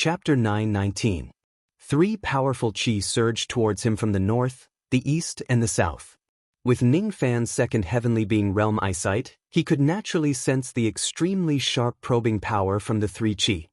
Chapter 9:19. Three powerful chi surged towards him from the north, the east, and the south. With Ningfan's second heavenly being realm eyesight, he could naturally sense the extremely sharp probing power from the three chi.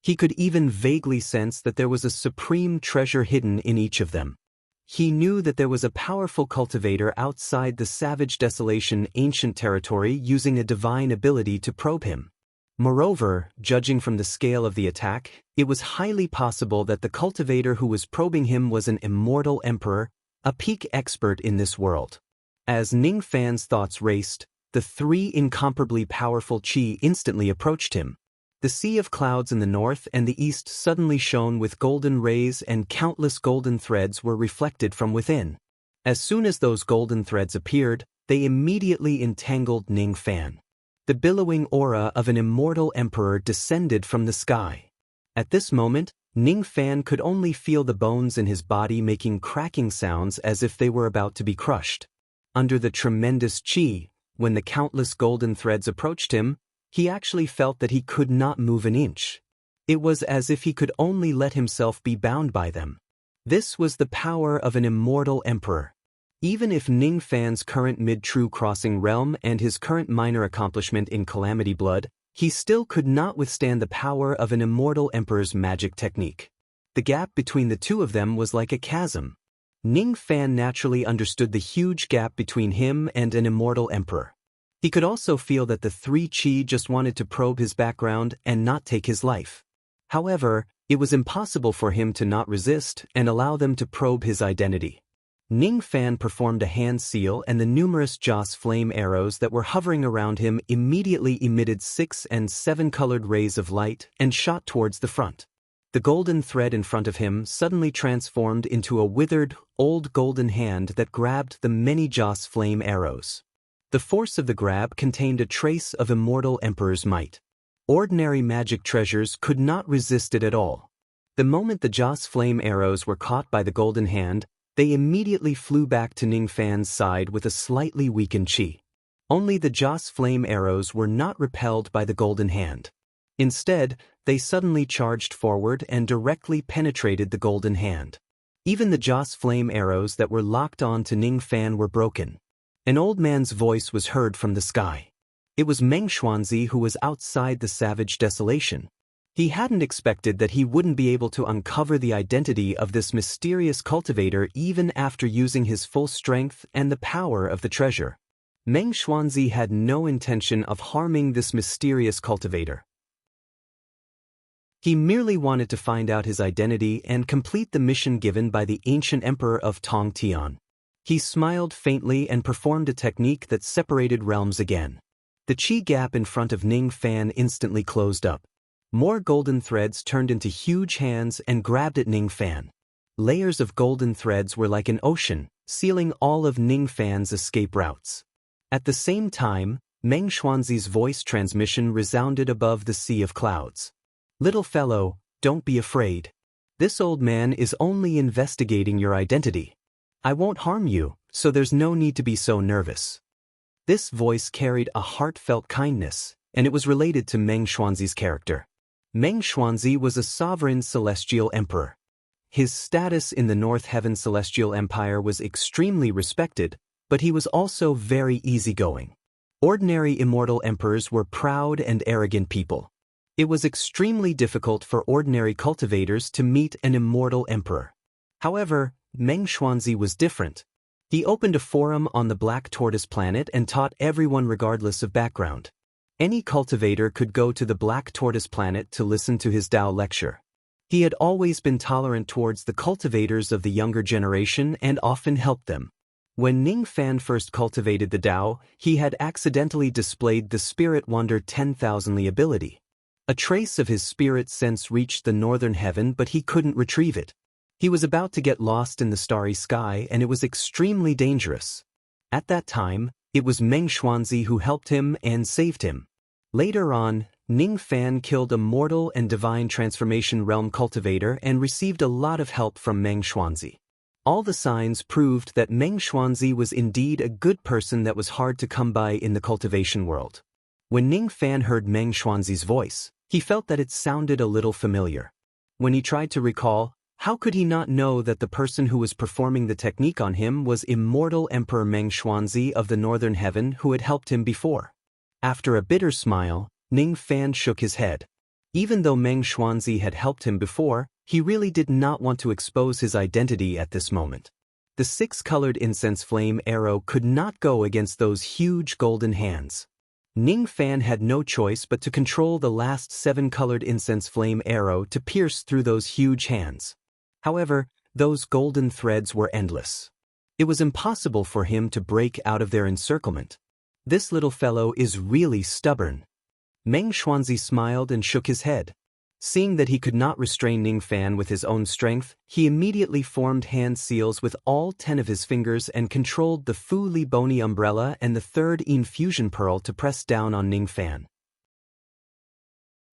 He could even vaguely sense that there was a supreme treasure hidden in each of them. He knew that there was a powerful cultivator outside the savage desolation ancient territory using a divine ability to probe him. Moreover, judging from the scale of the attack, it was highly possible that the cultivator who was probing him was an immortal emperor, a peak expert in this world. As Ningfan's thoughts raced, the three incomparably powerful chi instantly approached him. The sea of clouds in the north and the east suddenly shone with golden rays, and countless golden threads were reflected from within. As soon as those golden threads appeared, they immediately entangled Ningfan. The billowing aura of an immortal emperor descended from the sky. At this moment, Ningfan could only feel the bones in his body making cracking sounds as if they were about to be crushed. Under the tremendous chi, when the countless golden threads approached him, he actually felt that he could not move an inch. It was as if he could only let himself be bound by them. This was the power of an immortal emperor. Even if Ningfan's current mid-true crossing realm and his current minor accomplishment in Calamity Blood, he still could not withstand the power of an immortal emperor's magic technique. The gap between the two of them was like a chasm. Ningfan naturally understood the huge gap between him and an immortal emperor. He could also feel that the three chi just wanted to probe his background and not take his life. However, it was impossible for him to not resist and allow them to probe his identity. Ningfan performed a hand seal, and the numerous Joss flame arrows that were hovering around him immediately emitted 6 and 7 colored rays of light and shot towards the front. The golden thread in front of him suddenly transformed into a withered, old golden hand that grabbed the many Joss flame arrows. The force of the grab contained a trace of immortal emperor's might. Ordinary magic treasures could not resist it at all. The moment the Joss flame arrows were caught by the golden hand, they immediately flew back to Ningfan's side with a slightly weakened chi. Only the Joss flame arrows were not repelled by the golden hand. Instead, they suddenly charged forward and directly penetrated the golden hand. Even the Joss flame arrows that were locked on to Ningfan were broken. An old man's voice was heard from the sky. It was Meng Xuanzi, who was outside the savage desolation. He hadn't expected that he wouldn't be able to uncover the identity of this mysterious cultivator even after using his full strength and the power of the treasure. Meng Xuanzi had no intention of harming this mysterious cultivator. He merely wanted to find out his identity and complete the mission given by the ancient emperor of Tongtian. He smiled faintly and performed a technique that separated realms again. The chi gap in front of Ningfan instantly closed up. More golden threads turned into huge hands and grabbed at Ningfan. Layers of golden threads were like an ocean, sealing all of Ningfan's escape routes. At the same time, Meng Xuanzi's voice transmission resounded above the sea of clouds. "Little fellow, don't be afraid. This old man is only investigating your identity. I won't harm you, so there's no need to be so nervous." This voice carried a heartfelt kindness, and it was related to Meng Xuanzi's character. Meng Xuanzi was a sovereign celestial emperor. His status in the North Heaven Celestial Empire was extremely respected, but he was also very easygoing. Ordinary immortal emperors were proud and arrogant people. It was extremely difficult for ordinary cultivators to meet an immortal emperor. However, Meng Xuanzi was different. He opened a forum on the Black Tortoise planet and taught everyone regardless of background. Any cultivator could go to the Black Tortoise planet to listen to his Tao lecture. He had always been tolerant towards the cultivators of the younger generation and often helped them. When Ningfan first cultivated the Tao, he had accidentally displayed the Spirit Wonder 10,000-ly ability. A trace of his spirit sense reached the northern heaven, but he couldn't retrieve it. He was about to get lost in the starry sky, and it was extremely dangerous. At that time, it was Meng Xuanzi who helped him and saved him. Later on, Ningfan killed a mortal and divine transformation realm cultivator and received a lot of help from Meng Xuanzi. All the signs proved that Meng Xuanzi was indeed a good person that was hard to come by in the cultivation world. When Ningfan heard Meng Xuanzi's voice, he felt that it sounded a little familiar. When he tried to recall, how could he not know that the person who was performing the technique on him was immortal Emperor Meng Xuanzi of the Northern Heaven who had helped him before? After a bitter smile, Ning Fan shook his head. Even though Meng Xuanzi had helped him before, he really did not want to expose his identity at this moment. The 6-colored incense flame arrow could not go against those huge golden hands. Ning Fan had no choice but to control the last 7-colored incense flame arrow to pierce through those huge hands. However, those golden threads were endless. It was impossible for him to break out of their encirclement. This little fellow is really stubborn. Meng Xuanzi smiled and shook his head. Seeing that he could not restrain Ning Fan with his own strength, he immediately formed hand seals with all 10 of his fingers and controlled the Fu Li Bony umbrella and the 3rd infusion pearl to press down on Ning Fan.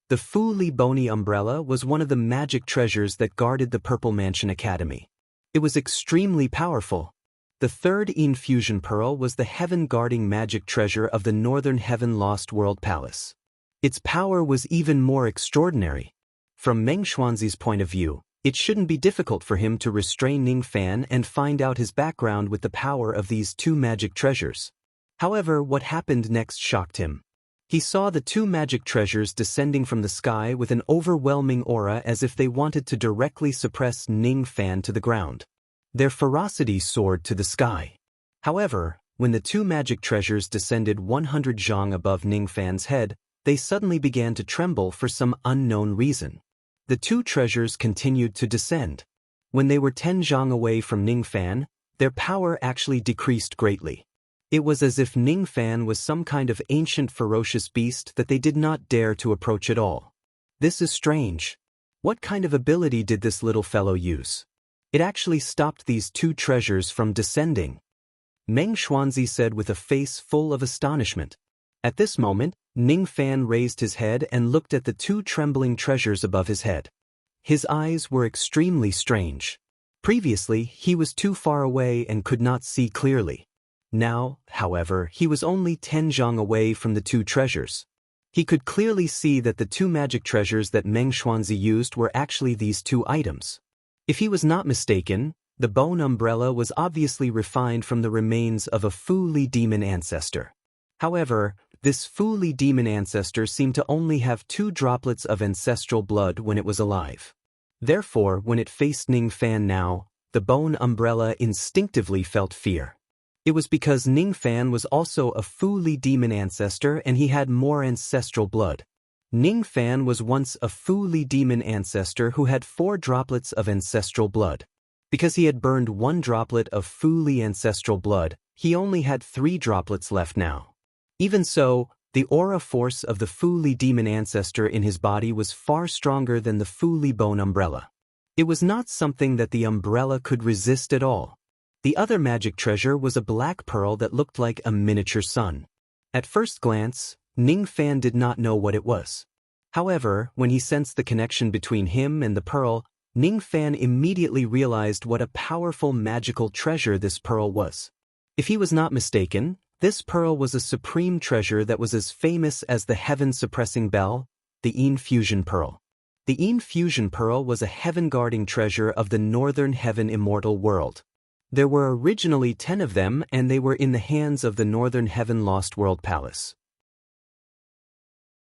The Fu Li Bony umbrella was one of the magic treasures that guarded the Purple Mansion Academy. It was extremely powerful. The 3rd infusion pearl was the heaven-guarding magic treasure of the Northern Heaven Lost World Palace. Its power was even more extraordinary. From Meng Xuanzi's point of view, it shouldn't be difficult for him to restrain Ning Fan and find out his background with the power of these 2 magic treasures. However, what happened next shocked him. He saw the 2 magic treasures descending from the sky with an overwhelming aura as if they wanted to directly suppress Ning Fan to the ground. Their ferocity soared to the sky. However, when the 2 magic treasures descended 100 zhang above Ning Fan's head, they suddenly began to tremble for some unknown reason. The 2 treasures continued to descend. When they were 10 zhang away from Ning Fan, their power actually decreased greatly. It was as if Ning Fan was some kind of ancient ferocious beast that they did not dare to approach at all. This is strange. What kind of ability did this little fellow use? It actually stopped these 2 treasures from descending. Meng Xuanzi said with a face full of astonishment. At this moment, Ning Fan raised his head and looked at the 2 trembling treasures above his head. His eyes were extremely strange. Previously, he was too far away and could not see clearly. Now, however, he was only 10 zhang away from the 2 treasures. He could clearly see that the 2 magic treasures that Meng Xuanzi used were actually these 2 items. If he was not mistaken, the bone umbrella was obviously refined from the remains of a Fu Li demon ancestor. However, this Fu Li demon ancestor seemed to only have 2 droplets of ancestral blood when it was alive. Therefore, when it faced Ning Fan now, the bone umbrella instinctively felt fear. It was because Ning Fan was also a Fu Li demon ancestor and he had more ancestral blood. Ning Fan was once a Fu Li demon ancestor who had 4 droplets of ancestral blood. Because he had burned 1 droplet of Fu Li ancestral blood, he only had 3 droplets left now. Even so, the aura force of the Fu Li demon ancestor in his body was far stronger than the Fu Li bone umbrella. It was not something that the umbrella could resist at all. The other magic treasure was a black pearl that looked like a miniature sun. At first glance, Ning Fan did not know what it was. However, when he sensed the connection between him and the pearl, Ning Fan immediately realized what a powerful magical treasure this pearl was. If he was not mistaken, this pearl was a supreme treasure that was as famous as the heaven-suppressing bell, the infusion pearl. The infusion pearl was a heaven-guarding treasure of the Northern Heaven immortal world. There were originally 10 of them and they were in the hands of the Northern Heaven Lost World Palace.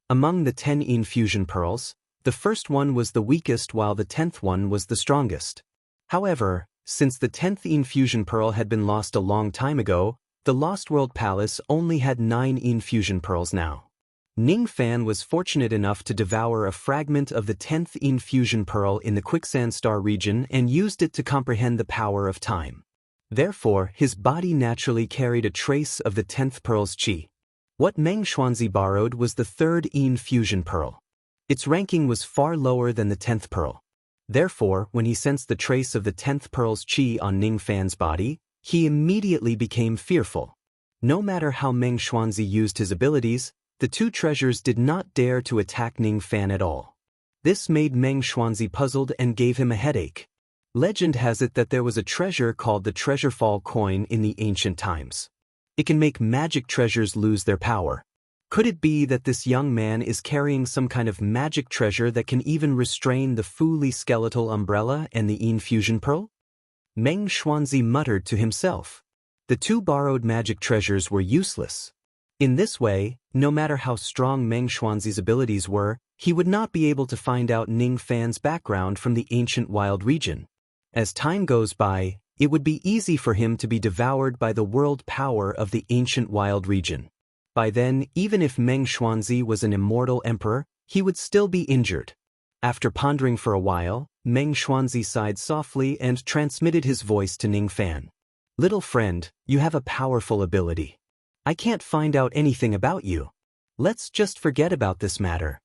Among the 10 infusion pearls, the first one was the weakest while the 10th one was the strongest. However, since the 10th infusion pearl had been lost a long time ago, the Lost World Palace only had 9 infusion pearls now. Ning Fan was fortunate enough to devour a fragment of the 10th infusion pearl in the Quicksand Star region and used it to comprehend the power of time. Therefore, his body naturally carried a trace of the 10th pearl's qi. What Meng Xuanzi borrowed was the 3rd infusion pearl. Its ranking was far lower than the 10th pearl. Therefore, when he sensed the trace of the 10th pearl's qi on Ning Fan's body, he immediately became fearful. No matter how Meng Xuanzi used his abilities, the 2 treasures did not dare to attack Ning Fan at all. This made Meng Xuanzi puzzled and gave him a headache. Legend has it that there was a treasure called the Treasure Fall coin in the ancient times. It can make magic treasures lose their power. Could it be that this young man is carrying some kind of magic treasure that can even restrain the fully skeletal umbrella and the infusion pearl? Meng Xuanzi muttered to himself. The two borrowed magic treasures were useless. In this way, no matter how strong Meng Xuanzi's abilities were, he would not be able to find out Ning Fan's background from the ancient wild region. As time goes by, it would be easy for him to be devoured by the world power of the ancient wild region. By then, even if Meng Xuanzi was an immortal emperor, he would still be injured. After pondering for a while, Meng Xuanzi sighed softly and transmitted his voice to Ning Fan. Little friend, you have a powerful ability. I can't find out anything about you. Let's just forget about this matter.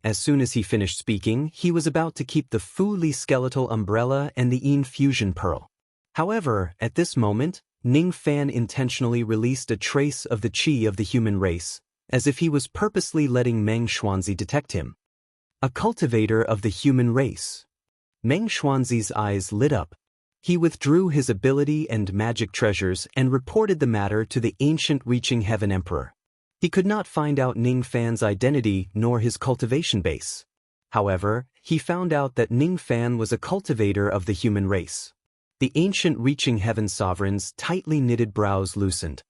As soon as he finished speaking, he was about to keep the fully skeletal umbrella and the infusion pearl. However, at this moment, Ning Fan intentionally released a trace of the qi of the human race, as if he was purposely letting Meng Xuanzi detect him. A cultivator of the human race. Meng Xuanzi's eyes lit up. He withdrew his ability and magic treasures and reported the matter to the ancient Reaching Heaven Emperor. He could not find out Ning Fan's identity nor his cultivation base. However, he found out that Ning Fan was a cultivator of the human race. The ancient Reaching Heaven sovereign's tightly knitted brows loosened.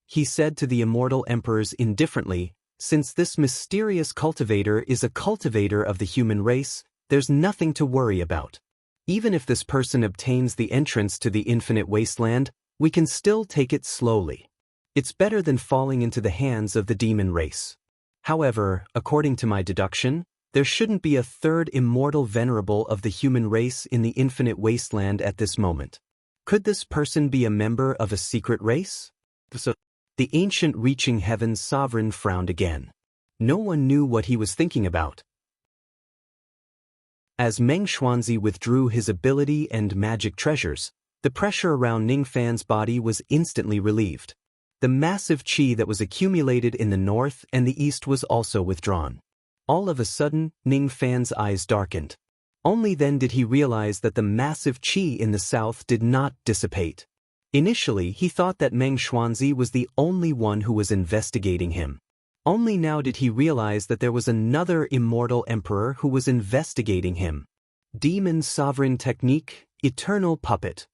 He said to the immortal emperors indifferently, since this mysterious cultivator is a cultivator of the human race, there's nothing to worry about. Even if this person obtains the entrance to the infinite wasteland, we can still take it slowly. It's better than falling into the hands of the demon race. However, according to my deduction, there shouldn't be a third immortal venerable of the human race in the infinite wasteland at this moment. Could this person be a member of a secret race? So, the ancient Reaching Heaven's sovereign frowned again. No one knew what he was thinking about. As Meng Xuanzi withdrew his ability and magic treasures, the pressure around Ning Fan's body was instantly relieved. The massive qi that was accumulated in the north and the east was also withdrawn. All of a sudden, Ning Fan's eyes darkened. Only then did he realize that the massive qi in the south did not dissipate. Initially, he thought that Meng Xuanzi was the only one who was investigating him. Only now did he realize that there was another immortal emperor who was investigating him. Demon Sovereign Technique, Eternal Puppet.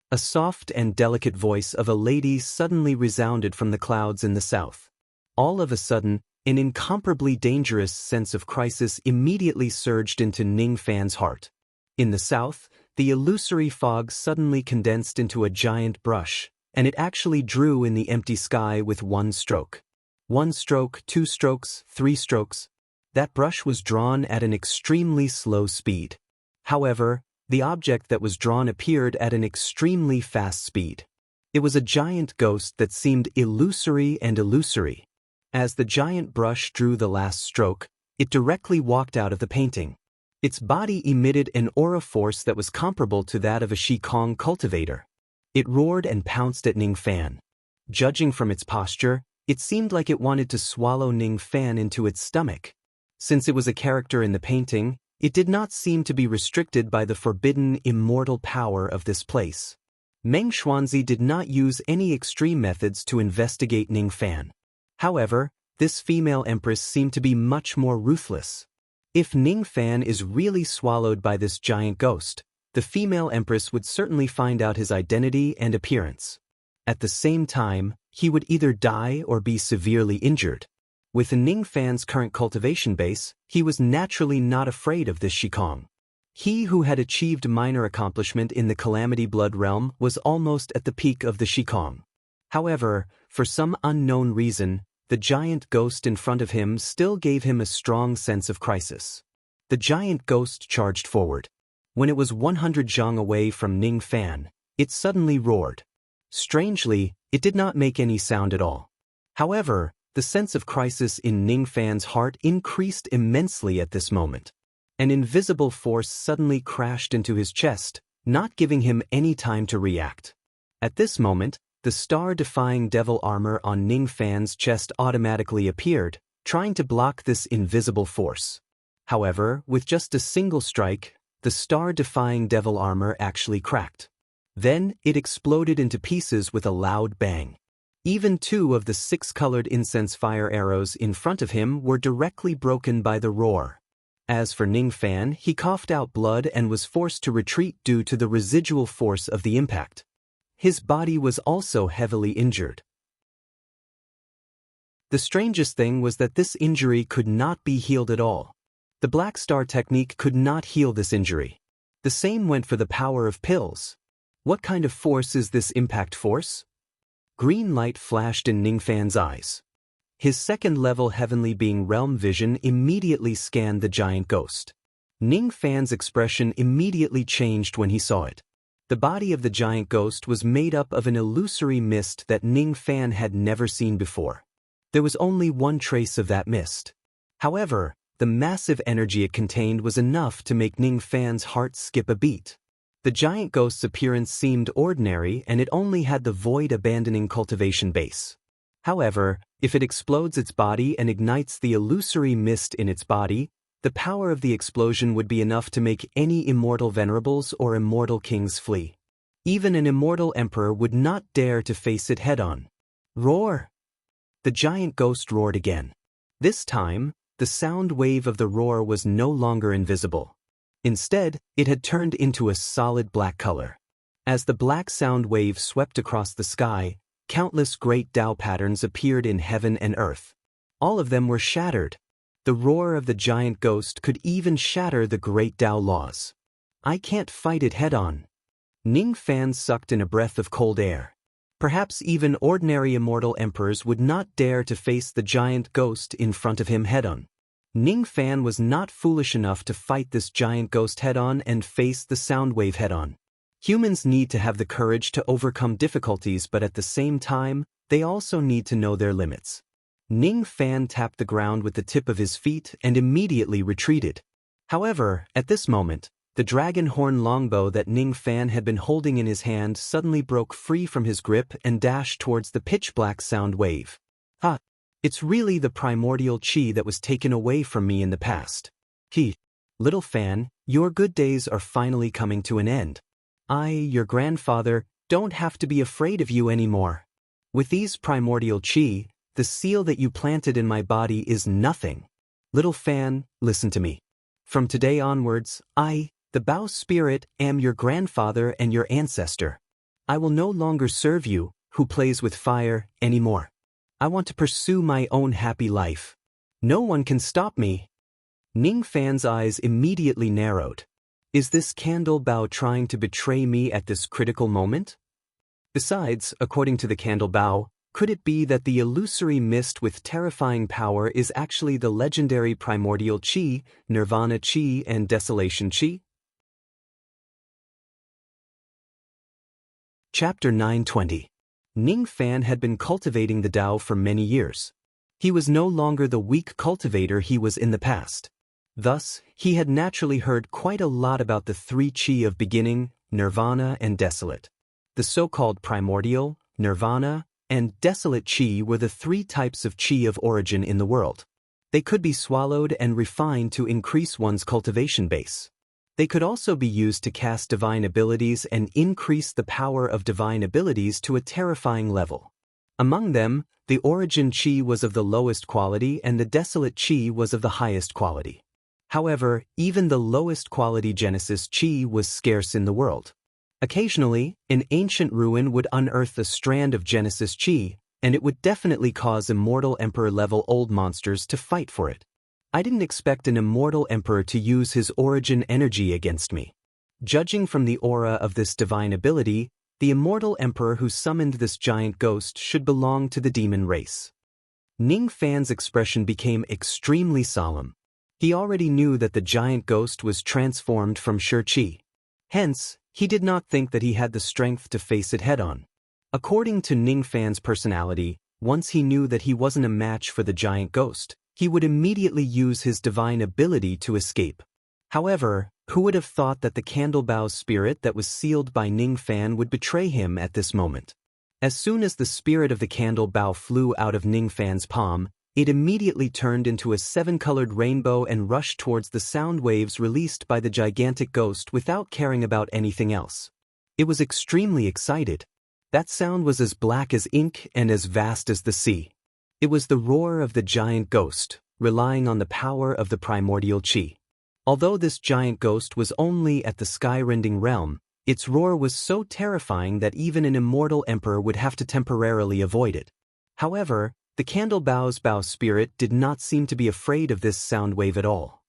A soft and delicate voice of a lady suddenly resounded from the clouds in the south. All of a sudden, an incomparably dangerous sense of crisis immediately surged into Ning Fan's heart. In the south, the illusory fog suddenly condensed into a giant brush, and it actually drew in the empty sky with one stroke. 1 stroke, 2 strokes, 3 strokes. That brush was drawn at an extremely slow speed. However, the object that was drawn appeared at an extremely fast speed. It was a giant ghost that seemed illusory and illusory. As the giant brush drew the last stroke, it directly walked out of the painting. Its body emitted an aura force that was comparable to that of a Shikong cultivator. It roared and pounced at Ning Fan. Judging from its posture, it seemed like it wanted to swallow Ning Fan into its stomach. Since it was a character in the painting, it did not seem to be restricted by the forbidden immortal power of this place. Meng Xuanzi did not use any extreme methods to investigate Ning Fan. However, this female empress seemed to be much more ruthless. If Ning Fan is really swallowed by this giant ghost, the female empress would certainly find out his identity and appearance. At the same time, he would either die or be severely injured. With Ning Fan's current cultivation base, he was naturally not afraid of this Shikong. He who had achieved minor accomplishment in the Calamity Blood realm was almost at the peak of the Shikong. However, for some unknown reason, the giant ghost in front of him still gave him a strong sense of crisis. The giant ghost charged forward. When it was 100 zhang away from Ning Fan, it suddenly roared. Strangely, it did not make any sound at all. However, the sense of crisis in Ning Fan's heart increased immensely at this moment. An invisible force suddenly crashed into his chest, not giving him any time to react. At this moment, the star-defying devil armor on Ning Fan's chest automatically appeared, trying to block this invisible force. However, with just a single strike, the star-defying devil armor actually cracked. Then, it exploded into pieces with a loud bang. Even 2 of the 6-colored incense fire arrows in front of him were directly broken by the roar. As for Ning Fan, he coughed out blood and was forced to retreat due to the residual force of the impact. His body was also heavily injured. The strangest thing was that this injury could not be healed at all. The Black Star technique could not heal this injury. The same went for the power of pills. What kind of force is this impact force? Green light flashed in Ning Fan's eyes. His second-level heavenly being realm vision immediately scanned the giant ghost. Ning Fan's expression immediately changed when he saw it. The body of the giant ghost was made up of an illusory mist that Ning Fan had never seen before. There was only one trace of that mist. However, the massive energy it contained was enough to make Ning Fan's heart skip a beat. The giant ghost's appearance seemed ordinary and it only had the void-abandoning cultivation base. However, if it explodes its body and ignites the illusory mist in its body, the power of the explosion would be enough to make any immortal venerables or immortal kings flee. Even an immortal emperor would not dare to face it head-on. Roar! The giant ghost roared again. This time, the sound wave of the roar was no longer invisible. Instead, it had turned into a solid black color. As the black sound wave swept across the sky, countless great Tao patterns appeared in heaven and earth. All of them were shattered. The roar of the giant ghost could even shatter the great Tao laws. I can't fight it head-on. Ning Fan sucked in a breath of cold air. Perhaps even ordinary immortal emperors would not dare to face the giant ghost in front of him head-on. Ning Fan was not foolish enough to fight this giant ghost head-on and face the sound wave head-on. Humans need to have the courage to overcome difficulties, but at the same time, they also need to know their limits. Ning Fan tapped the ground with the tip of his feet and immediately retreated. However, at this moment, the dragon horn longbow that Ning Fan had been holding in his hand suddenly broke free from his grip and dashed towards the pitch-black sound wave. Ha! It's really the primordial chi that was taken away from me in the past. Little Fan, your good days are finally coming to an end. I, your grandfather, don't have to be afraid of you anymore. With these primordial chi, the seal that you planted in my body is nothing. Little Fan, listen to me. From today onwards, I, the Bao Spirit, am your grandfather and your ancestor. I will no longer serve you, who plays with fire, anymore. I want to pursue my own happy life. No one can stop me. Ning Fan's eyes immediately narrowed. Is this Candle Bao trying to betray me at this critical moment? Besides, according to the Candle Bao, could it be that the illusory mist with terrifying power is actually the legendary primordial chi, nirvana chi, and desolation chi? Chapter 920. Ning Fan had been cultivating the Tao for many years. He was no longer the weak cultivator he was in the past. Thus, he had naturally heard quite a lot about the 3 chi of beginning, nirvana, and desolate. The so-called primordial, nirvana, and desolate chi were the 3 types of chi of origin in the world. They could be swallowed and refined to increase one's cultivation base. They could also be used to cast divine abilities and increase the power of divine abilities to a terrifying level. Among them, the origin chi was of the lowest quality and the desolate chi was of the highest quality. However, even the lowest quality Genesis chi was scarce in the world. Occasionally, an ancient ruin would unearth a strand of Genesis chi, and it would definitely cause immortal emperor-level old monsters to fight for it. I didn't expect an immortal emperor to use his origin energy against me. Judging from the aura of this divine ability, the immortal emperor who summoned this giant ghost should belong to the demon race. Ning Fan's expression became extremely solemn. He already knew that the giant ghost was transformed from Shi Qi. Hence, he did not think that he had the strength to face it head-on. According to Ning Fan's personality, once he knew that he wasn't a match for the giant ghost, he would immediately use his divine ability to escape. However, who would have thought that the Candle Bao's spirit that was sealed by Ning Fan would betray him at this moment? As soon as the spirit of the Candle Bao flew out of Ning Fan's palm, it immediately turned into a 7-colored rainbow and rushed towards the sound waves released by the gigantic ghost without caring about anything else. It was extremely excited. That sound was as black as ink and as vast as the sea. It was the roar of the giant ghost, relying on the power of the primordial chi. Although this giant ghost was only at the sky-rending realm, its roar was so terrifying that even an immortal emperor would have to temporarily avoid it. However, the Candlebao's bow spirit did not seem to be afraid of this sound wave at all.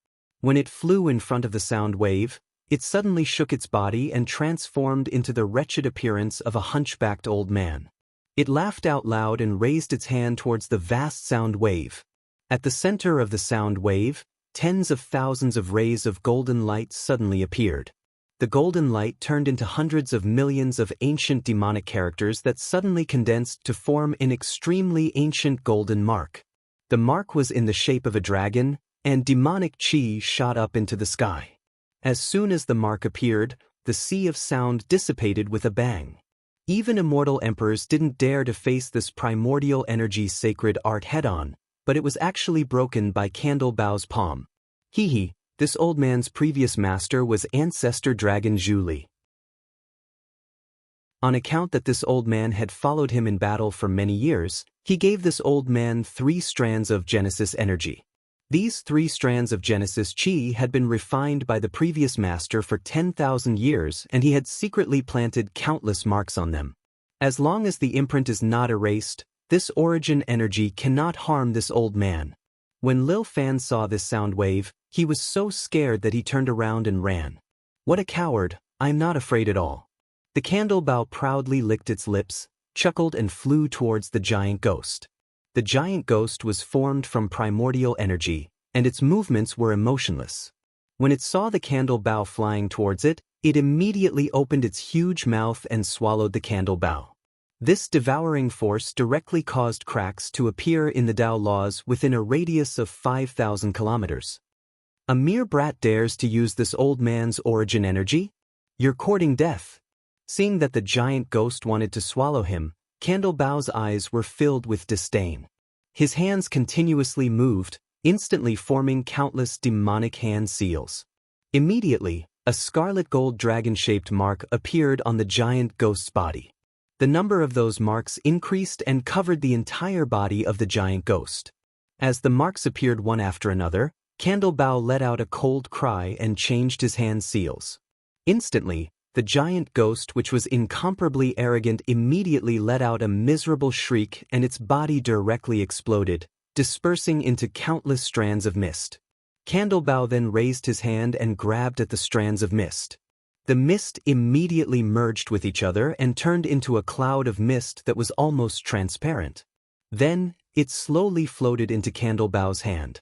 When it flew in front of the sound wave, it suddenly shook its body and transformed into the wretched appearance of a hunchbacked old man. It laughed out loud and raised its hand towards the vast sound wave. At the center of the sound wave, tens of thousands of rays of golden light suddenly appeared. The golden light turned into hundreds of millions of ancient demonic characters that suddenly condensed to form an extremely ancient golden mark. The mark was in the shape of a dragon, and demonic chi shot up into the sky. As soon as the mark appeared, the sea of sound dissipated with a bang. Even immortal emperors didn't dare to face this primordial energy sacred art head-on, but it was actually broken by Candlebao's palm. Hee. This old man's previous master was Ancestor Dragon Zhu Li. On account that this old man had followed him in battle for many years, he gave this old man 3 strands of Genesis energy. These 3 strands of Genesis chi had been refined by the previous master for 10,000 years, and he had secretly planted countless marks on them. As long as the imprint is not erased, this origin energy cannot harm this old man. When Lil Fan saw this sound wave, he was so scared that he turned around and ran. What a coward, I'm not afraid at all. The Candlebao proudly licked its lips, chuckled and flew towards the giant ghost. The giant ghost was formed from primordial energy, and its movements were emotionless. When it saw the Candlebao flying towards it, it immediately opened its huge mouth and swallowed the Candlebao. This devouring force directly caused cracks to appear in the Tao laws within a radius of 5,000 kilometers. A mere brat dares to use this old man's origin energy? You're courting death. Seeing that the giant ghost wanted to swallow him, Candlebao's eyes were filled with disdain. His hands continuously moved, instantly forming countless demonic hand seals. Immediately, a scarlet gold dragon-shaped mark appeared on the giant ghost's body. The number of those marks increased and covered the entire body of the giant ghost. As the marks appeared one after another, Candlebao let out a cold cry and changed his hand seals. Instantly, the giant ghost, which was incomparably arrogant, immediately let out a miserable shriek and its body directly exploded, dispersing into countless strands of mist. Candlebao then raised his hand and grabbed at the strands of mist. The mist immediately merged with each other and turned into a cloud of mist that was almost transparent. Then, it slowly floated into Candlebao's hand.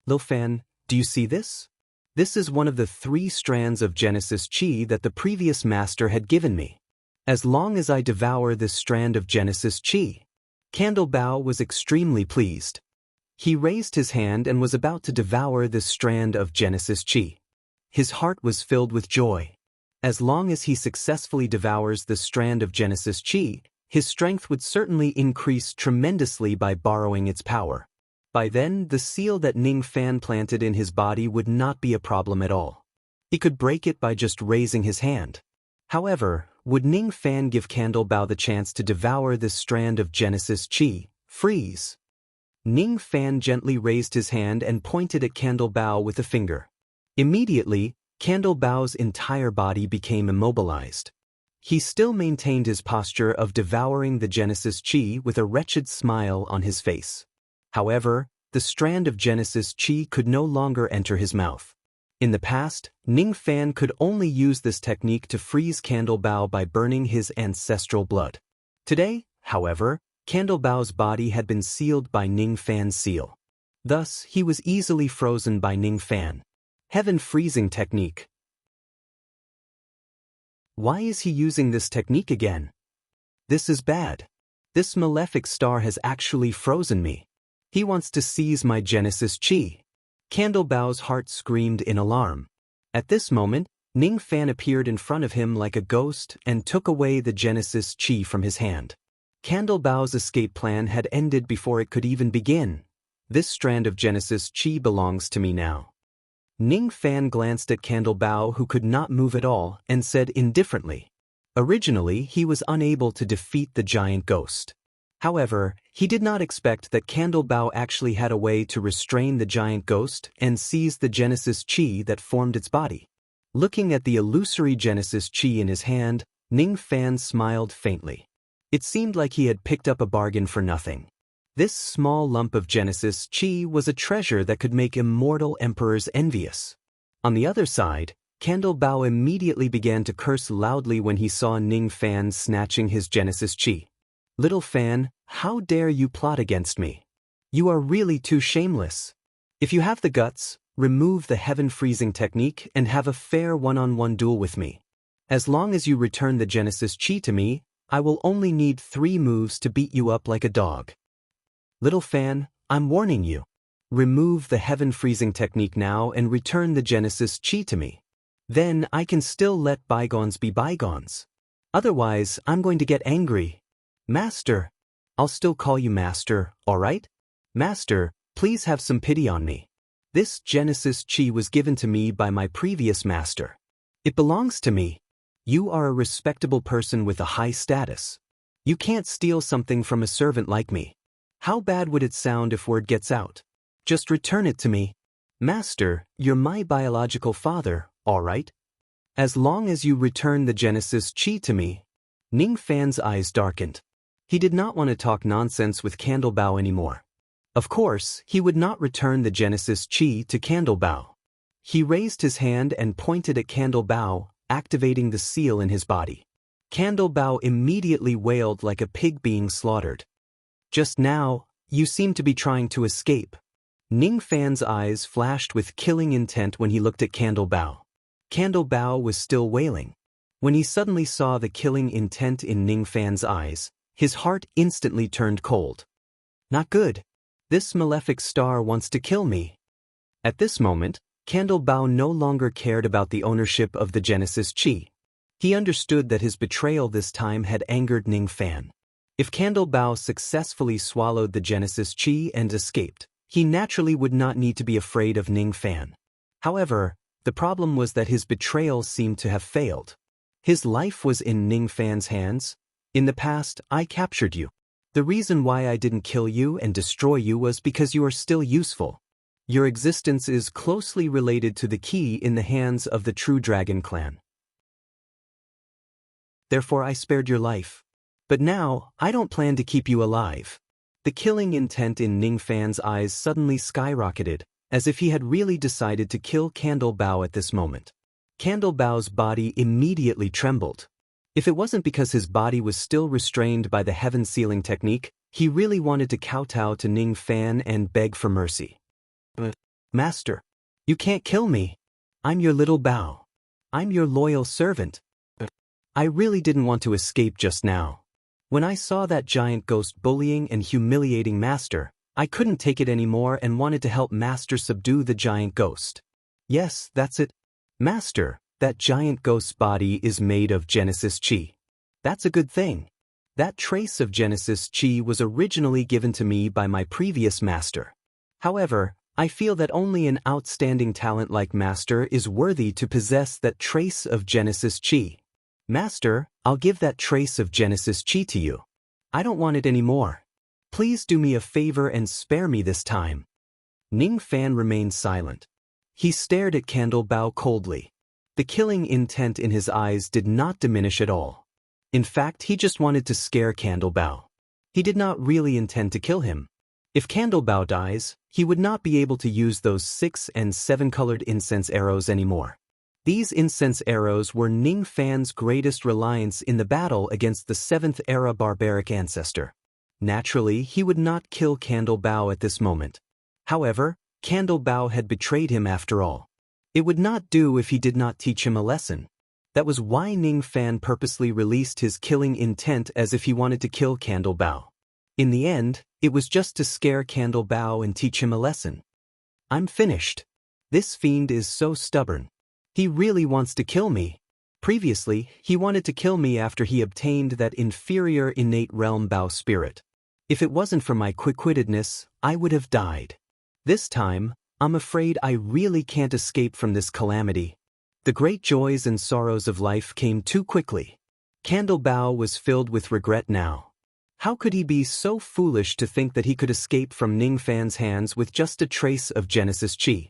Lil Fan, do you see this? This is one of the 3 strands of Genesis Chi that the previous master had given me. As long as I devour this strand of Genesis Chi. Candlebao was extremely pleased. He raised his hand and was about to devour this strand of Genesis Chi. His heart was filled with joy. As long as he successfully devours this strand of Genesis Chi, his strength would certainly increase tremendously by borrowing its power. By then, the seal that Ning Fan planted in his body would not be a problem at all. He could break it by just raising his hand. However, would Ning Fan give Candlebao the chance to devour this strand of Genesis Chi? Freeze! Ning Fan gently raised his hand and pointed at Candlebao with a finger. Immediately, Candlebao's entire body became immobilized. He still maintained his posture of devouring the Genesis Chi with a wretched smile on his face. However, the strand of Genesis Chi could no longer enter his mouth. In the past, Ning Fan could only use this technique to freeze Candlebao by burning his ancestral blood. Today, however, Candlebao's body had been sealed by Ning Fan's seal. Thus, he was easily frozen by Ning Fan. Heaven freezing technique. Why is he using this technique again? This is bad. This malefic star has actually frozen me. He wants to seize my Genesis Chi. Candlebao's heart screamed in alarm. At this moment, Ning Fan appeared in front of him like a ghost and took away the Genesis Chi from his hand. Candlebao's escape plan had ended before it could even begin. This strand of Genesis Chi belongs to me now. Ning Fan glanced at Candlebao, who could not move at all, and said indifferently, Originally, he was unable to defeat the giant ghost. However, he did not expect that Candlebow actually had a way to restrain the giant ghost and seize the Genesis Chi that formed its body. Looking at the illusory Genesis Chi in his hand, Ning Fan smiled faintly. It seemed like he had picked up a bargain for nothing. This small lump of Genesis Chi was a treasure that could make immortal emperors envious. On the other side, Candlebow immediately began to curse loudly when he saw Ning Fan snatching his Genesis Chi. "Little Fan, how dare you plot against me? You are really too shameless. If you have the guts, remove the heaven-freezing technique and have a fair one-on-one duel with me. As long as you return the Genesis Chi to me, I will only need 3 moves to beat you up like a dog. Little Fan, I'm warning you. Remove the heaven-freezing technique now and return the Genesis Chi to me. Then I can still let bygones be bygones. Otherwise, I'm going to get angry. Master. I'll still call you Master, all right? Master, please have some pity on me. This Genesis Chi was given to me by my previous master. It belongs to me. You are a respectable person with a high status. You can't steal something from a servant like me. How bad would it sound if word gets out? Just return it to me. Master, you're my biological father, all right? As long as you return the Genesis Chi to me." Ning Fan's eyes darkened. He did not want to talk nonsense with Candlebow anymore. Of course, he would not return the Genesis Chi to Candlebow. He raised his hand and pointed at Candlebow, activating the seal in his body. Candlebow immediately wailed like a pig being slaughtered. "Just now, you seem to be trying to escape." Ning Fan's eyes flashed with killing intent when he looked at Candlebow. Candlebow was still wailing. When he suddenly saw the killing intent in Ning Fan's eyes, his heart instantly turned cold. Not good. This malefic star wants to kill me. At this moment, Candlebow no longer cared about the ownership of the Genesis Chi. He understood that his betrayal this time had angered Ning Fan. If Candlebow successfully swallowed the Genesis Chi and escaped, he naturally would not need to be afraid of Ning Fan. However, the problem was that his betrayal seemed to have failed. His life was in Ning Fan's hands. "In the past, I captured you. The reason why I didn't kill you and destroy you was because you are still useful. Your existence is closely related to the key in the hands of the true Dragon Clan. Therefore I spared your life. But now, I don't plan to keep you alive." The killing intent in Ning Fan's eyes suddenly skyrocketed, as if he had really decided to kill Candlebow at this moment. Candlebow's body immediately trembled. If it wasn't because his body was still restrained by the heaven sealing technique, he really wanted to kowtow to Ning Fan and beg for mercy. "But, Master, you can't kill me. I'm your little Bow. I'm your loyal servant. I really didn't want to escape just now. When I saw that giant ghost bullying and humiliating Master, I couldn't take it anymore and wanted to help Master subdue the giant ghost. Yes, that's it. Master, that giant ghost's body is made of Genesis Chi. That's a good thing. That trace of Genesis Chi was originally given to me by my previous master. However, I feel that only an outstanding talent like Master is worthy to possess that trace of Genesis Chi. Master, I'll give that trace of Genesis Chi to you. I don't want it anymore. Please do me a favor and spare me this time." Ning Fan remained silent. He stared at Candlebow coldly. The killing intent in his eyes did not diminish at all. In fact, he just wanted to scare Candlebow. He did not really intend to kill him. If Candlebow dies, he would not be able to use those 6 and 7-colored incense arrows anymore. These incense arrows were Ning Fan's greatest reliance in the battle against the 7th-era barbaric ancestor. Naturally, he would not kill Candlebow at this moment. However, Candlebow had betrayed him after all. It would not do if he did not teach him a lesson. That was why Ning Fan purposely released his killing intent as if he wanted to kill Candlebow. In the end, it was just to scare Candlebow and teach him a lesson. "I'm finished. This fiend is so stubborn. He really wants to kill me. Previously, he wanted to kill me after he obtained that inferior innate realm Bow spirit. If it wasn't for my quick-wittedness, I would have died. This time, I'm afraid I really can't escape from this calamity. The great joys and sorrows of life came too quickly. Candle Bao was filled with regret now. How could he be so foolish to think that he could escape from Ning Fan's hands with just a trace of Genesis Chi?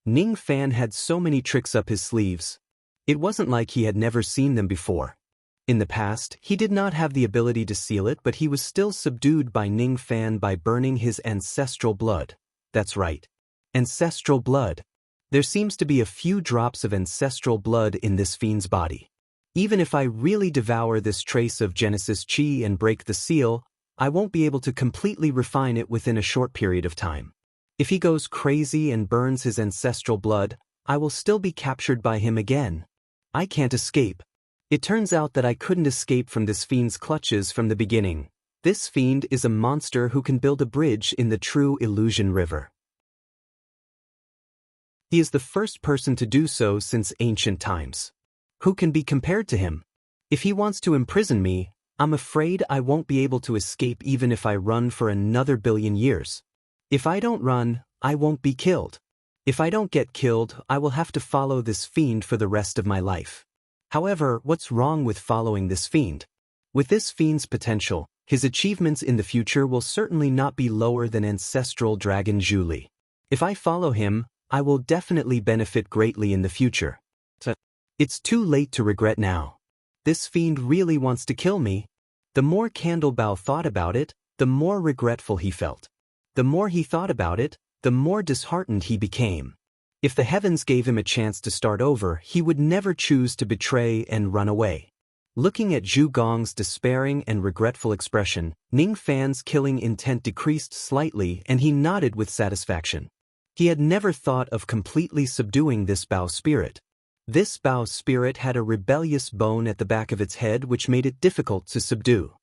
Ning Fan had so many tricks up his sleeves. It wasn't like he had never seen them before. In the past, he did not have the ability to seal it, but he was still subdued by Ning Fan by burning his ancestral blood. That's right. Ancestral blood. There seems to be a few drops of ancestral blood in this fiend's body. Even if I really devour this trace of Genesis Chi and break the seal, I won't be able to completely refine it within a short period of time. If he goes crazy and burns his ancestral blood, I will still be captured by him again. I can't escape. It turns out that I couldn't escape from this fiend's clutches from the beginning. This fiend is a monster who can build a bridge in the true illusion river. He is the first person to do so since ancient times. Who can be compared to him? If he wants to imprison me, I'm afraid I won't be able to escape even if I run for another billion years. If I don't run, I won't be killed. If I don't get killed, I will have to follow this fiend for the rest of my life. However, what's wrong with following this fiend? With this fiend's potential, his achievements in the future will certainly not be lower than ancestral dragon Zhu Li. If I follow him, I will definitely benefit greatly in the future. It's too late to regret now. This fiend really wants to kill me. The more Candle Bao thought about it, the more regretful he felt. The more he thought about it, the more disheartened he became. If the heavens gave him a chance to start over, he would never choose to betray and run away. Looking at Zhu Gong's despairing and regretful expression, Ning Fan's killing intent decreased slightly and he nodded with satisfaction. He had never thought of completely subduing this Bao spirit. This Bao spirit had a rebellious bone at the back of its head which made it difficult to subdue.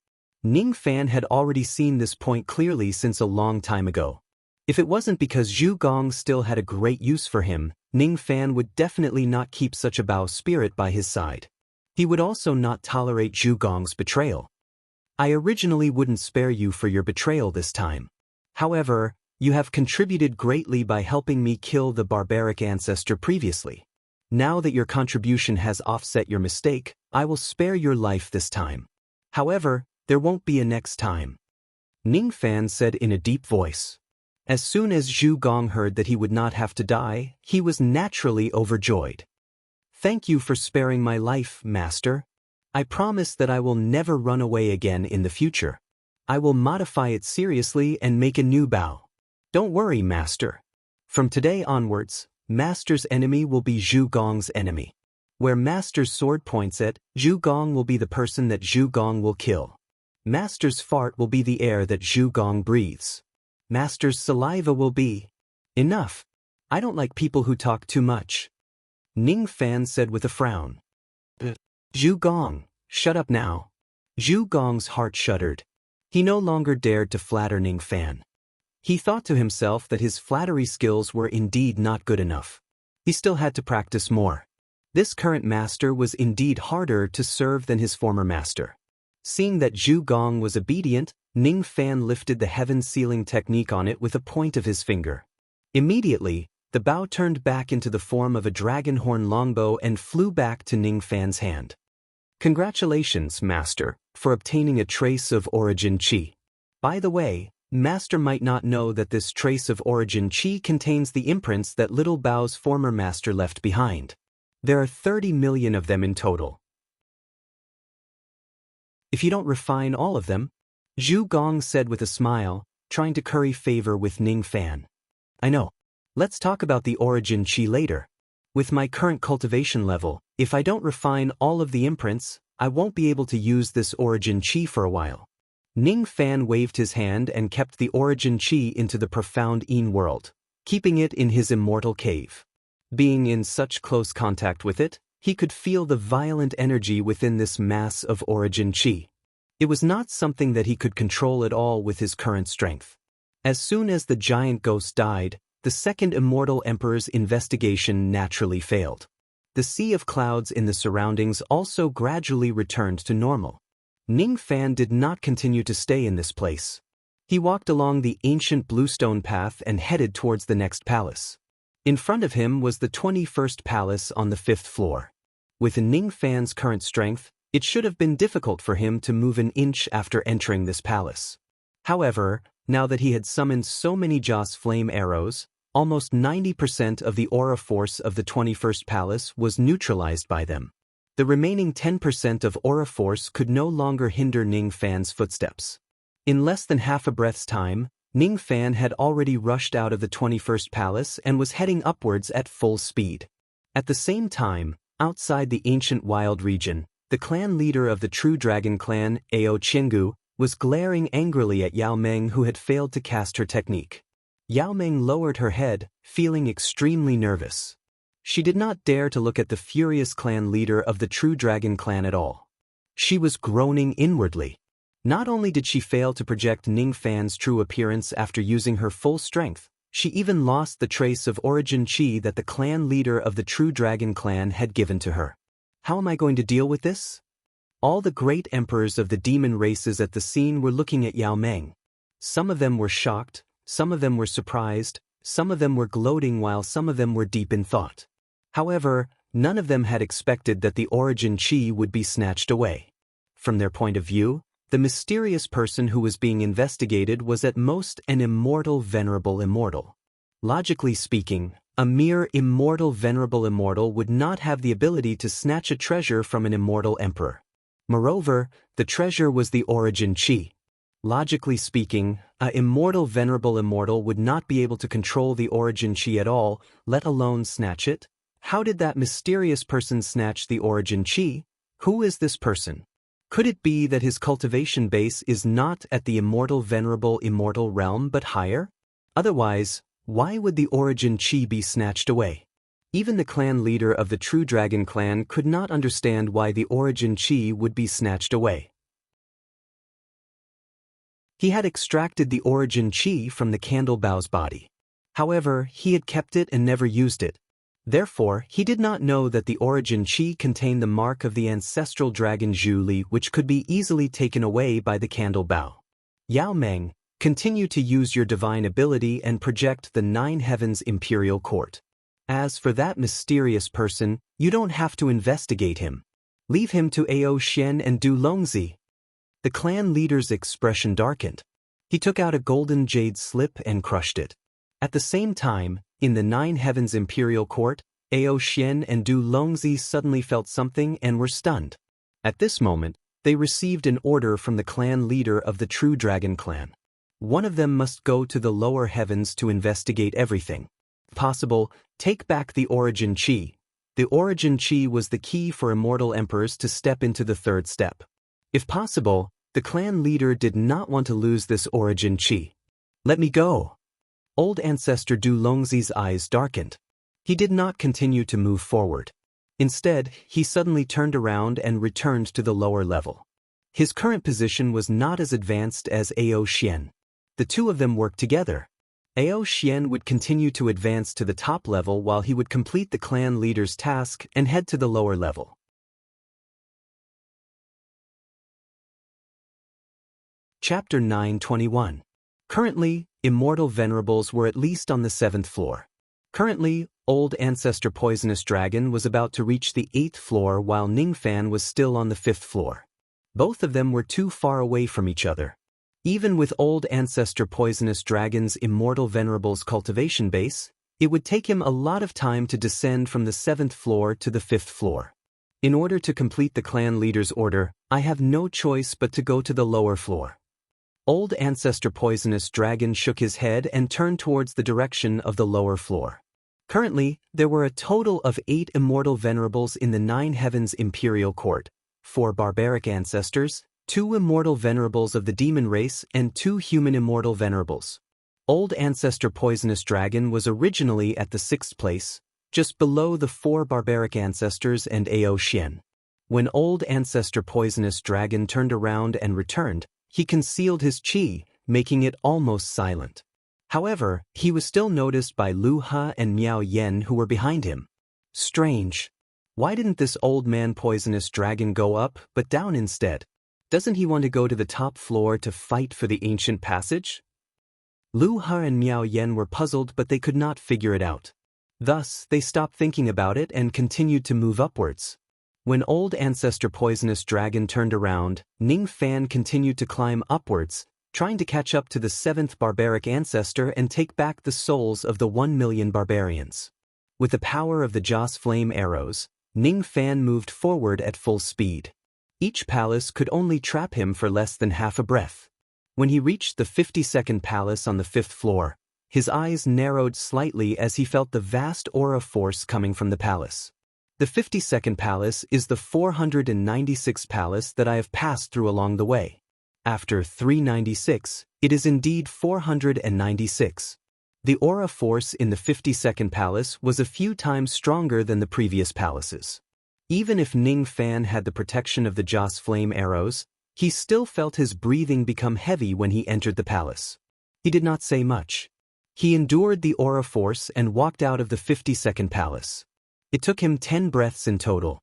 Ning Fan had already seen this point clearly since a long time ago. If it wasn't because Zhu Gong still had a great use for him, Ning Fan would definitely not keep such a Bao spirit by his side. He would also not tolerate Zhu Gong's betrayal. I originally wouldn't spare you for your betrayal this time. However, you have contributed greatly by helping me kill the barbaric ancestor previously. Now that your contribution has offset your mistake, I will spare your life this time. However, there won't be a next time. Ning Fan said in a deep voice. As soon as Zhu Gong heard that he would not have to die, he was naturally overjoyed. Thank you for sparing my life, Master. I promise that I will never run away again in the future. I will modify it seriously and make a new Bao. Don't worry, Master. From today onwards, Master's enemy will be Zhu Gong's enemy. Where Master's sword points at, Zhu Gong will be the person that Zhu Gong will kill. Master's fart will be the air that Zhu Gong breathes. Master's saliva will be... Enough. I don't like people who talk too much. Ning Fan said with a frown. Zhu Gong, shut up now. Zhu Gong's heart shuddered. He no longer dared to flatter Ning Fan. He thought to himself that his flattery skills were indeed not good enough. He still had to practice more. This current master was indeed harder to serve than his former master. Seeing that Zhu Gong was obedient, Ning Fan lifted the heaven sealing technique on it with a point of his finger. Immediately, the Bao turned back into the form of a dragon horn longbow and flew back to Ning Fan's hand. Congratulations, Master, for obtaining a trace of origin Qi. By the way, Master might not know that this trace of origin Qi contains the imprints that Little Bao's former master left behind. There are 30 million of them in total. If you don't refine all of them, Zhu Gong said with a smile, trying to curry favor with Ning Fan. I know. Let's talk about the origin Qi later. With my current cultivation level, if I don't refine all of the imprints, I won't be able to use this origin Qi for a while. Ning Fan waved his hand and kept the origin Qi into the profound Yin world, keeping it in his immortal cave. Being in such close contact with it, he could feel the violent energy within this mass of origin Qi. It was not something that he could control at all with his current strength. As soon as the giant ghost died, the second immortal emperor's investigation naturally failed. The sea of clouds in the surroundings also gradually returned to normal. Ning Fan did not continue to stay in this place. He walked along the ancient bluestone path and headed towards the next palace. In front of him was the 21st palace on the 5th floor. With Ning Fan's current strength, It should have been difficult for him to move an inch after entering this palace. However, now that he had summoned so many Joss flame arrows, almost 90% of the aura force of the 21st palace was neutralized by them. The remaining 10% of aura force could no longer hinder Ning Fan's footsteps. In less than half a breath's time, Ning Fan had already rushed out of the 21st palace and was heading upwards at full speed. At the same time, outside the ancient wild region, the clan leader of the True Dragon clan, Ao Qinggu, was glaring angrily at Yao Meng, who had failed to cast her technique. Yao Meng lowered her head, feeling extremely nervous. She did not dare to look at the furious clan leader of the True Dragon clan at all. She was groaning inwardly. Not only did she fail to project Ning Fan's true appearance after using her full strength, she even lost the trace of origin chi that the clan leader of the True Dragon clan had given to her. How am I going to deal with this? All the great emperors of the demon races at the scene were looking at Yao Meng. Some of them were shocked, some of them were surprised, some of them were gloating, while some of them were deep in thought. However, none of them had expected that the origin chi would be snatched away. From their point of view, the mysterious person who was being investigated was at most an immortal venerable immortal. Logically speaking, a mere immortal venerable immortal would not have the ability to snatch a treasure from an immortal emperor. Moreover, the treasure was the origin chi. Logically speaking, a immortal venerable immortal would not be able to control the origin chi at all, let alone snatch it. How did that mysterious person snatch the origin chi? Who is this person? Could it be that his cultivation base is not at the immortal venerable immortal realm but higher? Otherwise, why would the origin chi be snatched away? Even the clan leader of the True Dragon clan could not understand why the origin chi would be snatched away. He had extracted the origin chi from the candle bow's body. However, he had kept it and never used it. Therefore, he did not know that the origin chi contained the mark of the ancestral dragon Zhu Li, which could be easily taken away by the candle bow. Yao Meng, continue to use your divine ability and project the 9 heavens imperial court. As for that mysterious person, you don't have to investigate him. Leave him to Ao Shen and Du Longzi. The clan leader's expression darkened. He took out a golden jade slip and crushed it. At the same time, in the 9 heavens imperial court, Ao Shen and Du Longzi suddenly felt something and were stunned. At this moment, they received an order from the clan leader of the True Dragon clan. One of them must go to the lower heavens to investigate everything. Possible, take back the origin chi. The origin chi was the key for immortal emperors to step into the 3rd step. If possible, the clan leader did not want to lose this origin chi. Let me go. Old ancestor Du Longzi's eyes darkened. He did not continue to move forward. Instead, he suddenly turned around and returned to the lower level. His current position was not as advanced as Ao Shen. The two of them worked together. Ao Shen would continue to advance to the top level while he would complete the clan leader's task and head to the lower level. Chapter 921. Currently, immortal venerables were at least on the 7th floor. Currently, old ancestor Poisonous Dragon was about to reach the 8th floor while Ning Fan was still on the 5th floor. Both of them were too far away from each other. Even with old ancestor Poisonous Dragon's immortal venerable's cultivation base, it would take him a lot of time to descend from the 7th floor to the 5th floor. In order to complete the clan leader's order, I have no choice but to go to the lower floor. Old ancestor Poisonous Dragon shook his head and turned towards the direction of the lower floor. Currently, there were a total of 8 immortal venerables in the 9 heavens imperial court, 4 barbaric ancestors, 2 immortal venerables of the demon race, and 2 human immortal venerables. Old ancestor Poisonous Dragon was originally at the 6th place, just below the 4 barbaric ancestors and Ao Shen. When old ancestor Poisonous Dragon turned around and returned, he concealed his chi, making it almost silent. However, he was still noticed by Lu He and Miao Yen, who were behind him. Strange. Why didn't this old man Poisonous Dragon go up, but down instead? Doesn't he want to go to the top floor to fight for the ancient passage? Lu He and Miao Yen were puzzled, but they could not figure it out. Thus, they stopped thinking about it and continued to move upwards. When old ancestor poisonous dragon turned around, Ning Fan continued to climb upwards, trying to catch up to the 7th barbaric ancestor and take back the souls of the 1 million barbarians. With the power of the Joss flame arrows, Ning Fan moved forward at full speed. Each palace could only trap him for less than half a breath. When he reached the 52nd palace on the 5th floor, his eyes narrowed slightly as he felt the vast aura force coming from the palace. The 52nd palace is the 496th palace that I have passed through along the way. After 396, it is indeed 496. The aura force in the 52nd palace was a few times stronger than the previous palaces. Even if Ning Fan had the protection of the Joss flame arrows, he still felt his breathing become heavy when he entered the palace. He did not say much. He endured the aura force and walked out of the 52nd palace. It took him 10 breaths in total.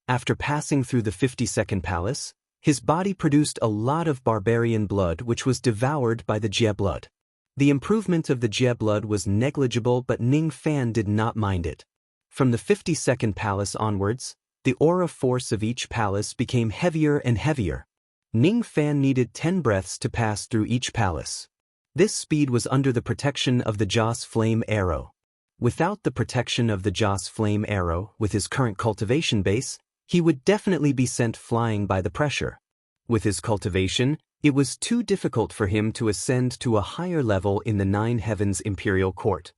After passing through the 52nd palace, his body produced a lot of barbarian blood which was devoured by the Jie blood. The improvement of the Jie blood was negligible, but Ning Fan did not mind it. From the 52nd palace onwards, the aura force of each palace became heavier and heavier. Ning Fan needed 10 breaths to pass through each palace. This speed was under the protection of the Joss flame arrow. Without the protection of the Joss flame arrow, with his current cultivation base, he would definitely be sent flying by the pressure. With his cultivation, it was too difficult for him to ascend to a higher level in the 9 Heavens Imperial Court.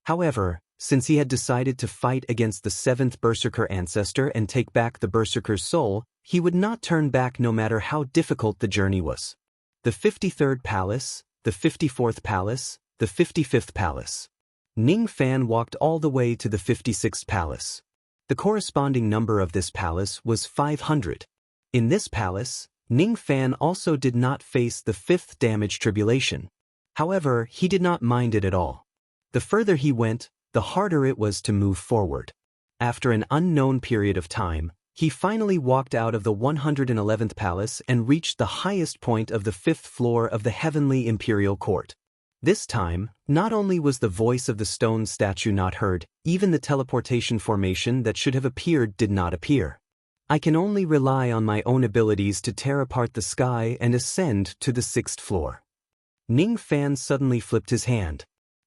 However, since he had decided to fight against the 7th Berserker ancestor and take back the Berserker's soul, he would not turn back no matter how difficult the journey was. The 53rd Palace, the 54th Palace, the 55th Palace. Ning Fan walked all the way to the 56th Palace. The corresponding number of this palace was 500. In this palace, Ning Fan also did not face the 5th damage tribulation. However, he did not mind it at all. The further he went, the harder it was to move forward. After an unknown period of time, he finally walked out of the 111th palace and reached the highest point of the 5th floor of the Heavenly Imperial Court. This time, not only was the voice of the stone statue not heard, even the teleportation formation that should have appeared did not appear. I can only rely on my own abilities to tear apart the sky and ascend to the 6th floor. Ning Fan suddenly flipped his hand.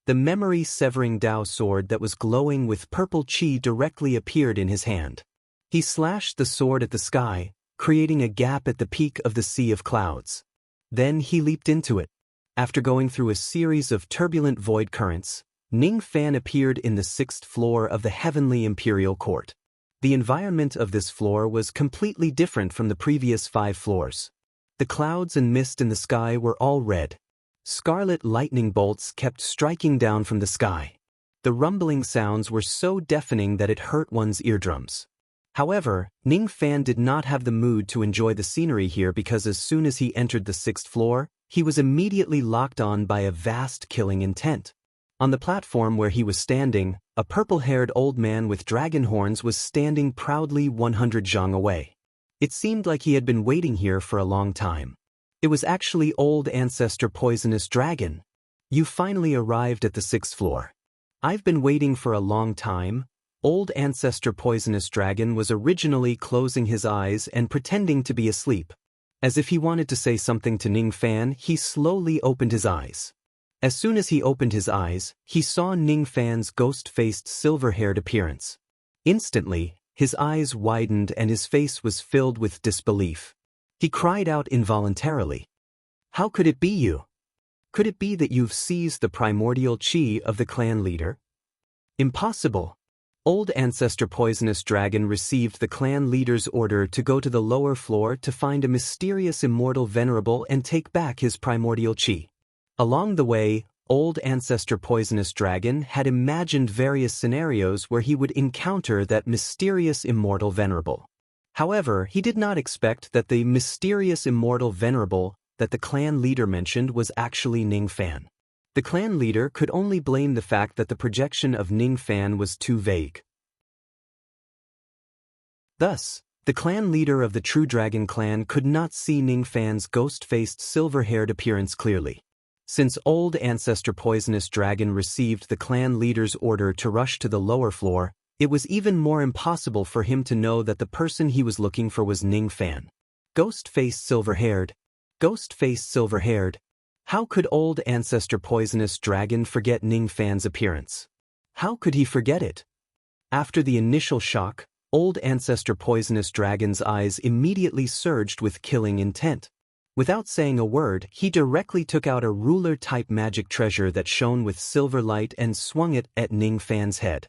The memory-severing Dao sword that was glowing with purple qi directly appeared in his hand. He slashed the sword at the sky, creating a gap at the peak of the sea of clouds. Then he leaped into it. After going through a series of turbulent void currents, Ning Fan appeared in the 6th floor of the Heavenly Imperial Court. The environment of this floor was completely different from the previous 5 floors. The clouds and mist in the sky were all red. Scarlet lightning bolts kept striking down from the sky. The rumbling sounds were so deafening that it hurt one's eardrums. However, Ning Fan did not have the mood to enjoy the scenery here because as soon as he entered the 6th floor, he was immediately locked on by a vast killing intent. On the platform where he was standing, a purple-haired old man with dragon horns was standing proudly 100 zhang away. It seemed like he had been waiting here for a long time. It was actually old ancestor Poisonous Dragon. You finally arrived at the 6th floor. I've been waiting for a long time. Old ancestor Poisonous Dragon was originally closing his eyes and pretending to be asleep. As if he wanted to say something to Ning Fan, he slowly opened his eyes. As soon as he opened his eyes, he saw Ning Fan's ghost-faced silver-haired appearance. Instantly, his eyes widened and his face was filled with disbelief. He cried out involuntarily. "How could it be you? Could it be that you've seized the primordial qi of the clan leader?" "Impossible." Old ancestor Poisonous Dragon received the clan leader's order to go to the lower floor to find a mysterious immortal venerable and take back his primordial qi. Along the way, old ancestor Poisonous Dragon had imagined various scenarios where he would encounter that mysterious immortal venerable. However, he did not expect that the mysterious immortal venerable that the clan leader mentioned was actually Ning Fan. The clan leader could only blame the fact that the projection of Ning Fan was too vague. Thus, the clan leader of the True Dragon clan could not see Ning Fan's ghost-faced silver-haired appearance clearly. Since old ancestor Poisonous Dragon received the clan leader's order to rush to the lower floor, It was even more impossible for him to know that the person he was looking for was Ning Fan. Ghost-faced silver-haired. Ghost-faced silver-haired. How could old ancestor poisonous dragon forget Ning Fan's appearance? How could he forget it? After the initial shock, old ancestor poisonous dragon's eyes immediately surged with killing intent. Without saying a word, he directly took out a ruler-type magic treasure that shone with silver light and swung it at Ning Fan's head.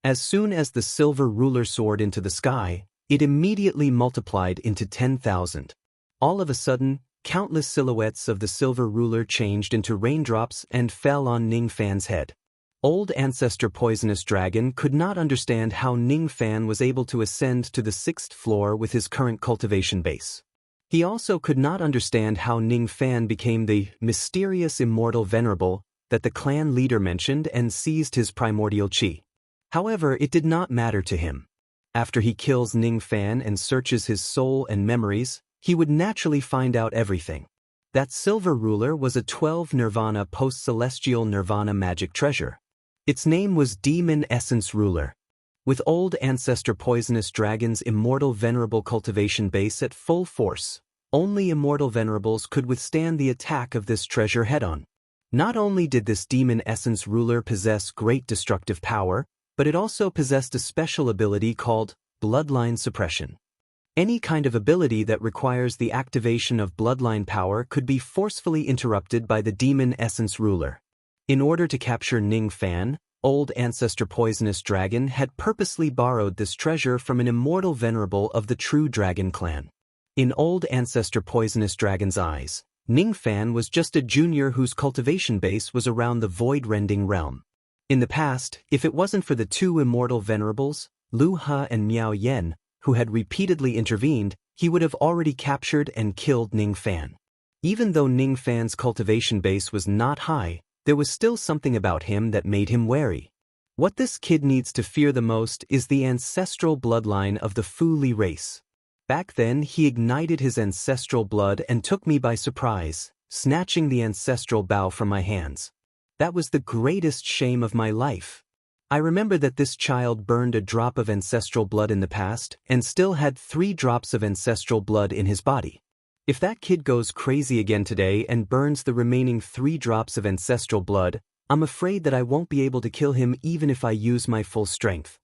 As soon as the silver ruler soared into the sky, it immediately multiplied into 10,000. All of a sudden, countless silhouettes of the silver ruler changed into raindrops and fell on Ning Fan's head. Old ancestor poisonous dragon could not understand how Ning Fan was able to ascend to the 6th floor with his current cultivation base. He also could not understand how Ning Fan became the mysterious immortal venerable that the clan leader mentioned and seized his primordial chi. However, it did not matter to him. After he kills Ning Fan and searches his soul and memories, he would naturally find out everything. That silver ruler was a 12 Nirvana post-celestial Nirvana magic treasure. Its name was Demon Essence Ruler. With old ancestor poisonous dragon's immortal venerable cultivation base at full force, only immortal venerables could withstand the attack of this treasure head-on. Not only did this Demon Essence Ruler possess great destructive power, but it also possessed a special ability called bloodline suppression. Any kind of ability that requires the activation of bloodline power could be forcefully interrupted by the Demon Essence Ruler. In order to capture Ning Fan, old ancestor poisonous dragon had purposely borrowed this treasure from an immortal venerable of the true dragon clan. In old ancestor poisonous dragon's eyes, Ning Fan was just a junior whose cultivation base was around the void-rending realm. In the past, if it wasn't for the two immortal venerables, Lu He and Miao Yen, who had repeatedly intervened, he would have already captured and killed Ning Fan. Even though Ning Fan's cultivation base was not high, there was still something about him that made him wary. What this kid needs to fear the most is the ancestral bloodline of the Fu Li race. Back then, he ignited his ancestral blood and took me by surprise, snatching the ancestral bow from my hands. That was the greatest shame of my life. I remember that this child burned a drop of ancestral blood in the past and still had 3 drops of ancestral blood in his body. If that kid goes crazy again today and burns the remaining 3 drops of ancestral blood, I'm afraid that I won't be able to kill him even if I use my full strength.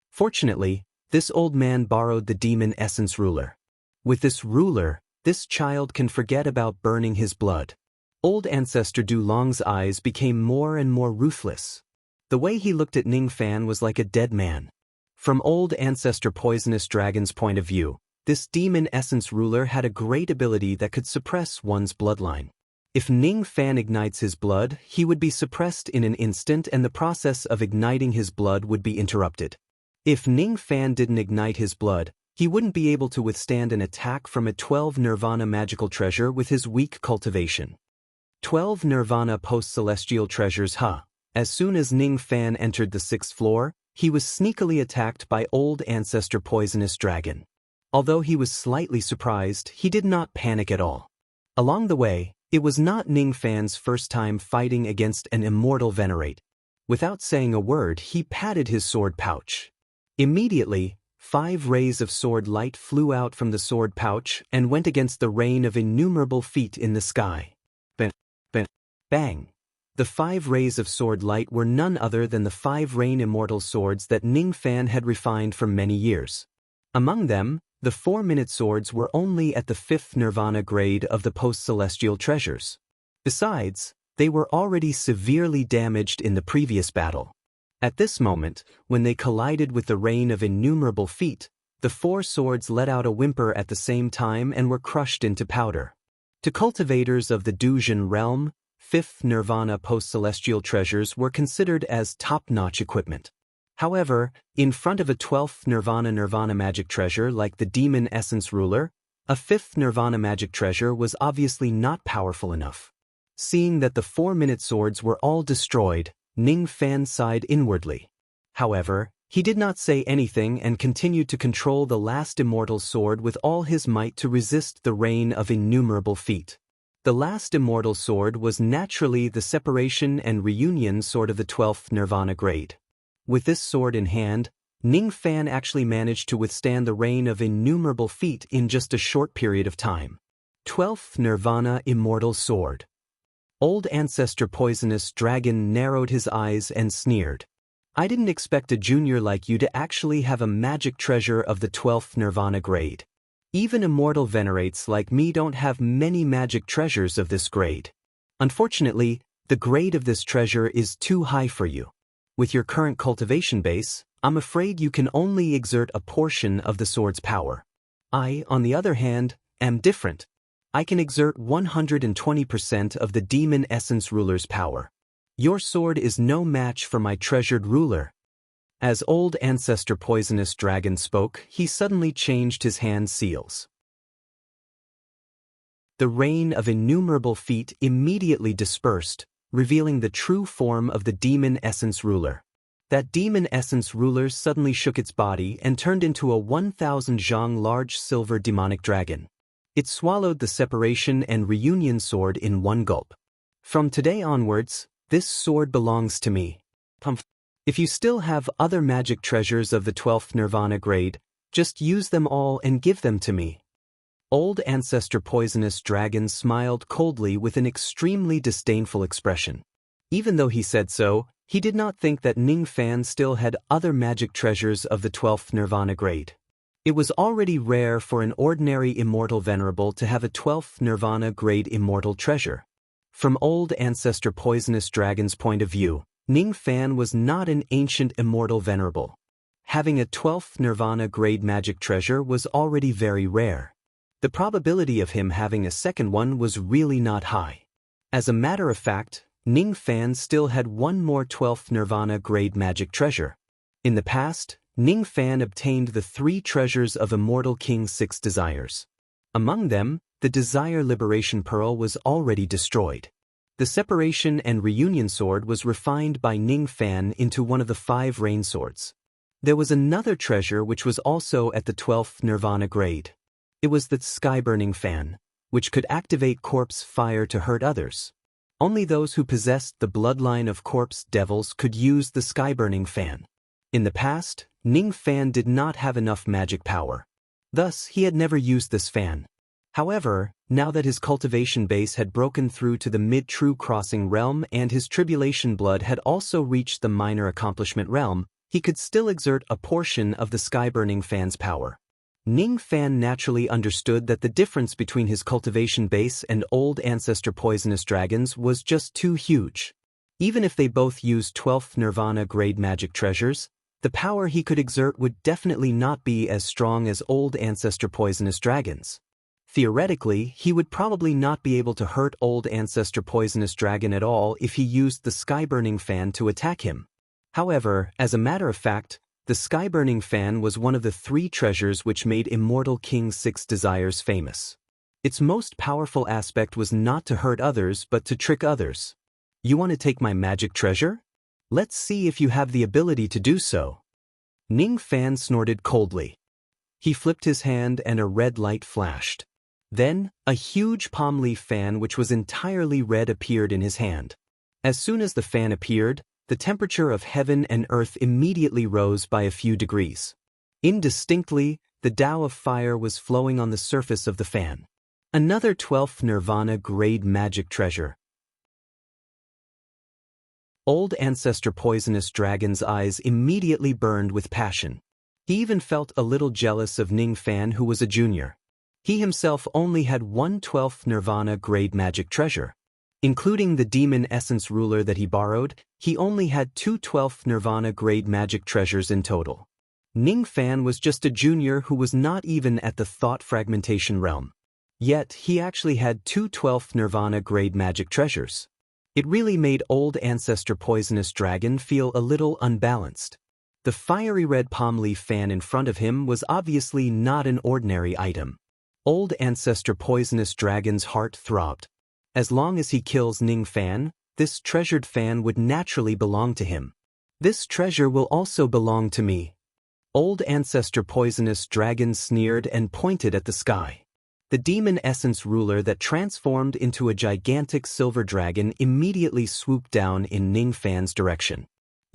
Fortunately, this old man borrowed the Demon Essence Ruler. With this ruler, this child can forget about burning his blood. Old ancestor Du Long's eyes became more and more ruthless. The way he looked at Ning Fan was like a dead man. From old ancestor poisonous dragon's point of view, this Demon Essence Ruler had a great ability that could suppress one's bloodline. If Ning Fan ignites his blood, he would be suppressed in an instant and the process of igniting his blood would be interrupted. If Ning Fan didn't ignite his blood, he wouldn't be able to withstand an attack from a 12 Nirvana magical treasure with his weak cultivation. 12 Nirvana post-celestial treasures. As soon as Ning Fan entered the 6th floor, he was sneakily attacked by old ancestor poisonous dragon. Although he was slightly surprised, he did not panic at all. Along the way, it was not Ning Fan's first time fighting against an immortal venerate. Without saying a word, he patted his sword pouch. Immediately, 5 rays of sword light flew out from the sword pouch and went against the rain of innumerable feet in the sky. Bang! The 5 rays of sword light were none other than the 5 rain immortal swords that Ning Fan had refined for many years. Among them, the 4-minute swords were only at the 5th Nirvana grade of the post-celestial treasures. Besides, they were already severely damaged in the previous battle. At this moment, when they collided with the rain of innumerable feet, the 4 swords let out a whimper at the same time and were crushed into powder. To cultivators of the Dujin realm, 5th Nirvana post-celestial treasures were considered as top-notch equipment. However, in front of a 12th Nirvana magic treasure like the Demon Essence Ruler, a 5th Nirvana magic treasure was obviously not powerful enough. Seeing that the 4-minute swords were all destroyed, Ning Fan sighed inwardly. However, he did not say anything and continued to control the last immortal sword with all his might to resist the rain of innumerable feet. The last immortal sword was naturally the separation and reunion sword of the 12th Nirvana grade. With this sword in hand, Ning Fan actually managed to withstand the rain of innumerable feet in just a short period of time. 12th Nirvana Immortal Sword. Old Ancestor Poisonous Dragon narrowed his eyes and sneered. I didn't expect a junior like you to actually have a magic treasure of the 12th Nirvana grade. Even immortal venerates like me don't have many magic treasures of this grade. Unfortunately, the grade of this treasure is too high for you. With your current cultivation base, I'm afraid you can only exert a portion of the sword's power. I, on the other hand, am different. I can exert 120% of the Demon Essence Ruler's power. Your sword is no match for my treasured ruler. As Old Ancestor Poisonous Dragon spoke, he suddenly changed his hand seals. The rain of innumerable feet immediately dispersed, revealing the true form of the Demon Essence Ruler. That Demon Essence Ruler suddenly shook its body and turned into a 1,000 zhang large silver demonic dragon. It swallowed the Separation and Reunion sword in one gulp. From today onwards, this sword belongs to me. If you still have other magic treasures of the 12th Nirvana grade, just use them all and give them to me. Old Ancestor Poisonous Dragon smiled coldly with an extremely disdainful expression. Even though he said so, he did not think that Ning Fan still had other magic treasures of the 12th Nirvana grade. It was already rare for an ordinary immortal venerable to have a 12th Nirvana grade immortal treasure. From Old Ancestor Poisonous Dragon's point of view, Ning Fan was not an ancient immortal venerable. Having a 12th Nirvana grade magic treasure was already very rare. The probability of him having a second one was really not high. As a matter of fact, Ning Fan still had one more 12th Nirvana grade magic treasure. In the past, Ning Fan obtained the 3 treasures of Immortal King's 6 desires. Among them, the Desire Liberation Pearl was already destroyed. The Separation and Reunion Sword was refined by Ning Fan into one of the 5 Rain Swords. There was another treasure which was also at the 12th Nirvana grade. It was the Skyburning Fan, which could activate corpse fire to hurt others. Only those who possessed the bloodline of corpse devils could use the Skyburning Fan. In the past, Ning Fan did not have enough magic power. Thus, he had never used this fan. However, now that his cultivation base had broken through to the mid-true crossing realm and his tribulation blood had also reached the minor accomplishment realm, he could still exert a portion of the Skyburning Fan's power. Ning Fan naturally understood that the difference between his cultivation base and Old Ancestor Poisonous Dragons was just too huge. Even if they both used 12th Nirvana grade magic treasures, the power he could exert would definitely not be as strong as Old Ancestor Poisonous Dragons. Theoretically, he would probably not be able to hurt Old Ancestor Poisonous Dragon at all if he used the Skyburning Fan to attack him. However, as a matter of fact, the Skyburning Fan was one of the 3 treasures which made Immortal King's 6 desires famous. Its most powerful aspect was not to hurt others but to trick others. You want to take my magic treasure? Let's see if you have the ability to do so. Ning Fan snorted coldly. He flipped his hand and a red light flashed. Then, a huge palm leaf fan which was entirely red appeared in his hand. As soon as the fan appeared, the temperature of heaven and earth immediately rose by a few degrees. Indistinctly, the Tao of fire was flowing on the surface of the fan. Another 12th Nirvana grade magic treasure. Old Ancestor Poisonous Dragon's eyes immediately burned with passion. He even felt a little jealous of Ning Fan, who was a junior. He himself only had one 12th Nirvana grade magic treasure. Including the Demon Essence Ruler that he borrowed, he only had 2 12th Nirvana grade magic treasures in total. Ning Fan was just a junior who was not even at the thought fragmentation realm. Yet, he actually had 2 12th Nirvana grade magic treasures. It really made Old Ancestor Poisonous Dragon feel a little unbalanced. The fiery red palm leaf fan in front of him was obviously not an ordinary item. Old Ancestor Poisonous Dragon's heart throbbed. As long as he kills Ning Fan, this treasured fan would naturally belong to him. This treasure will also belong to me. Old Ancestor Poisonous Dragon sneered and pointed at the sky. The Demon Essence Ruler that transformed into a gigantic silver dragon immediately swooped down in Ning Fan's direction.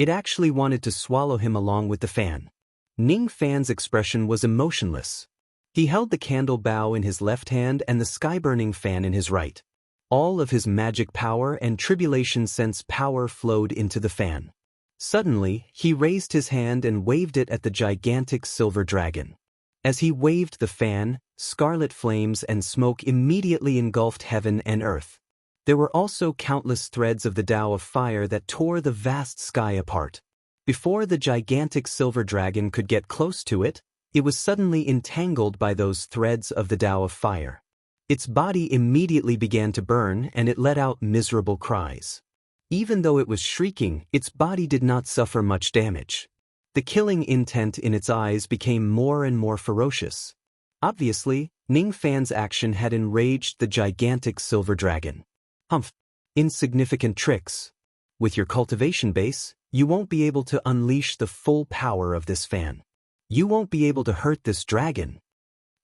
It actually wanted to swallow him along with the fan. Ning Fan's expression was emotionless. He held the candle bow in his left hand and the sky-burning fan in his right. All of his magic power and tribulation sense power flowed into the fan. Suddenly, he raised his hand and waved it at the gigantic silver dragon. As he waved the fan, scarlet flames and smoke immediately engulfed heaven and earth. There were also countless threads of the Tao of fire that tore the vast sky apart. Before the gigantic silver dragon could get close to it, it was suddenly entangled by those threads of the Tao of fire. Its body immediately began to burn and it let out miserable cries. Even though it was shrieking, its body did not suffer much damage. The killing intent in its eyes became more and more ferocious. Obviously, Ning Fan's action had enraged the gigantic silver dragon. Humph! Insignificant tricks. With your cultivation base, you won't be able to unleash the full power of this fan. You won't be able to hurt this dragon.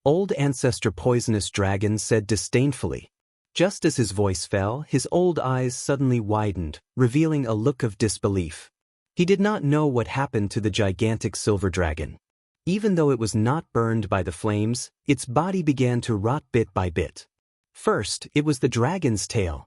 Old Ancestor Poisonous Dragon said disdainfully. Just as his voice fell, his old eyes suddenly widened, revealing a look of disbelief. He did not know what happened to the gigantic silver dragon. Even though it was not burned by the flames, its body began to rot bit by bit. First, it was the dragon's tail.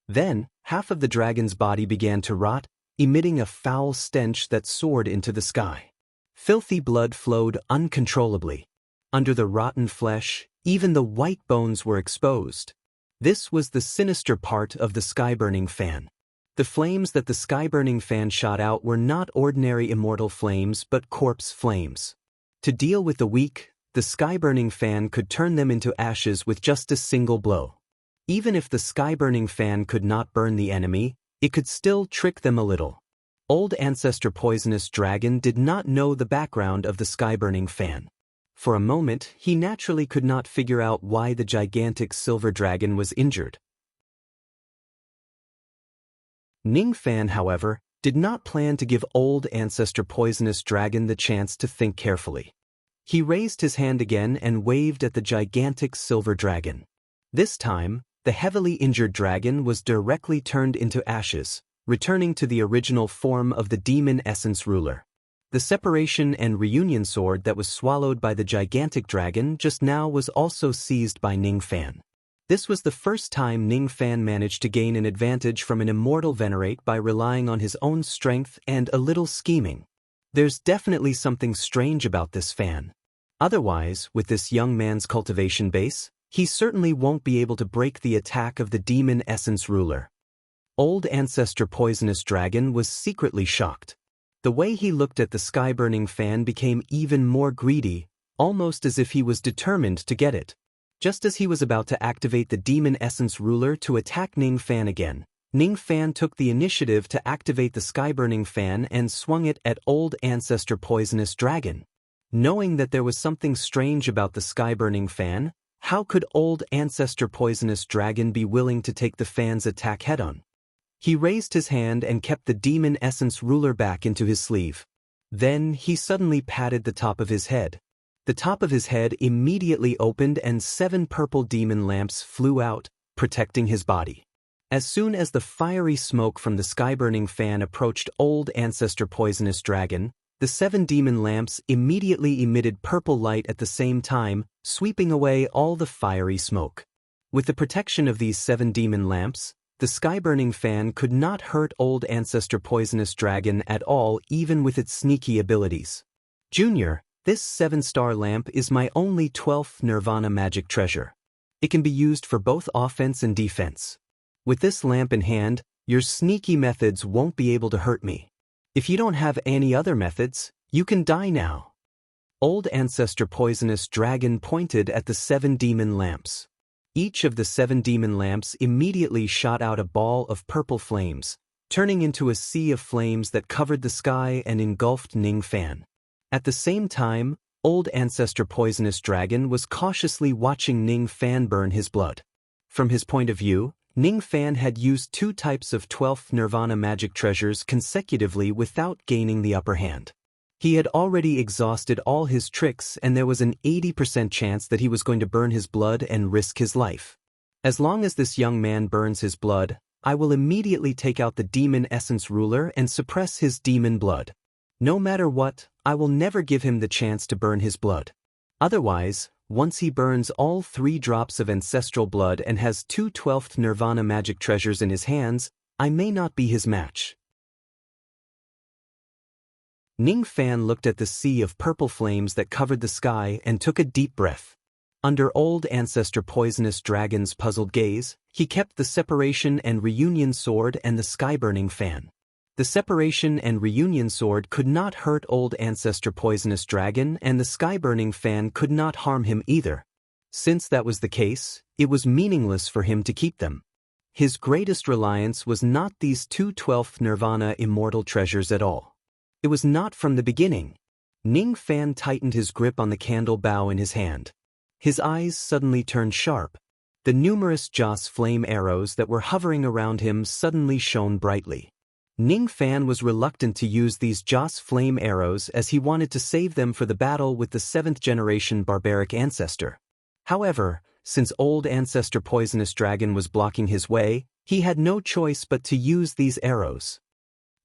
Then, half of the dragon's body began to rot, emitting a foul stench that soared into the sky. Filthy blood flowed uncontrollably. Under the rotten flesh, even the white bones were exposed. This was the sinister part of the sky-burning fan. The flames that the sky-burning fan shot out were not ordinary immortal flames but corpse flames. To deal with the weak, the sky-burning fan could turn them into ashes with just a single blow. Even if the sky-burning fan could not burn the enemy, it could still trick them a little. Old Ancestor Poisonous Dragon did not know the background of the sky-burning fan. For a moment, he naturally could not figure out why the gigantic silver dragon was injured. Ning Fan, however, did not plan to give Old Ancestor Poisonous Dragon the chance to think carefully. He raised his hand again and waved at the gigantic silver dragon. This time, the heavily injured dragon was directly turned into ashes, returning to the original form of the demon essence ruler. The separation and reunion sword that was swallowed by the gigantic dragon just now was also seized by Ning Fan. This was the first time Ning Fan managed to gain an advantage from an immortal venerate by relying on his own strength and a little scheming. There's definitely something strange about this fan. Otherwise, with this young man's cultivation base, he certainly won't be able to break the attack of the demon essence ruler. Old Ancestor Poisonous Dragon was secretly shocked. The way he looked at the sky-burning fan became even more greedy, almost as if he was determined to get it. Just as he was about to activate the demon essence ruler to attack Ning Fan again, Ning Fan took the initiative to activate the sky-burning fan and swung it at Old Ancestor Poisonous Dragon. Knowing that there was something strange about the sky-burning fan, how could Old Ancestor Poisonous Dragon be willing to take the fan's attack head-on? He raised his hand and kept the demon essence ruler back into his sleeve. Then he suddenly patted the top of his head. The top of his head immediately opened and 7 purple demon lamps flew out, protecting his body. As soon as the fiery smoke from the sky-burning fan approached Old Ancestor Poisonous Dragon, the 7 demon lamps immediately emitted purple light at the same time, sweeping away all the fiery smoke. With the protection of these 7 demon lamps, the sky-burning fan could not hurt Old Ancestor Poisonous Dragon at all, even with its sneaky abilities. Junior, this 7-star lamp is my only 12th Nirvana magic treasure. It can be used for both offense and defense. With this lamp in hand, your sneaky methods won't be able to hurt me. If you don't have any other methods, you can die now. Old Ancestor Poisonous Dragon pointed at the 7 demon lamps. Each of the 7 demon lamps immediately shot out a ball of purple flames, turning into a sea of flames that covered the sky and engulfed Ning Fan. At the same time, Old Ancestor Poisonous Dragon was cautiously watching Ning Fan burn his blood. From his point of view, Ning Fan had used 2 types of 12th Nirvana magic treasures consecutively without gaining the upper hand. He had already exhausted all his tricks and there was an 80% chance that he was going to burn his blood and risk his life. As long as this young man burns his blood, I will immediately take out the demon essence ruler and suppress his demon blood. No matter what, I will never give him the chance to burn his blood. Otherwise, once he burns all 3 drops of ancestral blood and has 2/12 Nirvana magic treasures in his hands, I may not be his match. Ning Fan looked at the sea of purple flames that covered the sky and took a deep breath. Under Old Ancestor Poisonous Dragon's puzzled gaze, he kept the Separation and Reunion Sword and the Sky-Burning Fan. The Separation and Reunion Sword could not hurt Old Ancestor Poisonous Dragon, and the Sky-Burning Fan could not harm him either. Since that was the case, it was meaningless for him to keep them. His greatest reliance was not these 2/12 Nirvana immortal treasures at all. It was not from the beginning. Ning Fan tightened his grip on the candle bow in his hand. His eyes suddenly turned sharp. The numerous Joss flame arrows that were hovering around him suddenly shone brightly. Ning Fan was reluctant to use these Joss flame arrows as he wanted to save them for the battle with the 7th-generation barbaric ancestor. However, since Old Ancestor Poisonous Dragon was blocking his way, he had no choice but to use these arrows.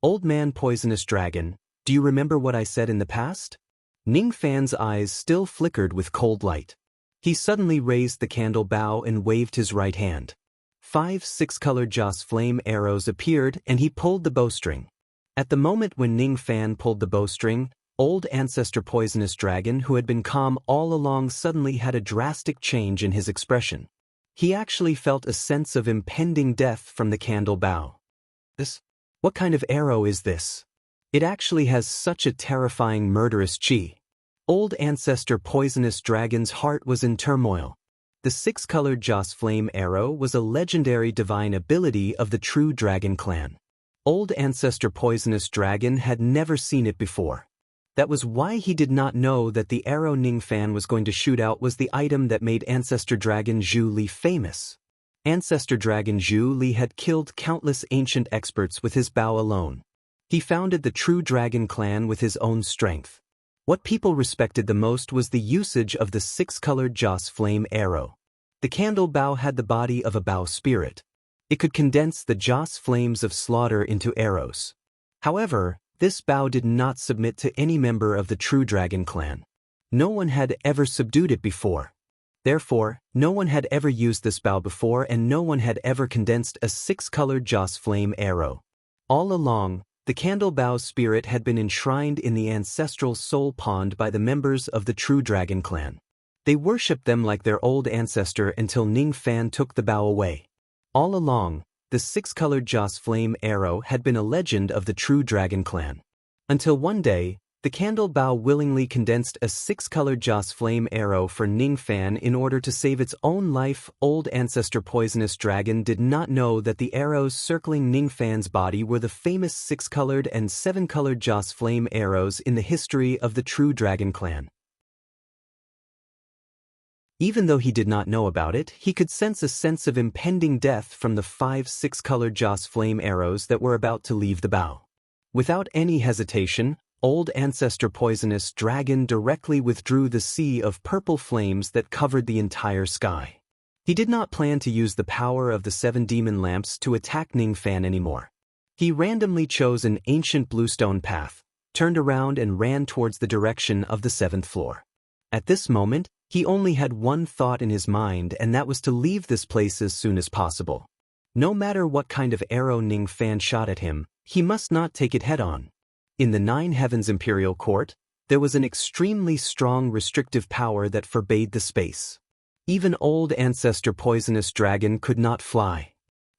Old Man Poisonous Dragon, do you remember what I said in the past? Ning Fan's eyes still flickered with cold light. He suddenly raised the candle bow and waved his right hand. 5 6-colored Joss flame arrows appeared and he pulled the bowstring. At the moment when Ning Fan pulled the bowstring, Old Ancestor Poisonous Dragon, who had been calm all along, suddenly had a drastic change in his expression. He actually felt a sense of impending death from the candle bow. What kind of arrow is this? It actually has such a terrifying murderous chi. Old Ancestor Poisonous Dragon's heart was in turmoil. The 6-colored Joss Flame Arrow was a legendary divine ability of the true Dragon Clan. Old Ancestor Poisonous Dragon had never seen it before. That was why he did not know that the arrow Ning Fan was going to shoot out was the item that made Ancestor Dragon Zhu Li famous. Ancestor Dragon Zhu Li had killed countless ancient experts with his bow alone. He founded the true Dragon Clan with his own strength. What people respected the most was the usage of the 6-colored Joss Flame Arrow. The candle bow had the body of a bow spirit. It could condense the Joss flames of slaughter into arrows. However, this bow did not submit to any member of the true Dragon Clan. No one had ever subdued it before. Therefore, no one had ever used this bow before, and no one had ever condensed a 6-colored Joss Flame Arrow. All along, the candle bow's spirit had been enshrined in the ancestral soul pond by the members of the true Dragon Clan. They worshipped them like their old ancestor until Ning Fan took the bow away. All along, the 6-colored Joss Flame Arrow had been a legend of the true Dragon Clan. Until one day, the candle bow willingly condensed a 6-colored Joss Flame Arrow for Ning Fan in order to save its own life. Old Ancestor Poisonous Dragon did not know that the arrows circling Ning Fan's body were the famous 6-colored and 7-colored Joss Flame Arrows in the history of the true Dragon Clan. Even though he did not know about it, he could sense a sense of impending death from the 5 6-colored Joss Flame Arrows that were about to leave the bow. Without any hesitation, Old Ancestor Poisonous Dragon directly withdrew the sea of purple flames that covered the entire sky. He did not plan to use the power of the 7 demon lamps to attack Ning Fan anymore. He randomly chose an ancient bluestone path, turned around and ran towards the direction of the 7th floor. At this moment, he only had one thought in his mind, and that was to leave this place as soon as possible. No matter what kind of arrow Ning Fan shot at him, he must not take it head-on. In the 9 Heavens Imperial Court, there was an extremely strong restrictive power that forbade the space. Even Old Ancestor Poisonous Dragon could not fly.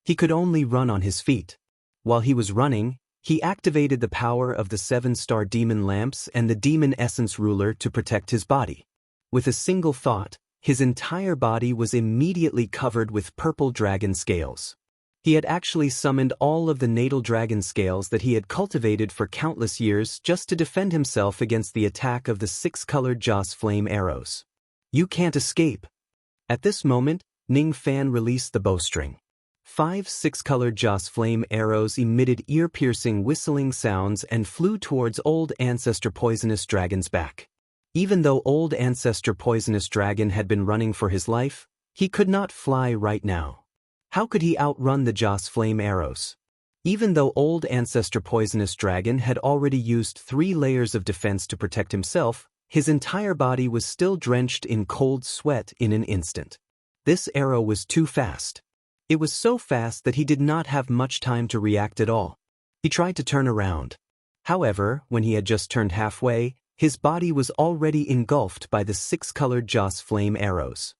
He could only run on his feet. While he was running, he activated the power of the 7-star demon lamps and the demon essence ruler to protect his body. With a single thought, his entire body was immediately covered with purple dragon scales. He had actually summoned all of the natal dragon scales that he had cultivated for countless years just to defend himself against the attack of the 6-colored Joss Flame Arrows. You can't escape. At this moment, Ning Fan released the bowstring. 5 6-colored Joss Flame Arrows emitted ear-piercing whistling sounds and flew towards Old Ancestor Poisonous Dragon's back. Even though Old Ancestor Poisonous Dragon had been running for his life, he could not fly right now. How could he outrun the Joss flame arrows? Even though old ancestor poisonous dragon had already used 3 layers of defense to protect himself, his entire body was still drenched in cold sweat in an instant. This arrow was too fast. It was so fast that he did not have much time to react at all. He tried to turn around. However, when he had just turned halfway, his body was already engulfed by the 6-colored Joss flame arrows.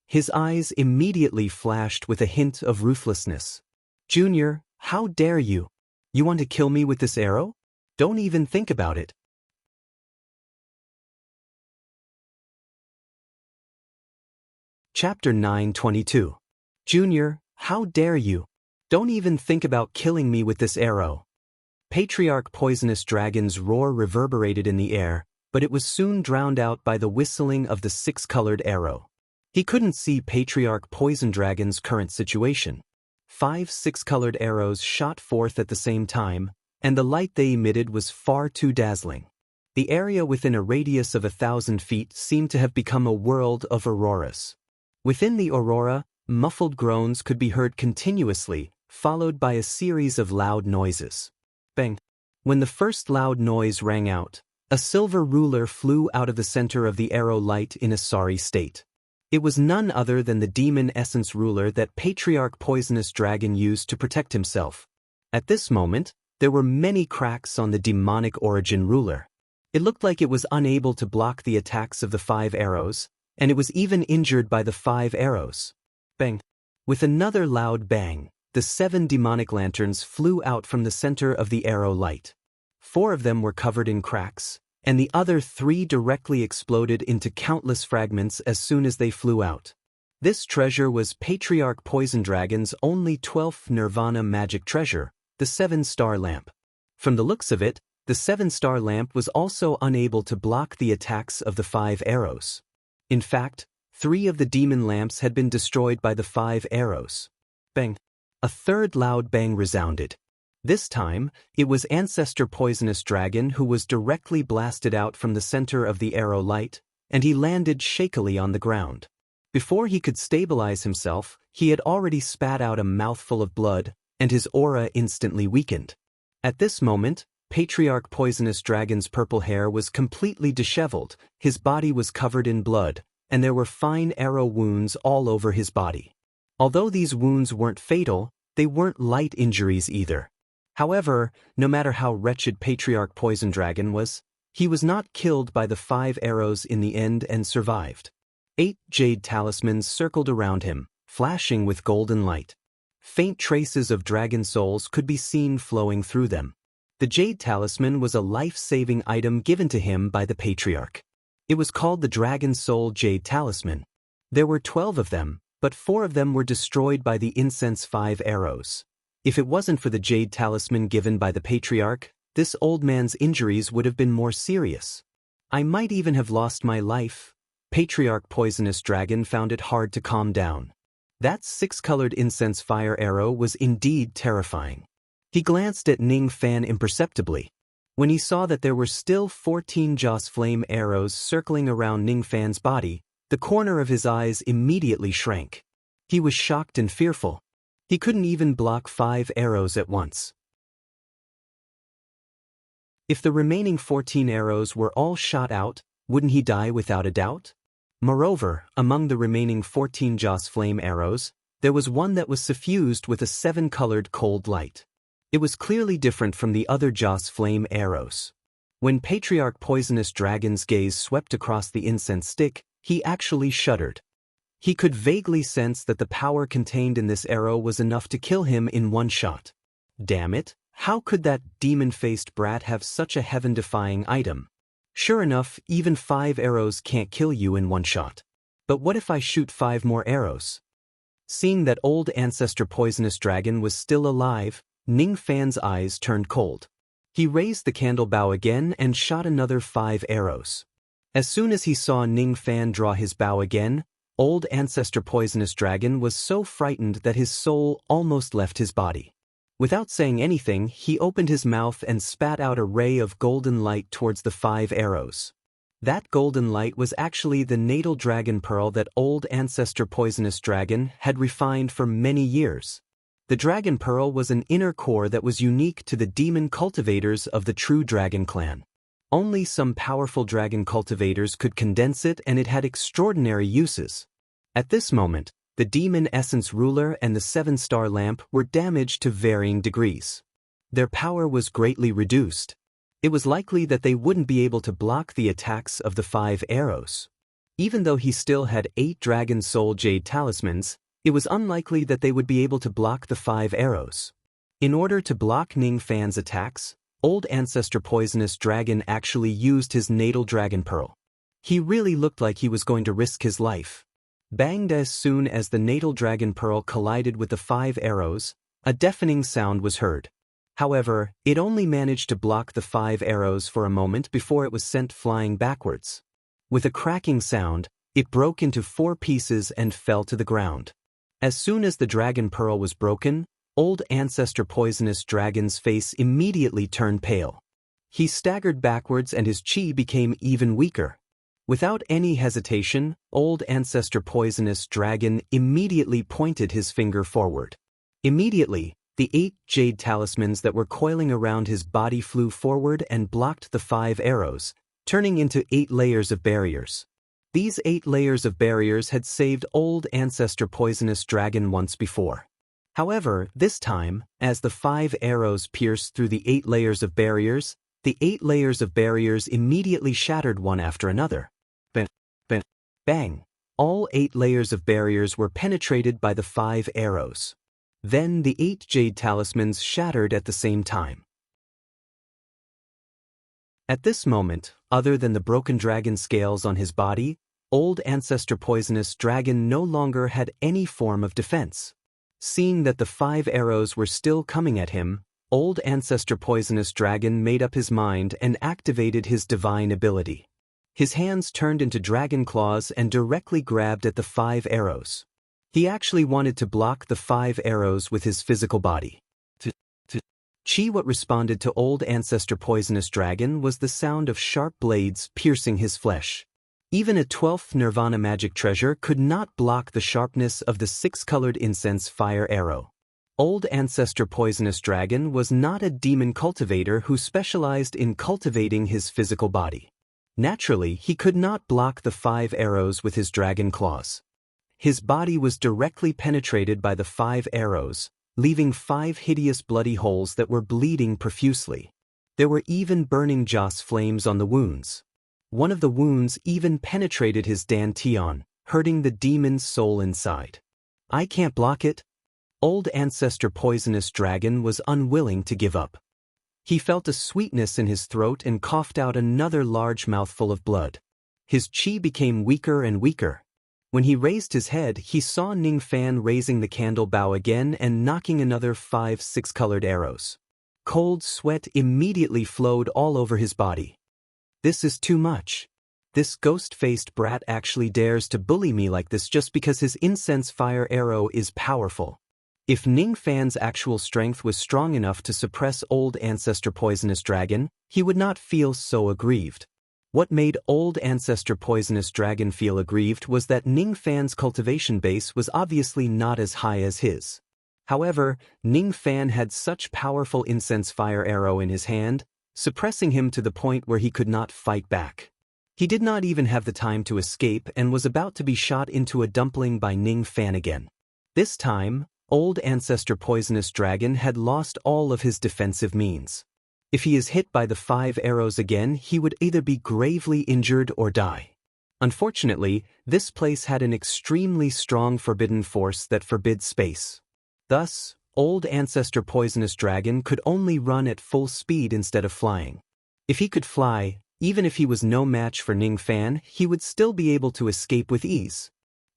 His eyes immediately flashed with a hint of ruthlessness. "Junior, how dare you? You want to kill me with this arrow? Don't even think about it." Chapter 9:22. "Junior, how dare you? Don't even think about killing me with this arrow." Patriarch Poisonous Dragon's roar reverberated in the air, but it was soon drowned out by the whistling of the 6-colored arrow. He couldn't see Patriarch Poison Dragon's current situation. 5 6-colored arrows shot forth at the same time, and the light they emitted was far too dazzling. The area within a radius of 1,000 feet seemed to have become a world of auroras. Within the aurora, muffled groans could be heard continuously, followed by a series of loud noises. Bang! When the first loud noise rang out, a silver ruler flew out of the center of the arrow light in a sorry state. It was none other than the demon essence ruler that Patriarch Poisonous Dragon used to protect himself. At this moment, there were many cracks on the demonic origin ruler. It looked like it was unable to block the attacks of the 5 arrows, and it was even injured by the 5 arrows. Bang! With another loud bang, the 7 demonic lanterns flew out from the center of the arrow light. 4 of them were covered in cracks, and the other 3 directly exploded into countless fragments as soon as they flew out. This treasure was Patriarch Poison Dragon's only 12th Nirvana magic treasure, the 7-star lamp. From the looks of it, the 7-star lamp was also unable to block the attacks of the 5 arrows. In fact, 3 of the demon lamps had been destroyed by the 5 arrows. Bang! A third loud bang resounded. This time, it was Ancestor Poisonous Dragon who was directly blasted out from the center of the arrow light, and he landed shakily on the ground. Before he could stabilize himself, he had already spat out a mouthful of blood, and his aura instantly weakened. At this moment, Patriarch Poisonous Dragon's purple hair was completely disheveled, his body was covered in blood, and there were fine arrow wounds all over his body. Although these wounds weren't fatal, they weren't light injuries either. However, no matter how wretched Patriarch Poison Dragon was, he was not killed by the 5 arrows in the end and survived. 8 jade talismans circled around him, flashing with golden light. Faint traces of dragon souls could be seen flowing through them. The jade talisman was a life-saving item given to him by the Patriarch. It was called the Dragon Soul Jade Talisman. There were 12 of them, but 4 of them were destroyed by the incense 5 arrows. If it wasn't for the jade talisman given by the Patriarch, this old man's injuries would have been more serious. I might even have lost my life. Patriarch Poisonous Dragon found it hard to calm down. That 6-colored incense fire arrow was indeed terrifying. He glanced at Ning Fan imperceptibly. When he saw that there were still 14 Joss flame arrows circling around Ning Fan's body, the corner of his eyes immediately shrank. He was shocked and fearful. He couldn't even block 5 arrows at once. If the remaining 14 arrows were all shot out, wouldn't he die without a doubt? Moreover, among the remaining 14 Joss flame arrows, there was one that was suffused with a 7-colored cold light. It was clearly different from the other Joss flame arrows. When Patriarch Poisonous Dragon's gaze swept across the incense stick, he actually shuddered. He could vaguely sense that the power contained in this arrow was enough to kill him in one shot. Damn it, how could that demon-faced brat have such a heaven-defying item? Sure enough, even 5 arrows can't kill you in one shot. But what if I shoot 5 more arrows? Seeing that old Ancestor Poisonous Dragon was still alive, Ning Fan's eyes turned cold. He raised the candle bow again and shot another 5 arrows. As soon as he saw Ning Fan draw his bow again, old Ancestor Poisonous Dragon was so frightened that his soul almost left his body. Without saying anything, he opened his mouth and spat out a ray of golden light towards the 5 arrows. That golden light was actually the natal dragon pearl that old ancestor poisonous dragon had refined for many years. The dragon pearl was an inner core that was unique to the demon cultivators of the true dragon clan. Only some powerful dragon cultivators could condense it, and it had extraordinary uses. At this moment, the demon essence ruler and the 7-star lamp were damaged to varying degrees. Their power was greatly reduced. It was likely that they wouldn't be able to block the attacks of the 5 arrows. Even though he still had 8 dragon soul jade talismans, it was unlikely that they would be able to block the 5 arrows. In order to block Ning Fan's attacks, old ancestor poisonous dragon actually used his natal dragon pearl. He really looked like he was going to risk his life. Banged as soon as the natal dragon pearl collided with the 5 arrows, a deafening sound was heard. However, it only managed to block the 5 arrows for a moment before it was sent flying backwards. With a cracking sound, it broke into 4 pieces and fell to the ground. As soon as the dragon pearl was broken, old ancestor poisonous dragon's face immediately turned pale. He staggered backwards and his chi became even weaker. Without any hesitation, old ancestor poisonous dragon immediately pointed his finger forward. Immediately, the 8 jade talismans that were coiling around his body flew forward and blocked the 5 arrows, turning into 8 layers of barriers. These 8 layers of barriers had saved old ancestor poisonous dragon once before. However, this time, as the 5 arrows pierced through the 8 layers of barriers, the 8 layers of barriers immediately shattered one after another. Bang, bang, bang. All 8 layers of barriers were penetrated by the 5 arrows. Then the 8 jade talismans shattered at the same time. At this moment, other than the broken dragon scales on his body, old ancestor poisonous dragon no longer had any form of defense. Seeing that the 5 arrows were still coming at him, old ancestor poisonous dragon made up his mind and activated his divine ability. His hands turned into dragon claws and directly grabbed at the 5 arrows. He actually wanted to block the 5 arrows with his physical body. Chi. What responded to old ancestor poisonous dragon was the sound of sharp blades piercing his flesh. Even a 12th Nirvana magic treasure could not block the sharpness of the 6-colored incense fire arrow. Old ancestor poisonous dragon was not a demon cultivator who specialized in cultivating his physical body. Naturally, he could not block the 5 arrows with his dragon claws. His body was directly penetrated by the 5 arrows, leaving 5 hideous bloody holes that were bleeding profusely. There were even burning joss flames on the wounds. One of the wounds even penetrated his dantian, hurting the demon's soul inside. I can't block it. Old ancestor poisonous dragon was unwilling to give up. He felt a sweetness in his throat and coughed out another large mouthful of blood. His chi became weaker and weaker. When he raised his head, he saw Ning Fan raising the candle bow again and knocking another 5 6-colored arrows. Cold sweat immediately flowed all over his body. This is too much. This ghost-faced brat actually dares to bully me like this just because his incense fire arrow is powerful. If Ning Fan's actual strength was strong enough to suppress old ancestor poisonous dragon, he would not feel so aggrieved. What made old ancestor poisonous dragon feel aggrieved was that Ning Fan's cultivation base was obviously not as high as his. However, Ning Fan had such powerful incense fire arrow in his hand, suppressing him to the point where he could not fight back. He did not even have the time to escape and was about to be shot into a dumpling by Ning Fan again. This time, old ancestor poisonous dragon had lost all of his defensive means. If he is hit by the 5 arrows again, he would either be gravely injured or die. Unfortunately, this place had an extremely strong forbidden force that forbids space. Thus, old ancestor poisonous dragon could only run at full speed instead of flying. If he could fly, even if he was no match for Ning Fan, he would still be able to escape with ease.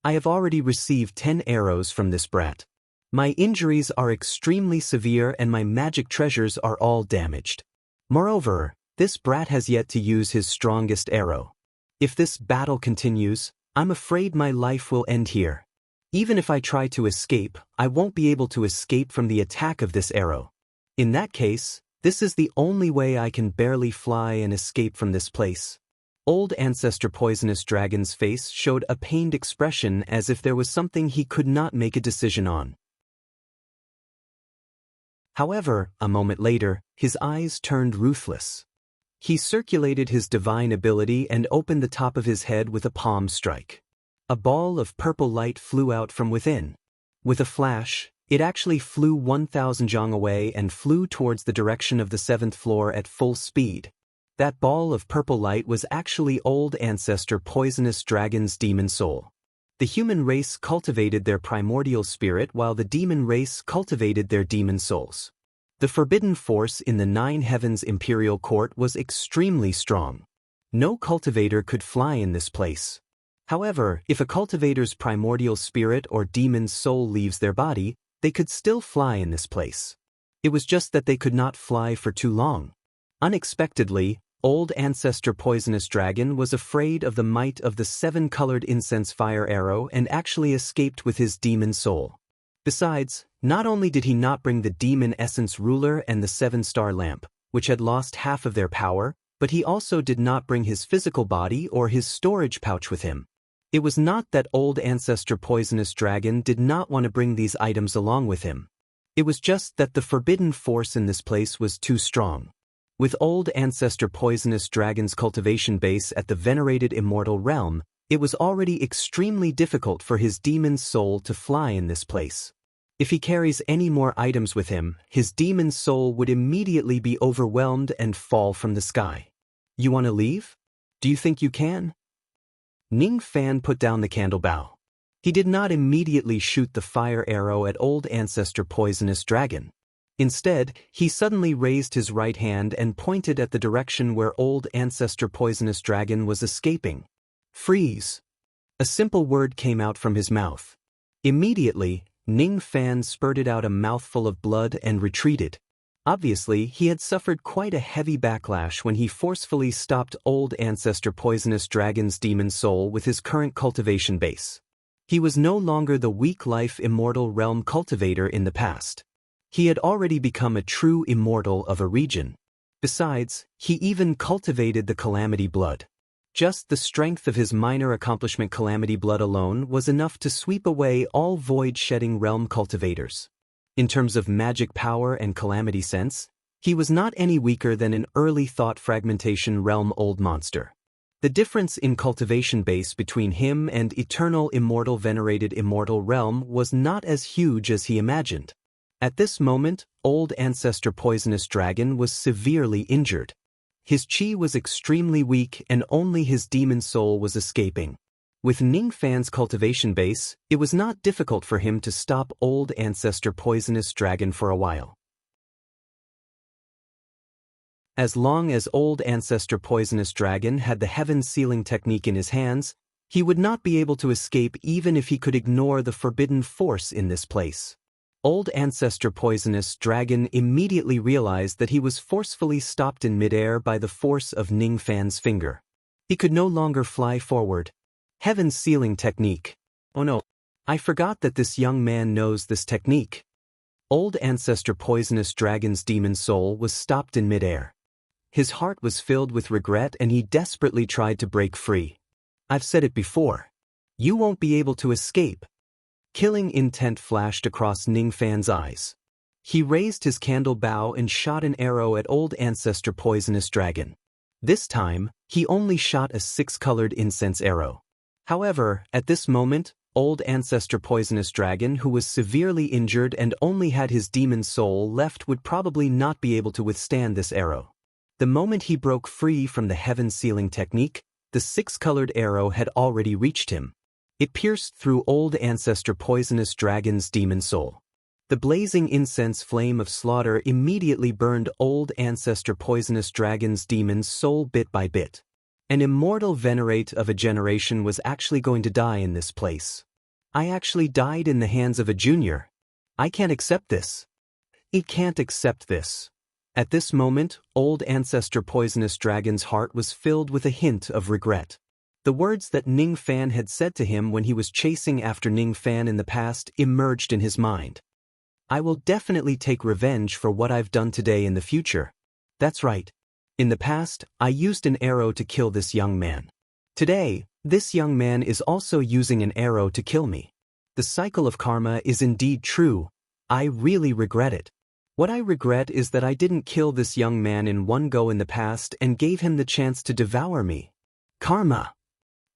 I have already received 10 arrows from this brat. My injuries are extremely severe and my magic treasures are all damaged. Moreover, this brat has yet to use his strongest arrow. If this battle continues, I'm afraid my life will end here. Even if I try to escape, I won't be able to escape from the attack of this arrow. In that case, this is the only way I can barely fly and escape from this place. Old Ancestor Poisonous Dragon's face showed a pained expression as if there was something he could not make a decision on. However, a moment later, his eyes turned ruthless. He circulated his divine ability and opened the top of his head with a palm strike. A ball of purple light flew out from within. With a flash, it actually flew 1,000 zhang away and flew towards the direction of the 7th floor at full speed. That ball of purple light was actually Old Ancestor Poisonous Dragon's demon soul. The human race cultivated their primordial spirit while the demon race cultivated their demon souls. The forbidden force in the 9 Heavens Imperial Court was extremely strong. No cultivator could fly in this place. However, if a cultivator's primordial spirit or demon's soul leaves their body, they could still fly in this place. It was just that they could not fly for too long. Unexpectedly, Old Ancestor Poisonous Dragon was afraid of the might of the 7-colored incense fire arrow and actually escaped with his demon soul. Besides, not only did he not bring the demon essence ruler and the 7-star lamp, which had lost half of their power, but he also did not bring his physical body or his storage pouch with him. It was not that Old Ancestor Poisonous Dragon did not want to bring these items along with him. It was just that the forbidden force in this place was too strong. With Old Ancestor Poisonous Dragon's cultivation base at the venerated immortal realm, it was already extremely difficult for his demon's soul to fly in this place. If he carries any more items with him, his demon's soul would immediately be overwhelmed and fall from the sky. You want to leave? Do you think you can? Ning Fan put down the candle bow. He did not immediately shoot the fire arrow at Old Ancestor Poisonous Dragon. Instead, he suddenly raised his right hand and pointed at the direction where Old Ancestor Poisonous Dragon was escaping. Freeze! A simple word came out from his mouth. Immediately, Ning Fan spurted out a mouthful of blood and retreated. Obviously, he had suffered quite a heavy backlash when he forcefully stopped Old Ancestor Poisonous Dragon's demon soul with his current cultivation base. He was no longer the weak-life immortal realm cultivator in the past. He had already become a true immortal of a region. Besides, he even cultivated the Calamity Blood. Just the strength of his minor accomplishment Calamity Blood alone was enough to sweep away all void-shedding realm cultivators. In terms of magic power and calamity sense, he was not any weaker than an early thought fragmentation realm old monster. The difference in cultivation base between him and eternal immortal venerated immortal realm was not as huge as he imagined. At this moment, Old Ancestor Poisonous Dragon was severely injured. His chi was extremely weak and only his demon soul was escaping. With Ning Fan's cultivation base, it was not difficult for him to stop Old Ancestor Poisonous Dragon for a while. As long as Old Ancestor Poisonous Dragon had the Heaven Sealing technique in his hands, he would not be able to escape even if he could ignore the forbidden force in this place. Old Ancestor Poisonous Dragon immediately realized that he was forcefully stopped in midair by the force of Ning Fan's finger. He could no longer fly forward. Heaven Sealing technique. Oh no, I forgot that this young man knows this technique. Old Ancestor Poisonous Dragon's demon soul was stopped in midair. His heart was filled with regret and he desperately tried to break free. I've said it before. You won't be able to escape. Killing intent flashed across Ning Fan's eyes. He raised his candle bow and shot an arrow at Old Ancestor Poisonous Dragon. This time, he only shot a 6-colored incense arrow. However, at this moment, Old Ancestor Poisonous Dragon, who was severely injured and only had his demon soul left, would probably not be able to withstand this arrow. The moment he broke free from the Heaven Sealing technique, the 6-colored arrow had already reached him. It pierced through Old Ancestor Poisonous Dragon's demon soul. The blazing incense flame of slaughter immediately burned Old Ancestor Poisonous Dragon's demon soul bit by bit. An immortal venerate of a generation was actually going to die in this place. I actually died in the hands of a junior. I can't accept this. It can't accept this. At this moment, Old Ancestor Poisonous Dragon's heart was filled with a hint of regret. The words that Ning Fan had said to him when he was chasing after Ning Fan in the past emerged in his mind. I will definitely take revenge for what I've done today in the future. That's right. In the past, I used an arrow to kill this young man. Today, this young man is also using an arrow to kill me. The cycle of karma is indeed true. I really regret it. What I regret is that I didn't kill this young man in one go in the past and gave him the chance to devour me. Karma.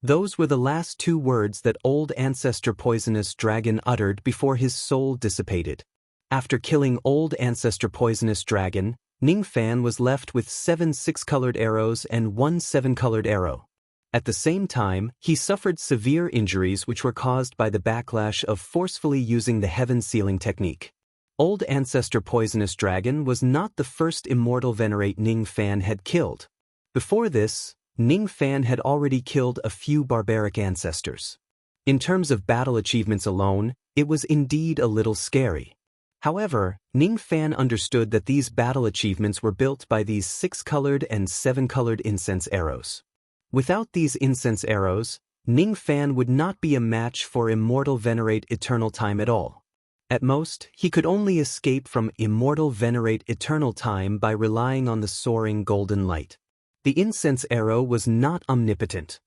Those were the last two words that old ancestor poisonous dragon uttered before his soul dissipated. After killing old ancestor poisonous dragon, Ningfan was left with 7 6-colored arrows and 1 7-colored arrow. At the same time, he suffered severe injuries which were caused by the backlash of forcefully using the heaven sealing technique. Old ancestor poisonous dragon was not the first immortal venerate Ningfan had killed. Before this, Ningfan had already killed a few barbaric ancestors. In terms of battle achievements alone, it was indeed a little scary. However, Ningfan understood that these battle achievements were built by these 6-colored and 7-colored incense arrows. Without these incense arrows, Ningfan would not be a match for immortal venerate eternal time at all. At most, he could only escape from immortal venerate eternal time by relying on the soaring golden light. The incense arrow was not omnipotent.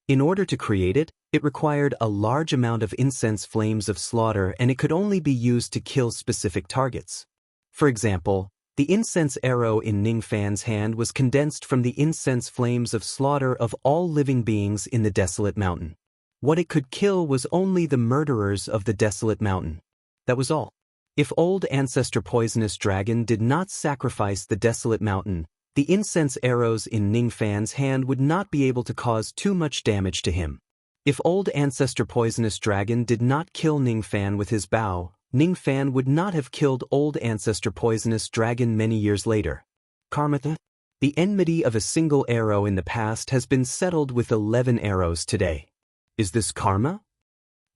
In order to create it, it required a large amount of incense flames of slaughter, and it could only be used to kill specific targets. For example, the incense arrow in Ningfan's hand was condensed from the incense flames of slaughter of all living beings in the desolate mountain. What it could kill was only the murderers of the desolate mountain. That was all. If old ancestor poisonous dragon did not sacrifice the desolate mountain, the incense arrows in Ningfan's hand would not be able to cause too much damage to him. If old ancestor poisonous dragon did not kill Ningfan with his bow, Ningfan would not have killed old ancestor poisonous dragon many years later. Karma. The enmity of a single arrow in the past has been settled with 11 arrows today. Is this karma?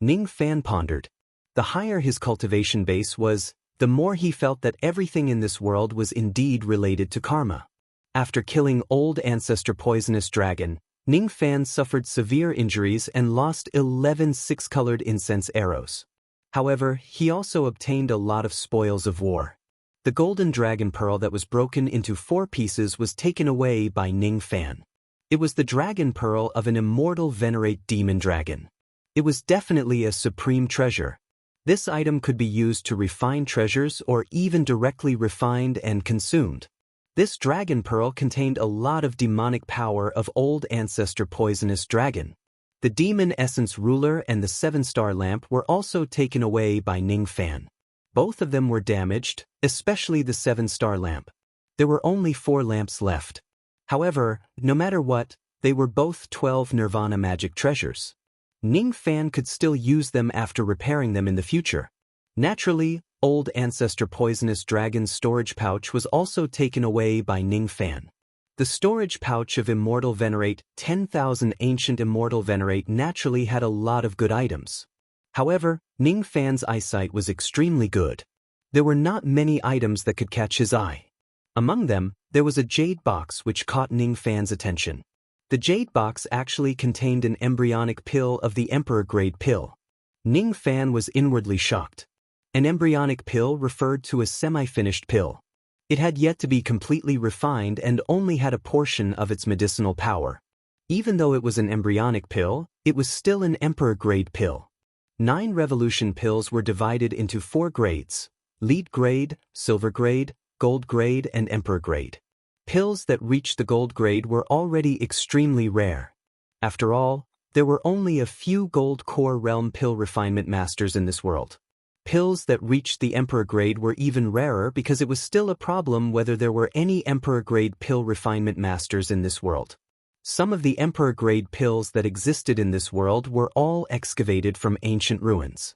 Ningfan pondered. The higher his cultivation base was, the more he felt that everything in this world was indeed related to karma. After killing old ancestor poisonous dragon, Ningfan suffered severe injuries and lost 11 6-colored incense arrows. However, he also obtained a lot of spoils of war. The golden dragon pearl that was broken into 4 pieces was taken away by Ningfan. It was the dragon pearl of an immortal venerate demon dragon. It was definitely a supreme treasure. This item could be used to refine treasures or even directly refined and consumed. This dragon pearl contained a lot of demonic power of old ancestor poisonous dragon. The demon essence ruler and the 7-star lamp were also taken away by Ningfan. Both of them were damaged, especially the 7-star lamp. There were only 4 lamps left. However, no matter what, they were both 12 nirvana magic treasures. Ningfan could still use them after repairing them in the future. Naturally, old ancestor poisonous dragon's storage pouch was also taken away by Ningfan. The storage pouch of immortal venerate 10,000 ancient immortal venerate naturally had a lot of good items. However, Ningfan's eyesight was extremely good. There were not many items that could catch his eye. Among them, there was a jade box which caught Ningfan's attention. The jade box actually contained an embryonic pill of the Emperor grade pill. Ningfan was inwardly shocked. An embryonic pill referred to a semi-finished pill. It had yet to be completely refined and only had a portion of its medicinal power. Even though it was an embryonic pill, it was still an Emperor grade pill. 9 revolution pills were divided into 4 grades: lead grade, silver grade, gold grade, and Emperor grade. Pills that reached the gold grade were already extremely rare. After all, there were only a few gold core realm pill refinement masters in this world. Pills that reached the Emperor grade were even rarer because it was still a problem whether there were any Emperor grade pill refinement masters in this world. Some of the Emperor grade pills that existed in this world were all excavated from ancient ruins.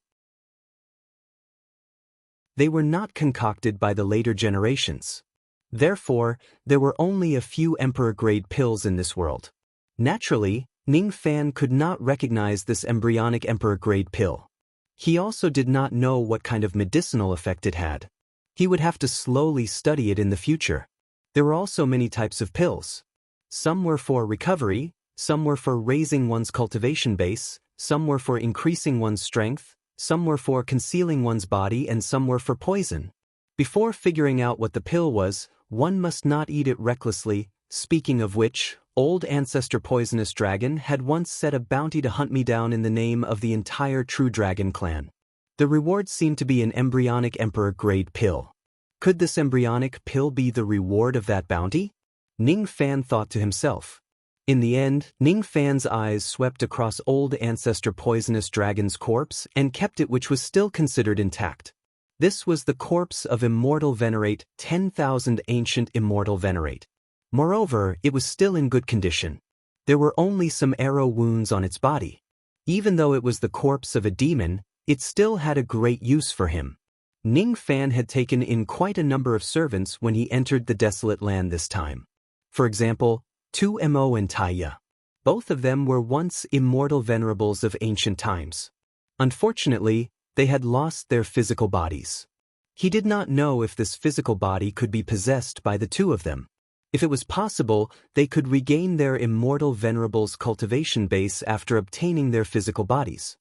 They were not concocted by the later generations. Therefore, there were only a few Emperor grade pills in this world. Naturally, Ningfan could not recognize this embryonic Emperor grade pill. He also did not know what kind of medicinal effect it had. He would have to slowly study it in the future. There were also many types of pills. Some were for recovery, some were for raising one's cultivation base, some were for increasing one's strength, some were for concealing one's body, and some were for poison. Before figuring out what the pill was, one must not eat it recklessly. Speaking of which, old ancestor Poisonous Dragon had once set a bounty to hunt me down in the name of the entire True Dragon clan. The reward seemed to be an embryonic emperor-grade pill. Could this embryonic pill be the reward of that bounty? Ning Fan thought to himself. In the end, Ning Fan's eyes swept across old ancestor Poisonous Dragon's corpse and kept it, which was still considered intact. This was the corpse of Immortal Venerate, 10,000 ancient Immortal Venerate. Moreover, it was still in good condition. There were only some arrow wounds on its body. Even though it was the corpse of a demon, it still had a great use for him. Ning Fan had taken in quite a number of servants when he entered the desolate land this time. For example, 2Mo and Taya. Both of them were once immortal venerables of ancient times. Unfortunately, they had lost their physical bodies. He did not know if this physical body could be possessed by the two of them. If it was possible, they could regain their immortal venerables cultivation base after obtaining their physical bodies.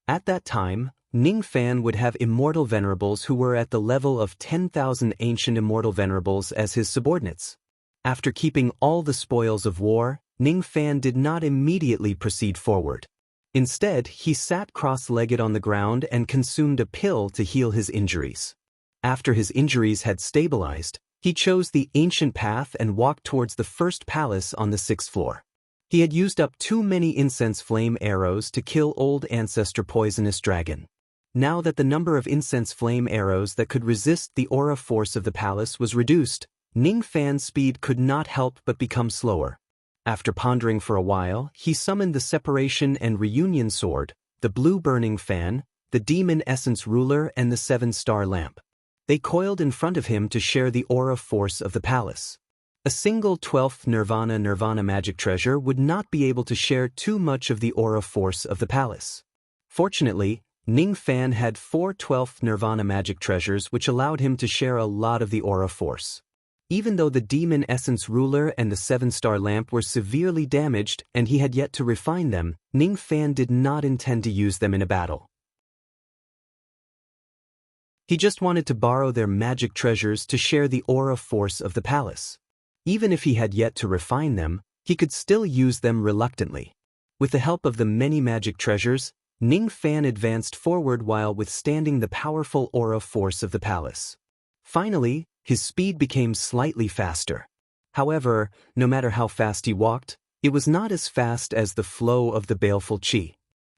At that time, Ning Fan would have immortal venerables who were at the level of 10,000 ancient immortal venerables as his subordinates. After keeping all the spoils of war, Ning Fan did not immediately proceed forward. Instead, he sat cross-legged on the ground and consumed a pill to heal his injuries. After his injuries had stabilized, he chose the ancient path and walked towards the first palace on the 6th floor. He had used up too many incense flame arrows to kill old ancestor Poisonous Dragon. Now that the number of incense flame arrows that could resist the aura force of the palace was reduced, Ning Fan's speed could not help but become slower. After pondering for a while, he summoned the Separation and Reunion Sword, the Blue Burning Fan, the Demon Essence Ruler, and the 7-Star Lamp. They coiled in front of him to share the aura force of the palace. A single 12th Nirvana magic treasure would not be able to share too much of the aura force of the palace. Fortunately, Ning Fan had 4 12th Nirvana magic treasures which allowed him to share a lot of the aura force. Even though the Demon Essence Ruler and the 7-Star Lamp were severely damaged and he had yet to refine them, Ning Fan did not intend to use them in a battle. He just wanted to borrow their magic treasures to share the aura force of the palace. Even if he had yet to refine them, he could still use them reluctantly. With the help of the many magic treasures, Ning Fan advanced forward while withstanding the powerful aura force of the palace. Finally, his speed became slightly faster. However, no matter how fast he walked, it was not as fast as the flow of the baleful qi.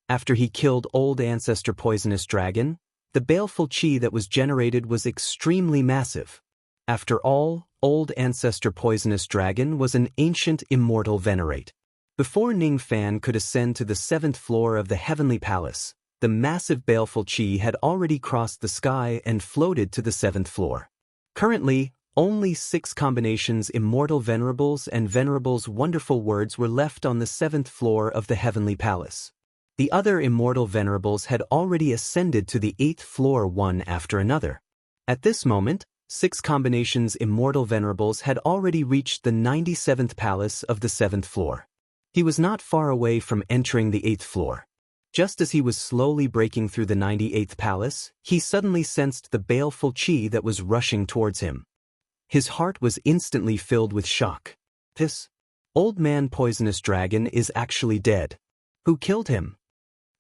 After he killed old ancestor Poisonous Dragon, the baleful qi that was generated was extremely massive. After all, old ancestor Poisonous Dragon was an ancient immortal venerate. Before Ning Fan could ascend to the 7th floor of the Heavenly Palace, the massive baleful qi had already crossed the sky and floated to the 7th floor. Currently, only 6 combinations Immortal Venerables and Venerables Wonderful Words were left on the 7th floor of the Heavenly Palace. The other Immortal Venerables had already ascended to the 8th floor one after another. At this moment, 6 combinations Immortal Venerables had already reached the 97th palace of the 7th floor. He was not far away from entering the 8th floor. Just as he was slowly breaking through the 98th palace, he suddenly sensed the baleful qi that was rushing towards him. His heart was instantly filled with shock. This old man Poisonous Dragon is actually dead. Who killed him?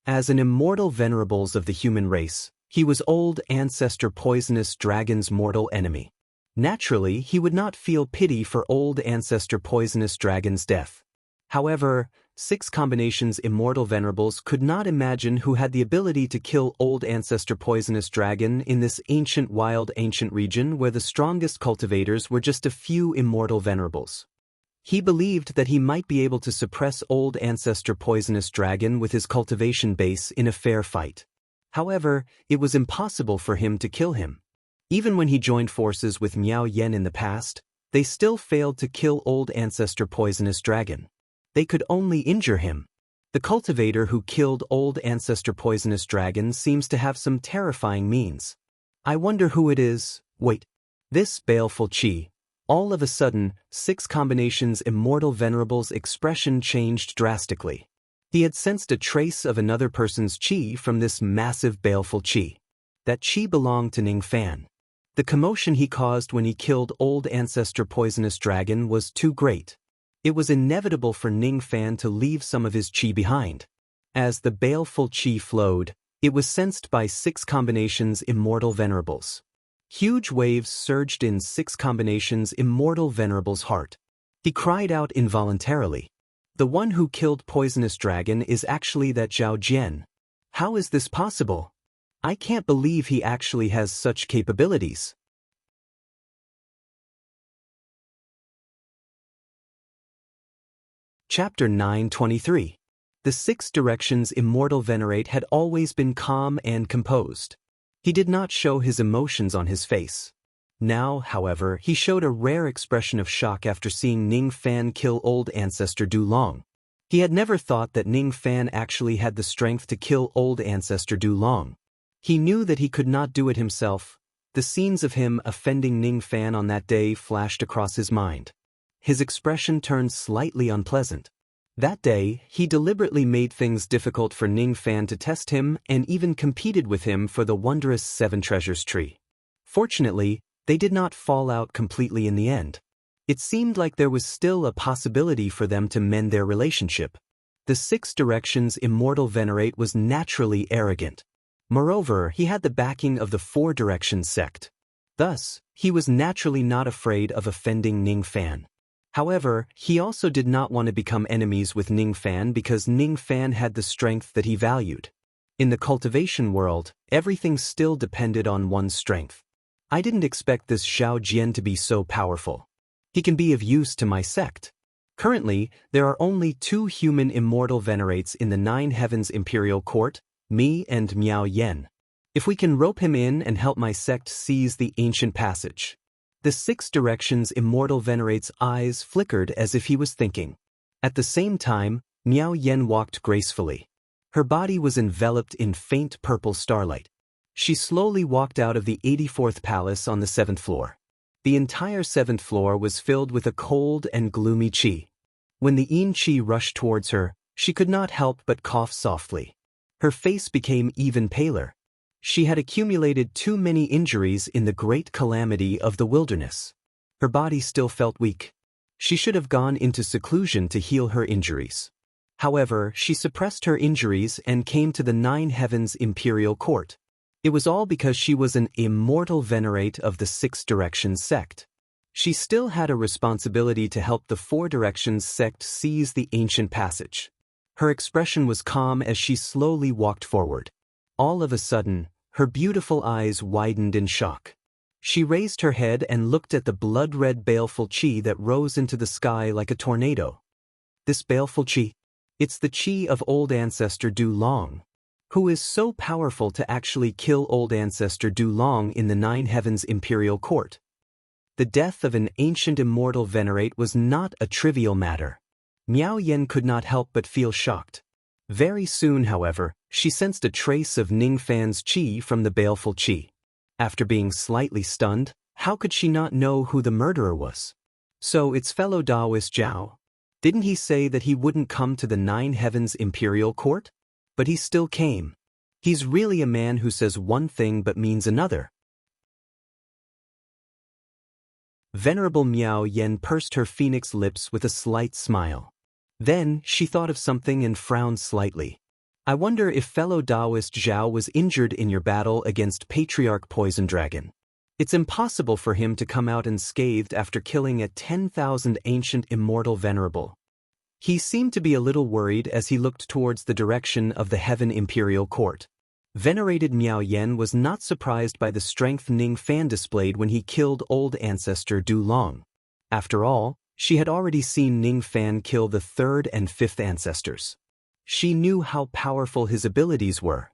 As an immortal venerables of the human race, he was old ancestor Poisonous Dragon's mortal enemy. Naturally, he would not feel pity for old ancestor Poisonous Dragon's death. However, 6 combinations Immortal Venerables could not imagine who had the ability to kill old ancestor Poisonous Dragon in this ancient region where the strongest cultivators were just a few Immortal Venerables. He believed that he might be able to suppress old ancestor Poisonous Dragon with his cultivation base in a fair fight. However, it was impossible for him to kill him. Even when he joined forces with Miao Yen in the past, they still failed to kill old ancestor Poisonous Dragon. They could only injure him. The cultivator who killed old ancestor Poisonous Dragon seems to have some terrifying means. I wonder who it is. Wait. This baleful qi. All of a sudden, 6 combinations Immortal Venerables' expression changed drastically. He had sensed a trace of another person's qi from this massive baleful qi. That qi belonged to Ning Fan. The commotion he caused when he killed Old Ancestor Poisonous Dragon was too great. It was inevitable for Ning Fan to leave some of his qi behind. As the baleful qi flowed, it was sensed by 6 combinations Immortal Venerables. Huge waves surged in 6 combinations Immortal Venerable's heart. He cried out involuntarily. The one who killed Poisonous Dragon is actually that Zhao Jian. How is this possible? I can't believe he actually has such capabilities. Chapter 923. The 6 directions Immortal Venerate had always been calm and composed. He did not show his emotions on his face. Now, however, he showed a rare expression of shock after seeing Ning Fan kill Old Ancestor Du Long. He had never thought that Ning Fan actually had the strength to kill Old Ancestor Du Long. He knew that he could not do it himself. The scenes of him offending Ning Fan on that day flashed across his mind. His expression turned slightly unpleasant. That day, he deliberately made things difficult for Ning Fan to test him and even competed with him for the wondrous 7 treasures tree. Fortunately, they did not fall out completely in the end. It seemed like there was still a possibility for them to mend their relationship. The 6 directions Immortal Venerate was naturally arrogant. Moreover, he had the backing of the 4 directions sect. Thus, he was naturally not afraid of offending Ning Fan. However, he also did not want to become enemies with Ning Fan because Ning Fan had the strength that he valued. In the cultivation world, everything still depended on one's strength. I didn't expect this Zhao Jian to be so powerful. He can be of use to my sect. Currently, there are only 2 human Immortal Venerates in the 9 Heavens Imperial Court, me and Miao Yen. If we can rope him in and help my sect seize the ancient passage. The 6 directions Immortal Venerate's eyes flickered as if he was thinking. At the same time, Miao Yen walked gracefully. Her body was enveloped in faint purple starlight. She slowly walked out of the 84th palace on the 7th floor. The entire 7th floor was filled with a cold and gloomy qi. When the yin qi rushed towards her, she could not help but cough softly. Her face became even paler. She had accumulated too many injuries in the great calamity of the wilderness. Her body still felt weak. She should have gone into seclusion to heal her injuries. However, she suppressed her injuries and came to the 9 Heavens Imperial Court. It was all because she was an Immortal Venerate of the 6 Directions sect. She still had a responsibility to help the 4 Directions sect seize the ancient passage. Her expression was calm as she slowly walked forward. All of a sudden, her beautiful eyes widened in shock. She raised her head and looked at the blood-red baleful qi that rose into the sky like a tornado. This baleful qi? It's the qi of Old Ancestor Du Long. Who is so powerful to actually kill Old Ancestor Du Long in the 9 Heavens Imperial Court? The death of an ancient Immortal Venerate was not a trivial matter. Miao Yen could not help but feel shocked. Very soon, however, she sensed a trace of Ning Fan's qi from the baleful qi. After being slightly stunned, how could she not know who the murderer was? So it's fellow Taoist Zhao. Didn't he say that he wouldn't come to the 9 Heavens Imperial Court? But he still came. He's really a man who says one thing but means another. Venerable Miao Yen pursed her phoenix lips with a slight smile. Then, she thought of something and frowned slightly. I wonder if fellow Taoist Zhao was injured in your battle against Patriarch Poison Dragon. It's impossible for him to come out unscathed after killing a 10,000 ancient immortal venerable. He seemed to be a little worried as he looked towards the direction of the Heaven Imperial Court. Venerated Miao Yen was not surprised by the strength Ning Fan displayed when he killed Old Ancestor Du Long. After all, she had already seen Ning Fan kill the 3rd and 5th ancestors. She knew how powerful his abilities were.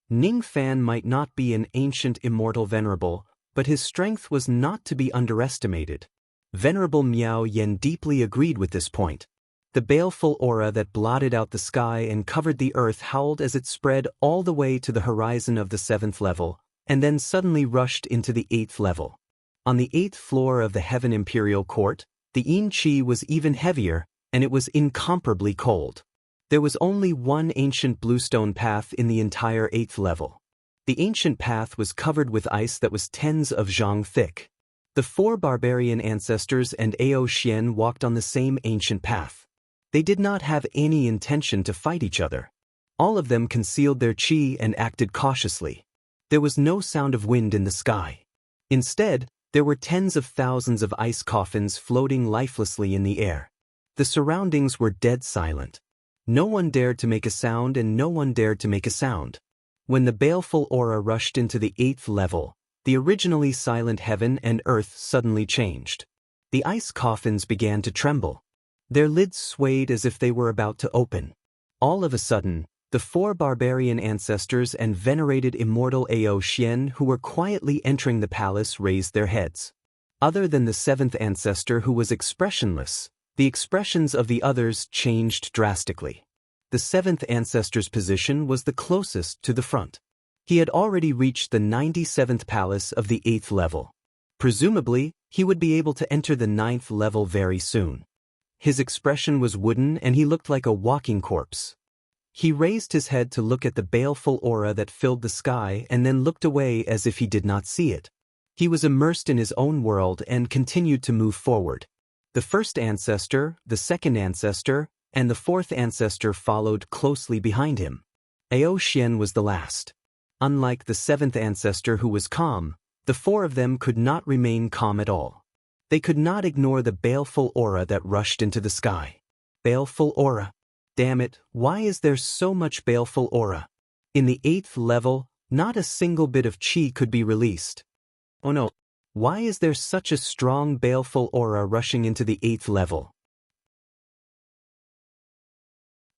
Ning Fan might not be an ancient immortal venerable, but his strength was not to be underestimated. Venerable Miao Yen deeply agreed with this point. The baleful aura that blotted out the sky and covered the earth howled as it spread all the way to the horizon of the 7th level, and then suddenly rushed into the 8th level. On the 8th floor of the Heaven Imperial Court, the Yin Qi was even heavier, and it was incomparably cold. There was only one ancient bluestone path in the entire 8th level. The ancient path was covered with ice that was tens of zhang thick. The 4 barbarian ancestors and Ao Xian walked on the same ancient path. They did not have any intention to fight each other. All of them concealed their qi and acted cautiously. There was no sound of wind in the sky. Instead, there were tens of thousands of ice coffins floating lifelessly in the air. The surroundings were dead silent. No one dared to make a sound and no one dared to make a sound. When the baleful aura rushed into the 8th level, the originally silent heaven and earth suddenly changed. The ice coffins began to tremble. Their lids swayed as if they were about to open. All of a sudden, the 4 barbarian ancestors and venerated immortal Ao Xian who were quietly entering the palace raised their heads. Other than the 7th ancestor who was expressionless, the expressions of the others changed drastically. The 7th ancestor's position was the closest to the front. He had already reached the 97th palace of the 8th level. Presumably, he would be able to enter the 9th level very soon. His expression was wooden and he looked like a walking corpse. He raised his head to look at the baleful aura that filled the sky and then looked away as if he did not see it. He was immersed in his own world and continued to move forward. The 1st ancestor, the 2nd ancestor, and the 4th ancestor followed closely behind him. Ao Xian was the last. Unlike the 7th ancestor who was calm, the 4 of them could not remain calm at all. They could not ignore the baleful aura that rushed into the sky. Baleful aura. Damn it, why is there so much baleful aura? In the 8th level, not a single bit of qi could be released. Oh no, why is there such a strong baleful aura rushing into the 8th level?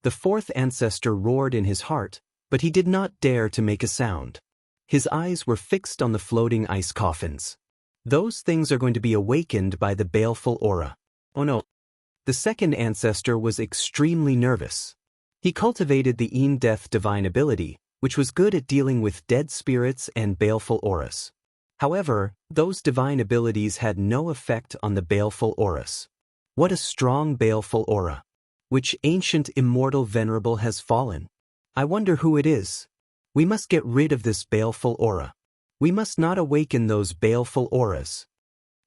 The 4th ancestor roared in his heart, but he did not dare to make a sound. His eyes were fixed on the floating ice coffins. Those things are going to be awakened by the baleful aura. Oh no. The 2nd ancestor was extremely nervous. He cultivated the in-death divine ability, which was good at dealing with dead spirits and baleful auras. However, those divine abilities had no effect on the baleful auras. What a strong baleful aura! Which ancient immortal venerable has fallen? I wonder who it is. We must get rid of this baleful aura. We must not awaken those baleful auras.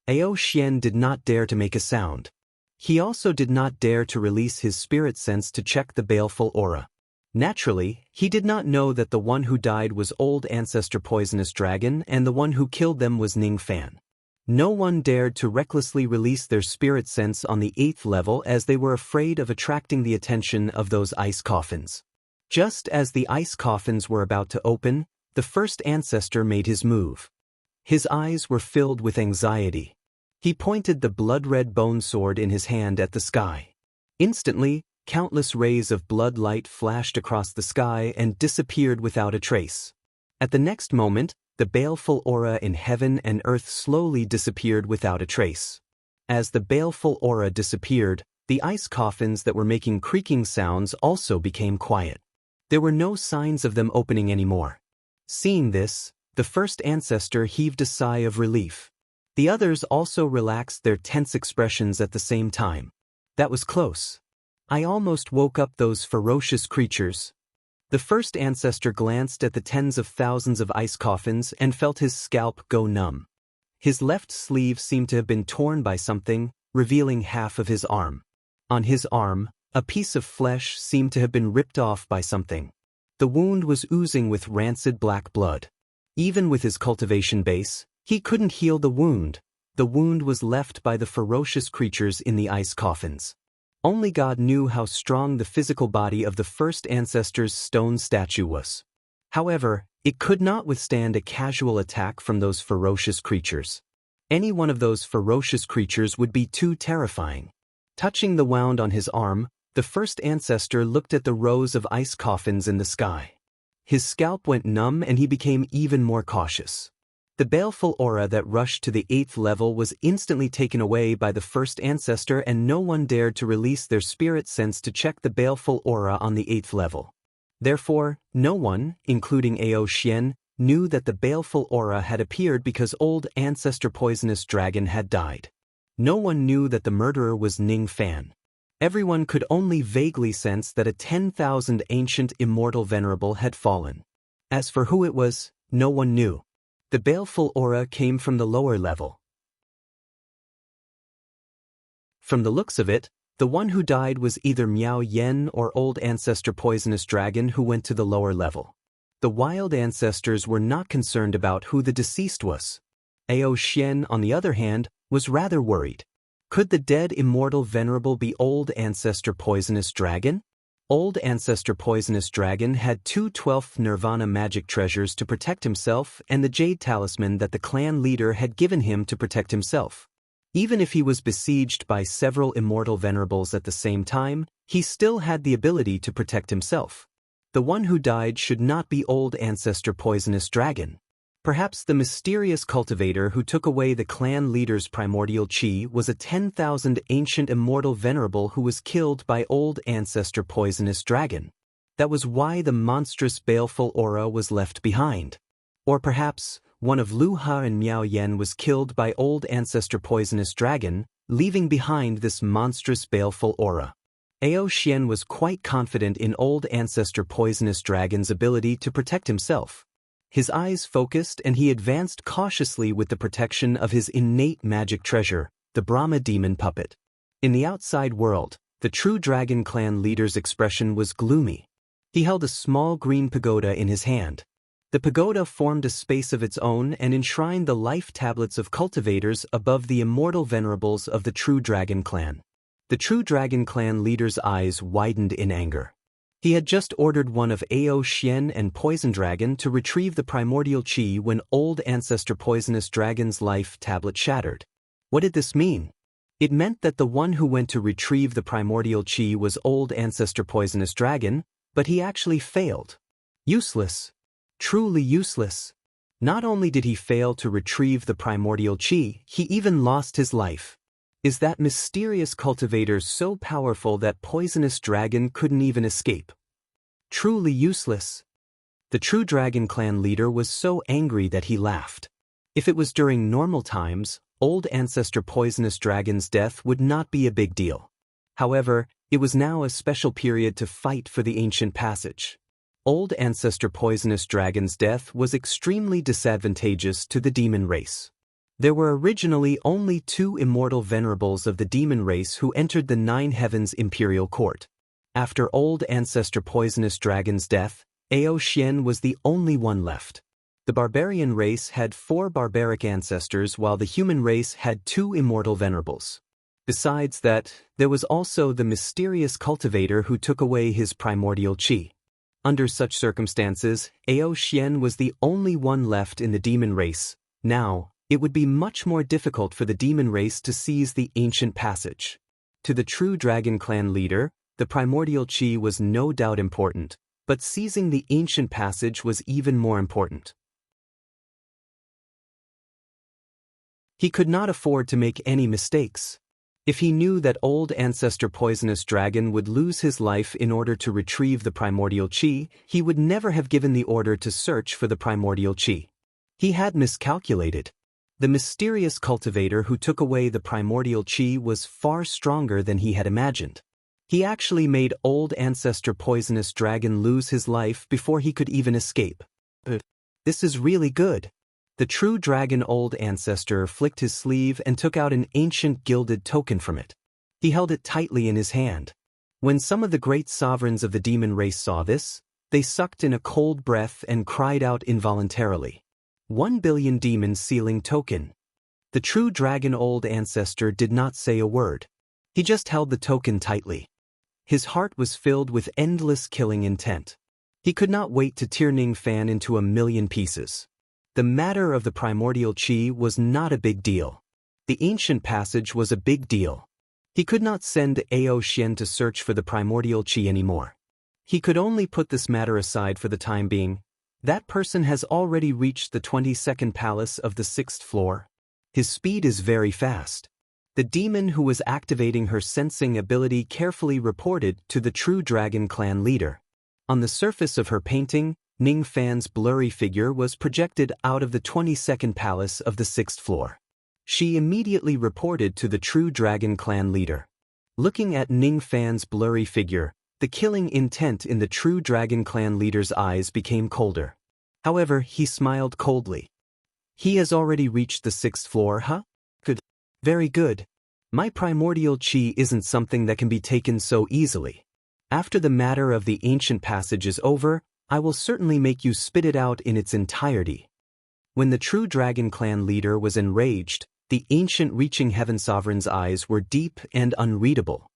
Ao Xian did not dare to make a sound. He also did not dare to release his spirit sense to check the baleful aura. Naturally, he did not know that the one who died was old ancestor poisonous dragon and the one who killed them was Ning Fan. No one dared to recklessly release their spirit sense on the 8th level as they were afraid of attracting the attention of those ice coffins. Just as the ice coffins were about to open, the 1st ancestor made his move. His eyes were filled with anxiety. He pointed the blood-red bone sword in his hand at the sky. Instantly, countless rays of blood light flashed across the sky and disappeared without a trace. At the next moment, the baleful aura in heaven and earth slowly disappeared without a trace. As the baleful aura disappeared, the ice coffins that were making creaking sounds also became quiet. There were no signs of them opening anymore. Seeing this, the 1st ancestor heaved a sigh of relief. The others also relaxed their tense expressions at the same time. That was close. I almost woke up those ferocious creatures. The 1st ancestor glanced at the tens of thousands of ice coffins and felt his scalp go numb. His left sleeve seemed to have been torn by something, revealing half of his arm. On his arm, a piece of flesh seemed to have been ripped off by something. The wound was oozing with rancid black blood. Even with his cultivation base, he couldn't heal the wound. The wound was left by the ferocious creatures in the ice coffins. Only God knew how strong the physical body of the 1st ancestor's stone statue was. However, it could not withstand a casual attack from those ferocious creatures. Any one of those ferocious creatures would be too terrifying. Touching the wound on his arm, the 1st ancestor looked at the rows of ice coffins in the sky. His scalp went numb and he became even more cautious. The baleful aura that rushed to the 8th level was instantly taken away by the 1st ancestor and no one dared to release their spirit sense to check the baleful aura on the 8th level. Therefore, no one, including Ao Xian, knew that the baleful aura had appeared because old ancestor poisonous dragon had died. No one knew that the murderer was Ning Fan. Everyone could only vaguely sense that a 10,000 ancient immortal venerable had fallen. As for who it was, No one knew. The baleful aura came from the lower level. From the looks of it, the one who died was either Miao Yen or Old Ancestor Poisonous Dragon who went to the lower level. The wild ancestors were not concerned about who the deceased was. Ao Xian, on the other hand, was rather worried. Could the dead immortal venerable be Old Ancestor Poisonous Dragon? Old Ancestor Poisonous Dragon had 2 12th Nirvana magic treasures to protect himself and the Jade Talisman that the clan leader had given him to protect himself. Even if he was besieged by several immortal venerables at the same time, he still had the ability to protect himself. The one who died should not be Old Ancestor Poisonous Dragon. Perhaps the mysterious cultivator who took away the clan leader's primordial chi was a 10,000 ancient immortal venerable who was killed by Old Ancestor Poisonous Dragon. That was why the monstrous baleful aura was left behind. Or perhaps one of Lu Ha and Miao Yen was killed by Old Ancestor Poisonous Dragon, leaving behind this monstrous baleful aura. Ao Xian was quite confident in Old Ancestor Poisonous Dragon's ability to protect himself. His eyes focused and he advanced cautiously with the protection of his innate magic treasure, the Brahma demon puppet. In the outside world, the true Dragon Clan leader's expression was gloomy. He held a small green pagoda in his hand. The pagoda formed a space of its own and enshrined the life tablets of cultivators above the immortal venerables of the true Dragon Clan. The true Dragon Clan leader's eyes widened in anger. He had just ordered one of Ao Xian and Poison Dragon to retrieve the primordial chi when Old Ancestor Poisonous Dragon's life tablet shattered. What did this mean? It meant that the one who went to retrieve the primordial chi was Old Ancestor Poisonous Dragon, but he actually failed. Useless. Truly useless. Not only did he fail to retrieve the primordial chi, he even lost his life. Is that mysterious cultivator so powerful that Poisonous Dragon couldn't even escape? Truly useless. The true Dragon Clan leader was so angry that he laughed. If it was during normal times, Old Ancestor Poisonous Dragon's death would not be a big deal. However, it was now a special period to fight for the ancient passage. Old Ancestor Poisonous Dragon's death was extremely disadvantageous to the demon race. There were originally only 2 immortal venerables of the demon race who entered the 9 Heavens Imperial Court. After Old Ancestor Poisonous Dragon's death, Ao Xian was the only one left. The barbarian race had 4 barbaric ancestors while the human race had 2 immortal venerables. Besides that, there was also the mysterious cultivator who took away his primordial chi. Under such circumstances, Ao Xian was the only one left in the demon race. Now, it would be much more difficult for the demon race to seize the ancient passage. To the true Dragon Clan leader, the primordial chi was no doubt important, but seizing the ancient passage was even more important. He could not afford to make any mistakes. If he knew that Old Ancestor Poisonous Dragon would lose his life in order to retrieve the primordial chi, he would never have given the order to search for the primordial chi. He had miscalculated. The mysterious cultivator who took away the primordial chi was far stronger than he had imagined. He actually made Old Ancestor Poisonous Dragon lose his life before he could even escape. But this is really good. The true dragon Old Ancestor flicked his sleeve and took out an ancient gilded token from it. He held it tightly in his hand. When some of the great sovereigns of the demon race saw this, they sucked in a cold breath and cried out involuntarily. 1 billion demon sealing token. The true dragon Old Ancestor did not say a word. He just held the token tightly. His heart was filled with endless killing intent. He could not wait to tear Ning Fan into 1,000,000 pieces. The matter of the primordial chi was not a big deal. The ancient passage was a big deal. He could not send Ao Xian to search for the primordial chi anymore. He could only put this matter aside for the time being. That person has already reached the 22nd palace of the 6th floor. His speed is very fast. The demon who was activating her sensing ability carefully reported to the true Dragon Clan leader. On the surface of her painting, Ning Fan's blurry figure was projected out of the 22nd palace of the 6th floor. She immediately reported to the true Dragon Clan leader. Looking at Ning Fan's blurry figure, the killing intent in the true Dragon Clan leader's eyes became colder. However, he smiled coldly. He has already reached the 6th floor, huh? Good. Very good. My primordial chi isn't something that can be taken so easily. After the matter of the ancient passage is over, I will certainly make you spit it out in its entirety. When the true Dragon Clan leader was enraged, the ancient reaching heaven sovereign's eyes were deep and unreadable.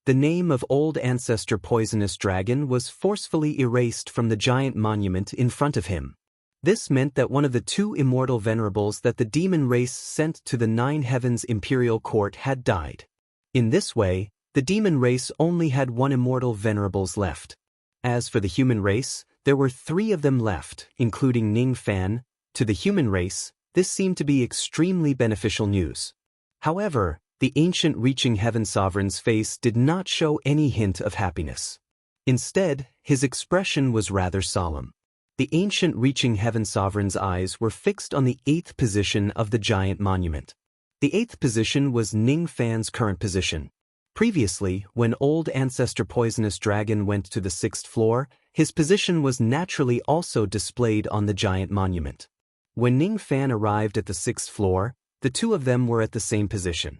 The name of old ancestor Poisonous Dragon was forcefully erased from the giant monument in front of him. This meant that one of the 2 immortal venerables that the demon race sent to the 9 Heavens Imperial Court had died. In this way, the demon race only had 1 immortal venerables left. As for the human race, there were 3 of them left, including Ning Fan. To the human race, this seemed to be extremely beneficial news. However, the ancient reaching heaven sovereign's face did not show any hint of happiness. Instead, his expression was rather solemn. The ancient reaching heaven sovereign's eyes were fixed on the 8th position of the giant monument. The 8th position was Ning Fan's current position. Previously, when old ancestor Poisonous Dragon went to the 6th floor, his position was naturally also displayed on the giant monument. When Ning Fan arrived at the 6th floor, the 2 of them were at the same position.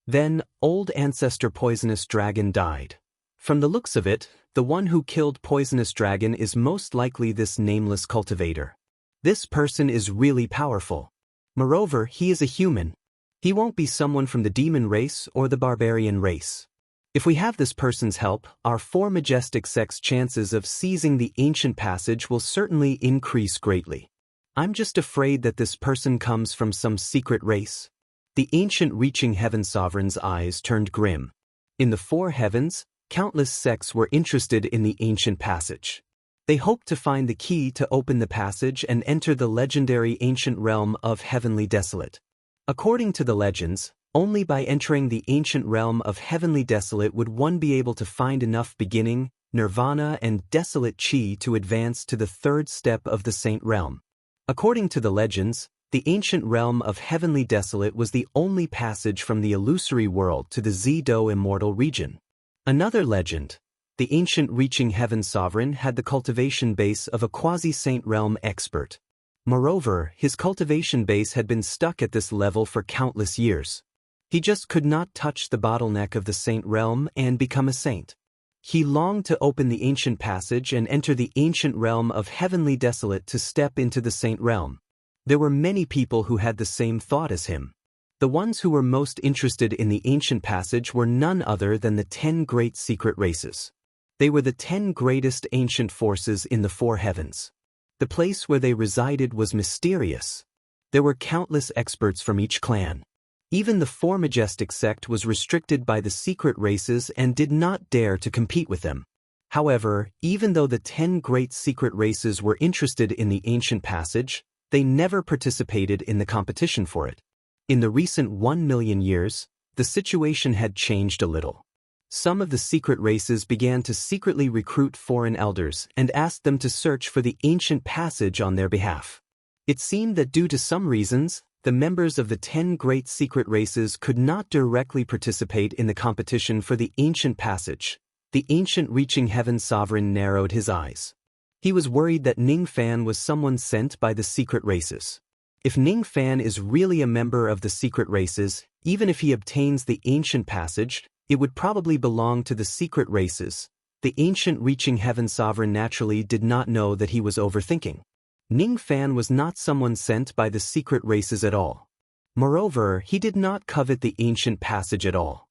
Then, old ancestor Poisonous Dragon died. From the looks of it, the one who killed Poisonous Dragon is most likely this nameless cultivator. This person is really powerful. Moreover, he is a human. He won't be someone from the demon race or the barbarian race. If we have this person's help, our 4 majestic sects' chances of seizing the ancient passage will certainly increase greatly. I'm just afraid that this person comes from some secret race. The ancient reaching heaven sovereign's eyes turned grim. In the 4 heavens, countless sects were interested in the ancient passage. They hoped to find the key to open the passage and enter the legendary ancient realm of Heavenly Desolate. According to the legends, only by entering the ancient realm of Heavenly Desolate would one be able to find enough beginning, nirvana and desolate chi to advance to the 3rd step of the Saint Realm. According to the legends, the ancient realm of Heavenly Desolate was the only passage from the illusory world to the Zido immortal region. Another legend, the ancient reaching heaven sovereign had the cultivation base of a quasi-saint realm expert. Moreover, his cultivation base had been stuck at this level for countless years. He just could not touch the bottleneck of the saint realm and become a saint. He longed to open the ancient passage and enter the ancient realm of Heavenly Desolate to step into the saint realm. There were many people who had the same thought as him. The ones who were most interested in the ancient passage were none other than the 10 great secret races. They were the 10 greatest ancient forces in the 4 heavens. The place where they resided was mysterious. There were countless experts from each clan. Even the 4 majestic sect was restricted by the secret races and did not dare to compete with them. However, even though the 10 great secret races were interested in the ancient passage, they never participated in the competition for it. In the recent 1 million years, the situation had changed a little. Some of the secret races began to secretly recruit foreign elders and asked them to search for the ancient passage on their behalf. It seemed that due to some reasons, the members of the 10 great secret races could not directly participate in the competition for the ancient passage. The ancient reaching heaven sovereign narrowed his eyes. He was worried that Ning Fan was someone sent by the secret races. If Ning Fan is really a member of the secret races, even if he obtains the ancient passage, it would probably belong to the secret races. The ancient reaching heaven sovereign naturally did not know that he was overthinking. Ning Fan was not someone sent by the secret races at all. Moreover, he did not covet the ancient passage at all.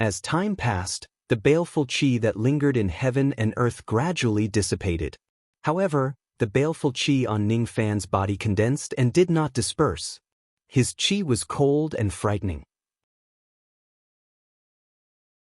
As time passed, the baleful chi that lingered in heaven and earth gradually dissipated. However, the baleful chi on Ning Fan's body condensed and did not disperse. His chi was cold and frightening.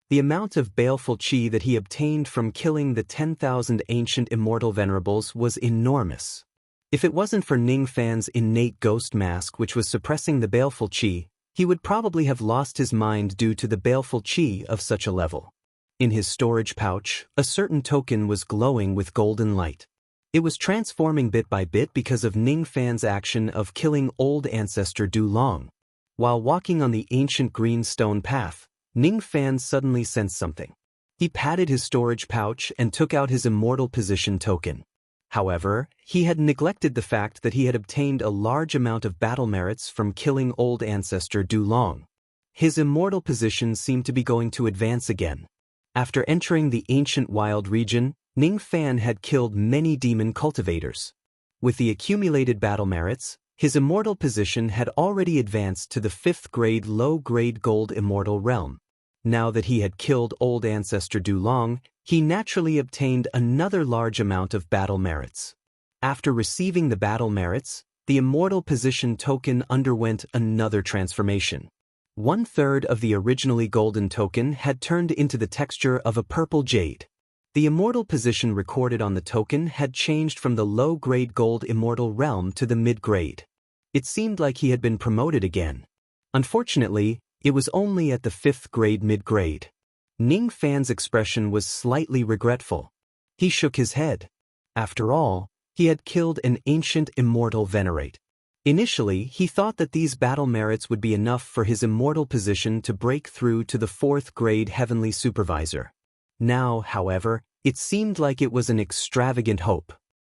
The amount of baleful chi that he obtained from killing the 10,000 ancient immortal venerables was enormous. If it wasn't for Ning Fan's innate ghost mask which was suppressing the baleful chi, he would probably have lost his mind due to the baleful chi of such a level. In his storage pouch, a certain token was glowing with golden light. It was transforming bit by bit because of Ning Fan's action of killing old ancestor Du Long. While walking on the ancient green stone path, Ning Fan suddenly sensed something. He patted his storage pouch and took out his immortal position token. However, he had neglected the fact that he had obtained a large amount of battle merits from killing old ancestor Du Long. His immortal position seemed to be going to advance again. After entering the ancient wild region, Ning Fan had killed many demon cultivators. With the accumulated battle merits, his immortal position had already advanced to the 5th grade low-grade gold immortal realm. Now that he had killed old ancestor Du Long, he naturally obtained another large amount of battle merits. After receiving the battle merits, the immortal position token underwent another transformation. 1/3 of the originally golden token had turned into the texture of a purple jade. The immortal position recorded on the token had changed from the low-grade gold immortal realm to the mid-grade. It seemed like he had been promoted again. Unfortunately, it was only at the 5th grade mid-grade. Ning Fan's expression was slightly regretful. He shook his head. After all, he had killed an ancient immortal venerate. Initially, he thought that these battle merits would be enough for his immortal position to break through to the 4th grade heavenly supervisor. Now, however, it seemed like it was an extravagant hope.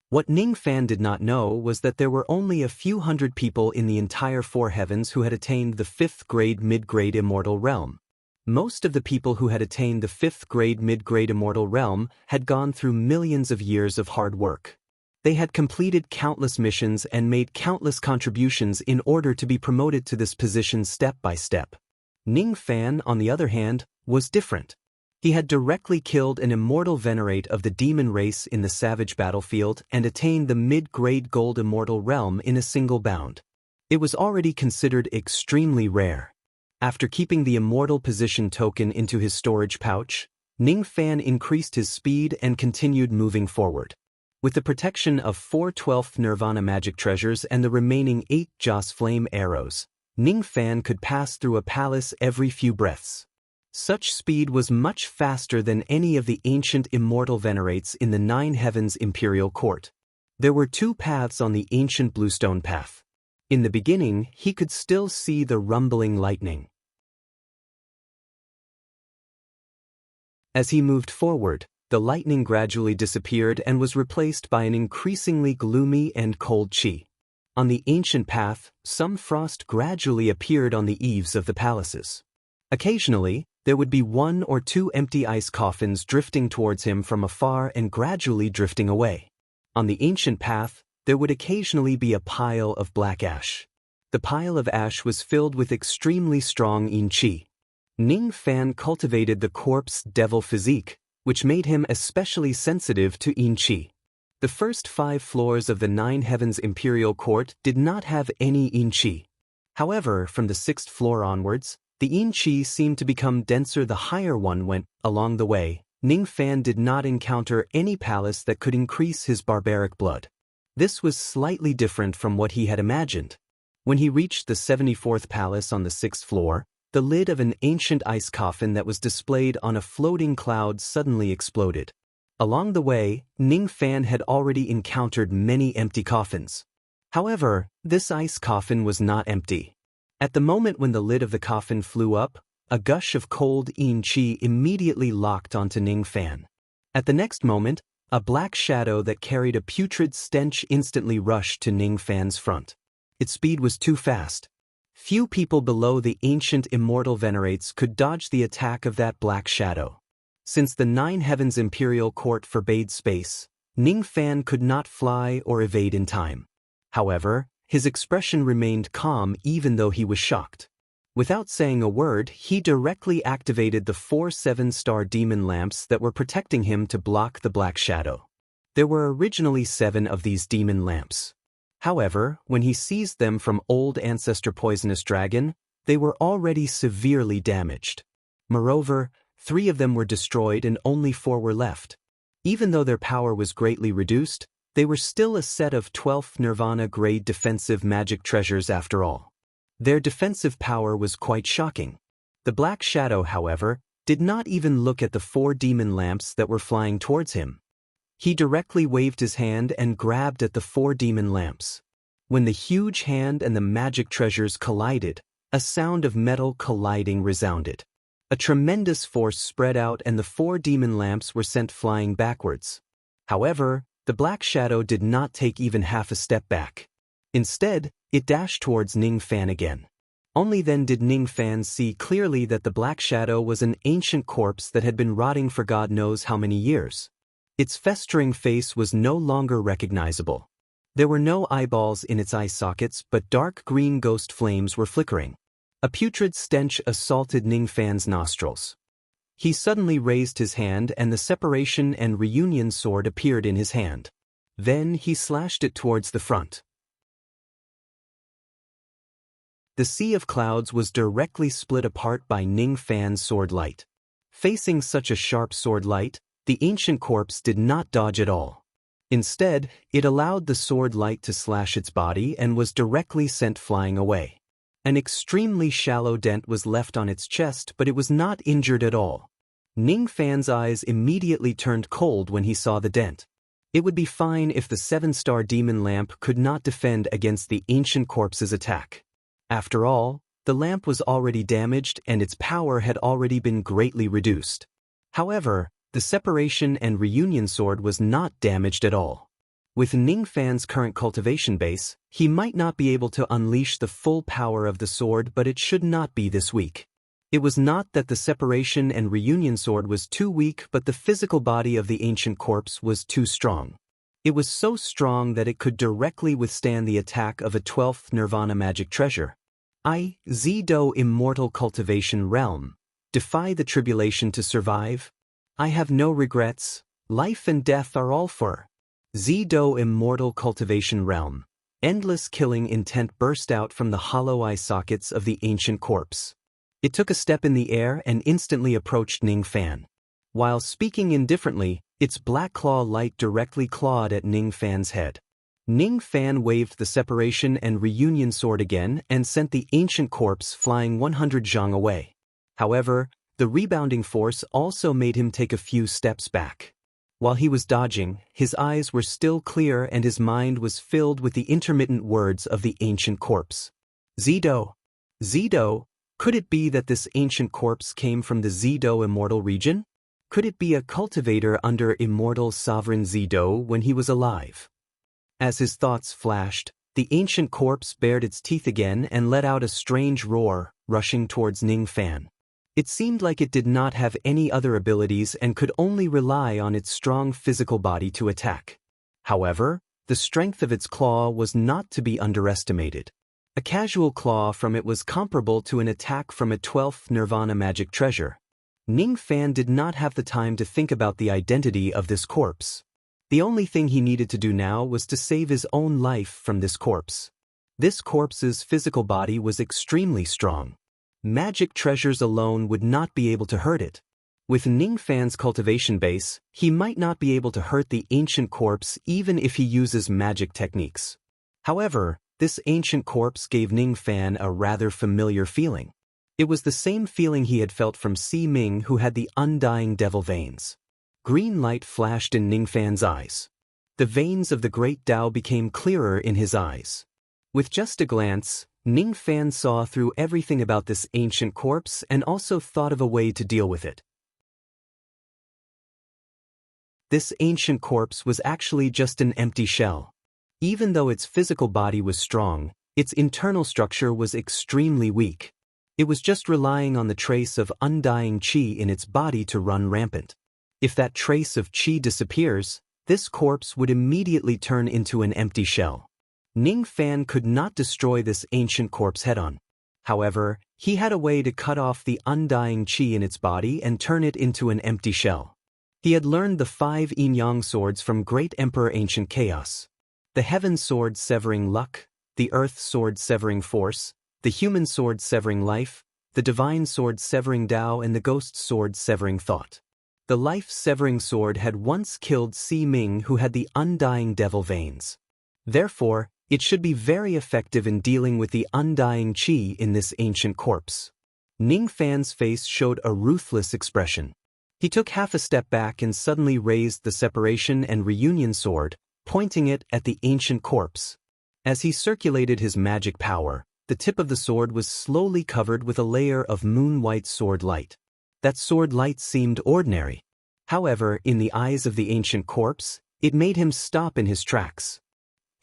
What Ning Fan did not know was that there were only a few hundred people in the entire 4 heavens who had attained the 5th grade mid-grade immortal realm. Most of the people who had attained the 5th grade mid-grade immortal realm had gone through millions of years of hard work. They had completed countless missions and made countless contributions in order to be promoted to this position step by step. Ning Fan, on the other hand, was different. He had directly killed an immortal venerate of the demon race in the savage battlefield and attained the mid-grade gold immortal realm in a single bound. It was already considered extremely rare. After keeping the immortal position token into his storage pouch, Ning Fan increased his speed and continued moving forward. With the protection of 4 12th Nirvana magic treasures and the remaining 8 Joss flame arrows, Ning Fan could pass through a palace every few breaths. Such speed was much faster than any of the ancient immortal venerates in the 9 Heavens Imperial Court. There were 2 paths on the ancient bluestone path. In the beginning, he could still see the rumbling lightning. As he moved forward, the lightning gradually disappeared and was replaced by an increasingly gloomy and cold chi. On the ancient path, some frost gradually appeared on the eaves of the palaces. Occasionally, there would be 1 or 2 empty ice coffins drifting towards him from afar and gradually drifting away. On the ancient path, there would occasionally be a pile of black ash. The pile of ash was filled with extremely strong yin chi. Ning Fan cultivated the corpse devil physique, which made him especially sensitive to yin chi. The first 5 floors of the 9 Heavens Imperial Court did not have any yin chi. However, from the 6th floor onwards, the yin chi seemed to become denser the higher one went. Along the way, Ning Fan did not encounter any palace that could increase his barbaric blood. This was slightly different from what he had imagined. When he reached the 74th palace on the 6th floor, the lid of an ancient ice coffin that was displayed on a floating cloud suddenly exploded. Along the way, Ning Fan had already encountered many empty coffins. However, this ice coffin was not empty. At the moment when the lid of the coffin flew up, a gush of cold yin chi immediately locked onto Ning Fan. At the next moment, a black shadow that carried a putrid stench instantly rushed to Ning Fan's front. Its speed was too fast. Few people below the ancient immortal venerates could dodge the attack of that black shadow. Since the 9 Heavens Imperial Court forbade space, Ning Fan could not fly or evade in time. However, his expression remained calm even though he was shocked. Without saying a word, he directly activated the 4 7-star demon lamps that were protecting him to block the black shadow. There were originally 7 of these demon lamps. However, when he seized them from old ancestor poisonous dragon, they were already severely damaged. Moreover, 3 of them were destroyed and only 4 were left. Even though their power was greatly reduced, they were still a set of 12th Nirvana grade defensive magic treasures after all. Their defensive power was quite shocking. The black shadow, however, did not even look at the 4 demon lamps that were flying towards him. He directly waved his hand and grabbed at the 4 demon lamps. When the huge hand and the magic treasures collided, a sound of metal colliding resounded. A tremendous force spread out and the 4 demon lamps were sent flying backwards. However, the black shadow did not take even half a step back. Instead, it dashed towards Ning Fan again. Only then did Ning Fan see clearly that the black shadow was an ancient corpse that had been rotting for God knows how many years. Its festering face was no longer recognizable. There were no eyeballs in its eye sockets, but dark green ghost flames were flickering. A putrid stench assaulted Ning Fan's nostrils. He suddenly raised his hand and the separation and reunion sword appeared in his hand. Then he slashed it towards the front. The sea of clouds was directly split apart by Ning Fan's sword light. Facing such a sharp sword light, the ancient corpse did not dodge at all. Instead, it allowed the sword light to slash its body and was directly sent flying away. An extremely shallow dent was left on its chest, but it was not injured at all. Ning Fan's eyes immediately turned cold when he saw the dent. It would be fine if the 7-star demon lamp could not defend against the ancient corpse's attack. After all, the lamp was already damaged and its power had already been greatly reduced. However, the separation and reunion sword was not damaged at all. With Ning Fan's current cultivation base, he might not be able to unleash the full power of the sword, but it should not be this weak. It was not that the separation and reunion sword was too weak, but the physical body of the ancient corpse was too strong. It was so strong that it could directly withstand the attack of a 12th Nirvana magic treasure. Zido Immortal Cultivation Realm. Defy the tribulation to survive. I have no regrets. Life and death are all for. Zido Immortal Cultivation Realm. Endless killing intent burst out from the hollow eye sockets of the ancient corpse. It took a step in the air and instantly approached Ning Fan. While speaking indifferently, its black claw light directly clawed at Ning Fan's head. Ning Fan waved the separation and reunion sword again and sent the ancient corpse flying 100 zhang away. However, the rebounding force also made him take a few steps back. While he was dodging, his eyes were still clear and his mind was filled with the intermittent words of the ancient corpse. Zido. Zido, could it be that this ancient corpse came from the Zido Immortal region? Could it be a cultivator under Immortal Sovereign Zido when he was alive? As his thoughts flashed, the ancient corpse bared its teeth again and let out a strange roar, rushing towards Ning Fan. It seemed like it did not have any other abilities and could only rely on its strong physical body to attack. However, the strength of its claw was not to be underestimated. A casual claw from it was comparable to an attack from a 12th Nirvana magic treasure. Ning Fan did not have the time to think about the identity of this corpse. The only thing he needed to do now was to save his own life from this corpse. This corpse's physical body was extremely strong. Magic treasures alone would not be able to hurt it. With Ning Fan's cultivation base, he might not be able to hurt the ancient corpse even if he uses magic techniques. However, this ancient corpse gave Ning Fan a rather familiar feeling. It was the same feeling he had felt from Si Ming, who had the undying devil veins. Green light flashed in Ning Fan's eyes. The veins of the great Tao became clearer in his eyes. With just a glance, Ning Fan saw through everything about this ancient corpse and also thought of a way to deal with it. This ancient corpse was actually just an empty shell. Even though its physical body was strong, its internal structure was extremely weak. It was just relying on the trace of undying qi in its body to run rampant. If that trace of qi disappears, this corpse would immediately turn into an empty shell. Ning Fan could not destroy this ancient corpse head-on. However, he had a way to cut off the undying qi in its body and turn it into an empty shell. He had learned the 5 yin-yang swords from Great Emperor Ancient Chaos. The Heaven Sword severing luck, the Earth Sword severing force, the Human Sword severing life, the Divine Sword severing Tao, and the Ghost Sword severing thought. The life-severing sword had once killed Si Ming, who had the undying devil veins. Therefore, it should be very effective in dealing with the undying qi in this ancient corpse. Ning Fan's face showed a ruthless expression. He took half a step back and suddenly raised the separation and reunion sword, pointing it at the ancient corpse. As he circulated his magic power, the tip of the sword was slowly covered with a layer of moon-white sword light. That sword light seemed ordinary. However, in the eyes of the ancient corpse, it made him stop in his tracks.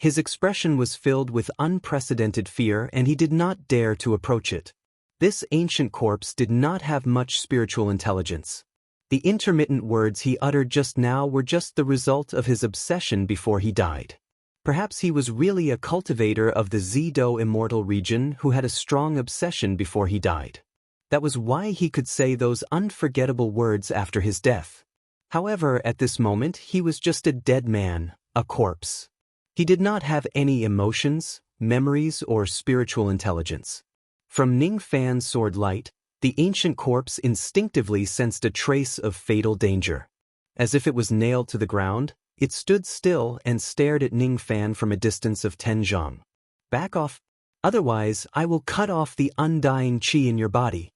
His expression was filled with unprecedented fear, and he did not dare to approach it. This ancient corpse did not have much spiritual intelligence. The intermittent words he uttered just now were just the result of his obsession before he died. Perhaps he was really a cultivator of the Zido immortal region who had a strong obsession before he died. That was why he could say those unforgettable words after his death. However, at this moment he was just a dead man, a corpse. He did not have any emotions, memories, or spiritual intelligence. From Ning Fan's sword light, the ancient corpse instinctively sensed a trace of fatal danger. As if it was nailed to the ground, it stood still and stared at Ning Fan from a distance of 10 zhang. "Back off. Otherwise, I will cut off the undying qi in your body."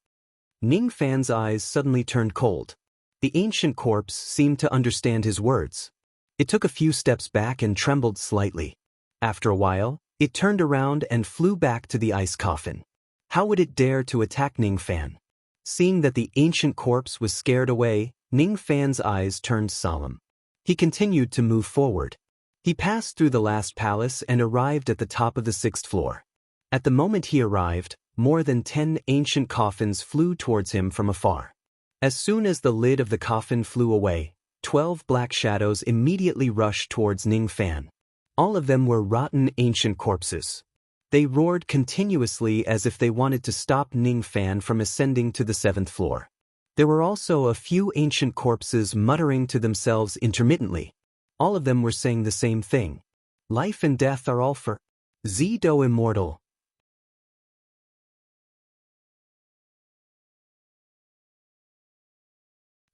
Ning Fan's eyes suddenly turned cold. The ancient corpse seemed to understand his words. It took a few steps back and trembled slightly. After a while, it turned around and flew back to the ice coffin. How would it dare to attack Ning Fan? Seeing that the ancient corpse was scared away, Ning Fan's eyes turned solemn. He continued to move forward. He passed through the last palace and arrived at the top of the 6th floor. At the moment he arrived, more than 10 ancient coffins flew towards him from afar. As soon as the lid of the coffin flew away, 12 black shadows immediately rushed towards Ning Fan. All of them were rotten ancient corpses. They roared continuously as if they wanted to stop Ning Fan from ascending to the 7th floor. There were also a few ancient corpses muttering to themselves intermittently. All of them were saying the same thing. Life and death are all for Zido immortal.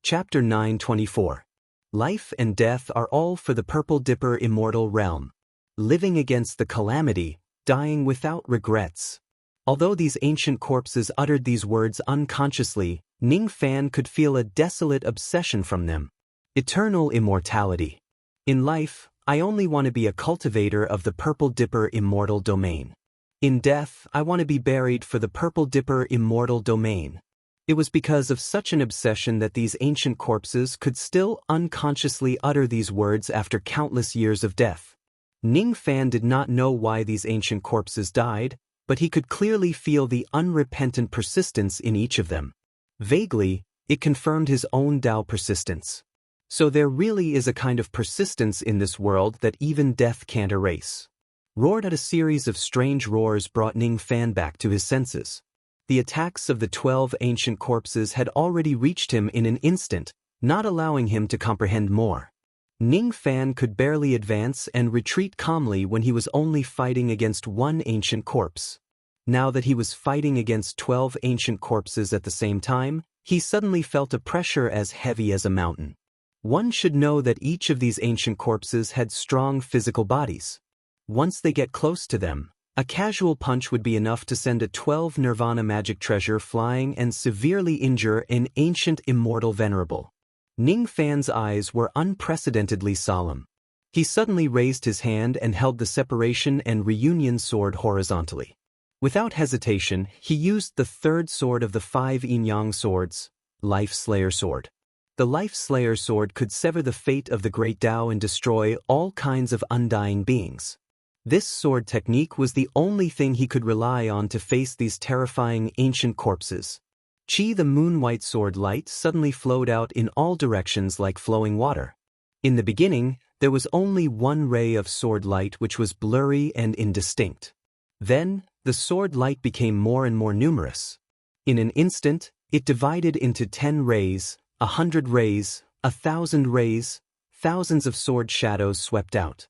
Chapter 924. Life and death are all for the Purple Dipper immortal realm. Living against the calamity, dying without regrets. Although these ancient corpses uttered these words unconsciously, Ning Fan could feel a desolate obsession from them. Eternal immortality. In life, I only want to be a cultivator of the Purple Dipper immortal domain. In death, I want to be buried for the Purple Dipper immortal domain. It was because of such an obsession that these ancient corpses could still unconsciously utter these words after countless years of death. Ning Fan did not know why these ancient corpses died, but he could clearly feel the unrepentant persistence in each of them. Vaguely, it confirmed his own Tao persistence. So there really is a kind of persistence in this world that even death can't erase. Roared at a series of strange roars brought Ning Fan back to his senses. The attacks of the 12 ancient corpses had already reached him in an instant, not allowing him to comprehend more. Ning Fan could barely advance and retreat calmly when he was only fighting against one ancient corpse. Now that he was fighting against 12 ancient corpses at the same time, he suddenly felt a pressure as heavy as a mountain. One should know that each of these ancient corpses had strong physical bodies. Once they get close to them, a casual punch would be enough to send a 12 Nirvana magic treasure flying and severely injure an ancient immortal venerable. Ning Fan's eyes were unprecedentedly solemn. He suddenly raised his hand and held the separation and reunion sword horizontally. Without hesitation, he used the third sword of the 5 Yin-Yang swords, Life Slayer Sword. The Life Slayer Sword could sever the fate of the Great Tao and destroy all kinds of undying beings. This sword technique was the only thing he could rely on to face these terrifying ancient corpses. Qi, the moon-white sword light, suddenly flowed out in all directions like flowing water. In the beginning, there was only one ray of sword light which was blurry and indistinct. Then, the sword light became more and more numerous. In an instant, it divided into 10 rays, 100 rays, 1,000 rays, thousands of sword shadows swept out.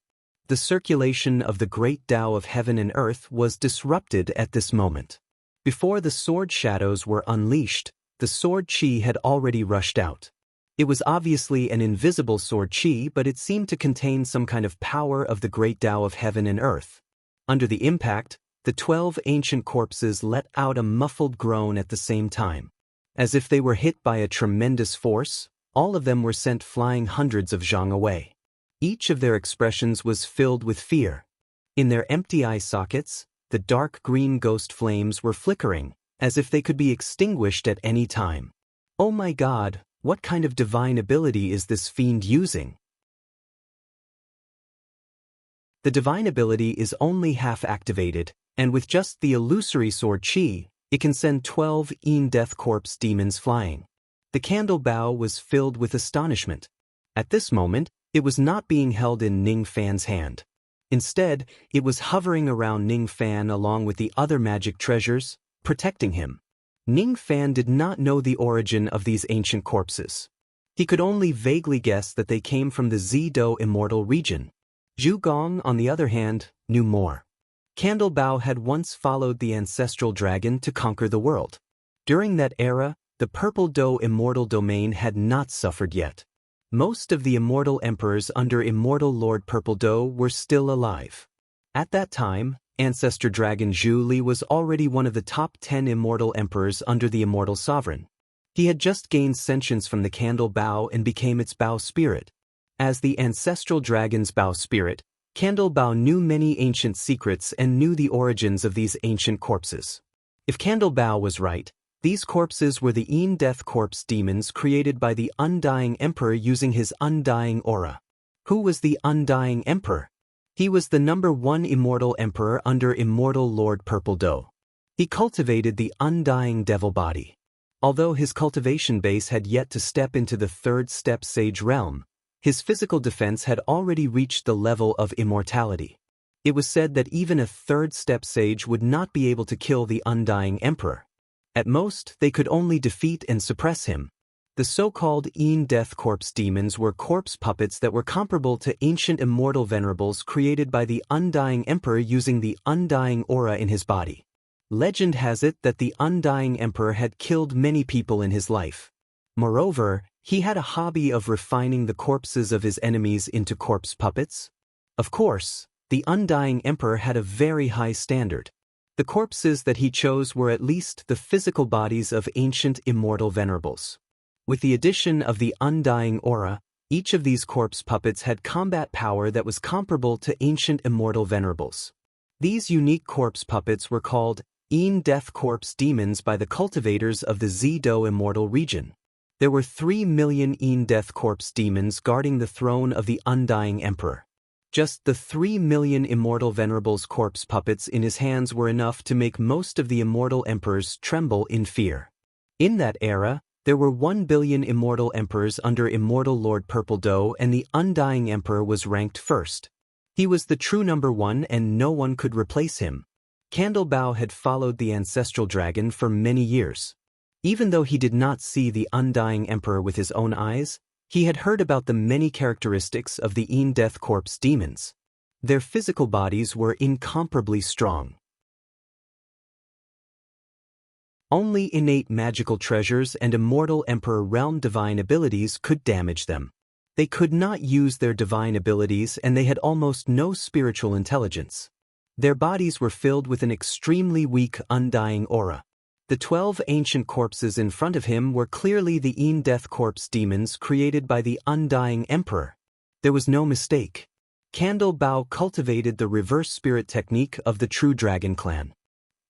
The circulation of the great Tao of heaven and earth was disrupted at this moment. Before the sword shadows were unleashed, the sword qi had already rushed out. It was obviously an invisible sword qi, but it seemed to contain some kind of power of the great Tao of heaven and earth. Under the impact, the 12 ancient corpses let out a muffled groan at the same time. As if they were hit by a tremendous force, all of them were sent flying hundreds of zhang away. Each of their expressions was filled with fear. In their empty eye sockets, the dark green ghost flames were flickering, as if they could be extinguished at any time. Oh my God, what kind of divine ability is this fiend using? The divine ability is only half activated, and with just the illusory sword chi, it can send 12 Death Corpse demons flying. The candle bow was filled with astonishment. At this moment, it was not being held in Ning Fan's hand. Instead, it was hovering around Ning Fan along with the other magic treasures, protecting him. Ning Fan did not know the origin of these ancient corpses. He could only vaguely guess that they came from the Zido immortal region. Zhu Gong, on the other hand, knew more. Candle Bao had once followed the ancestral dragon to conquer the world. During that era, the Purple Do immortal domain had not suffered yet. Most of the immortal emperors under immortal Lord Purple Do were still alive. At that time, ancestor dragon Zhu Li was already one of the top 10 immortal emperors under the immortal sovereign. He had just gained sentience from the Candle Bao and became its Bao spirit. As the ancestral dragon's Bao spirit, Candle Bao knew many ancient secrets and knew the origins of these ancient corpses. If Candle Bao was right, these corpses were the Death Corpse demons created by the Undying Emperor using his undying aura. Who was the Undying Emperor? He was the #1 immortal emperor under immortal Lord Purple Do. He cultivated the undying devil body. Although his cultivation base had yet to step into the third step sage realm, his physical defense had already reached the level of immortality. It was said that even a third step sage would not be able to kill the Undying Emperor. At most, they could only defeat and suppress him. The so-called Death Corpse demons were corpse puppets that were comparable to ancient immortal venerables created by the Undying Emperor using the undying aura in his body. Legend has it that the Undying Emperor had killed many people in his life. Moreover, he had a hobby of refining the corpses of his enemies into corpse puppets. Of course, the Undying Emperor had a very high standard. The corpses that he chose were at least the physical bodies of ancient immortal venerables. With the addition of the undying aura, each of these corpse puppets had combat power that was comparable to ancient immortal venerables. These unique corpse puppets were called Death Corpse demons by the cultivators of the Zido immortal region. There were 3 million Death Corpse demons guarding the throne of the Undying Emperor. Just the 3 million immortal venerables corpse puppets in his hands were enough to make most of the immortal emperors tremble in fear. In that era, there were 1 billion immortal emperors under immortal Lord Purple Do, and the Undying Emperor was ranked first. He was the true #1 and no one could replace him. Candle Bao had followed the ancestral dragon for many years. Even though he did not see the Undying Emperor with his own eyes, he had heard about the many characteristics of the Death Corpse demons. Their physical bodies were incomparably strong. Only innate magical treasures and immortal Emperor realm divine abilities could damage them. They could not use their divine abilities and they had almost no spiritual intelligence. Their bodies were filled with an extremely weak undying aura. The 12 ancient corpses in front of him were clearly the Death Corpse demons created by the Undying Emperor. There was no mistake. Candle Bao cultivated the reverse spirit technique of the true dragon clan.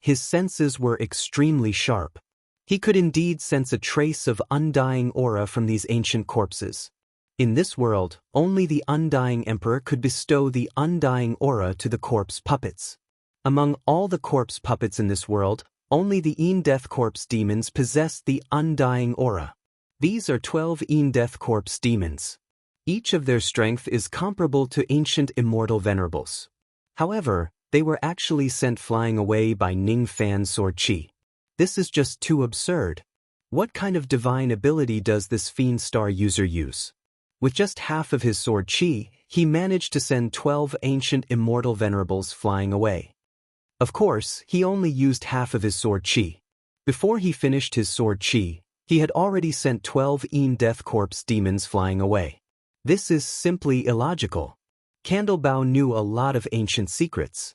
His senses were extremely sharp. He could indeed sense a trace of undying aura from these ancient corpses. In this world, only the Undying Emperor could bestow the undying aura to the corpse puppets. Among all the corpse puppets in this world, only the Death Corpse demons possessed the undying aura. These are 12 Death Corpse demons. Each of their strength is comparable to ancient immortal venerables. However, they were actually sent flying away by Ning Fan's sword chi. This is just too absurd. What kind of divine ability does this fiend star user use? With just half of his sword chi, he managed to send 12 ancient immortal venerables flying away. Of course, he only used half of his sword chi. Before he finished his sword chi, he had already sent 12 Death Corpse demons flying away. This is simply illogical. Candle Bao knew a lot of ancient secrets.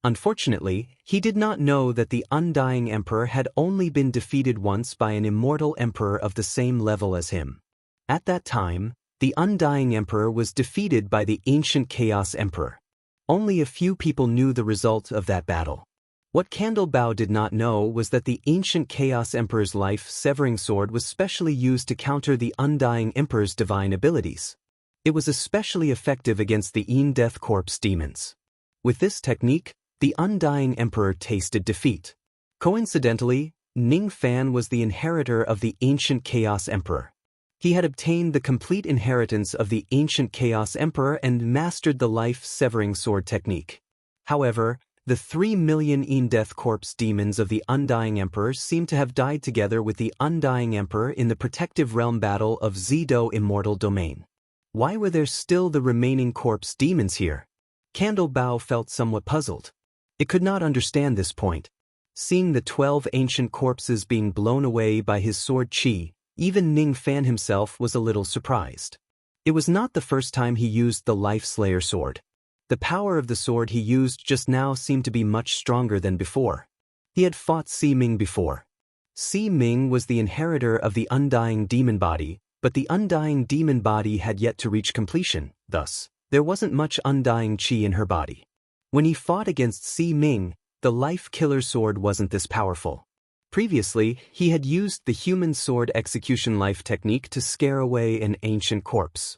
Unfortunately, he did not know that the Undying Emperor had only been defeated once by an immortal emperor of the same level as him. At that time, the Undying Emperor was defeated by the ancient Chaos Emperor. Only a few people knew the result of that battle. What Candlebow did not know was that the ancient Chaos Emperor's life-severing sword was specially used to counter the Undying Emperor's divine abilities. It was especially effective against the Death Corpse demons. With this technique, the Undying Emperor tasted defeat. Coincidentally, Ning Fan was the inheritor of the ancient Chaos Emperor. He had obtained the complete inheritance of the ancient Chaos Emperor and mastered the life-severing sword technique. However, the 3 million Death Corpse demons of the Undying Emperor seemed to have died together with the Undying Emperor in the protective realm battle of Zido Immortal Domain. Why were there still the remaining corpse demons here? Candlebow felt somewhat puzzled. It could not understand this point. Seeing the 12 ancient corpses being blown away by his sword chi, even Ning Fan himself was a little surprised. It was not the first time he used the Life Slayer sword. The power of the sword he used just now seemed to be much stronger than before. He had fought Si Ming before. Si Ming was the inheritor of the Undying Demon Body, but the Undying Demon Body had yet to reach completion, thus, there wasn't much Undying Qi in her body. When he fought against Si Ming, the Life Killer sword wasn't this powerful. Previously, he had used the Human Sword Execution Life technique to scare away an ancient corpse.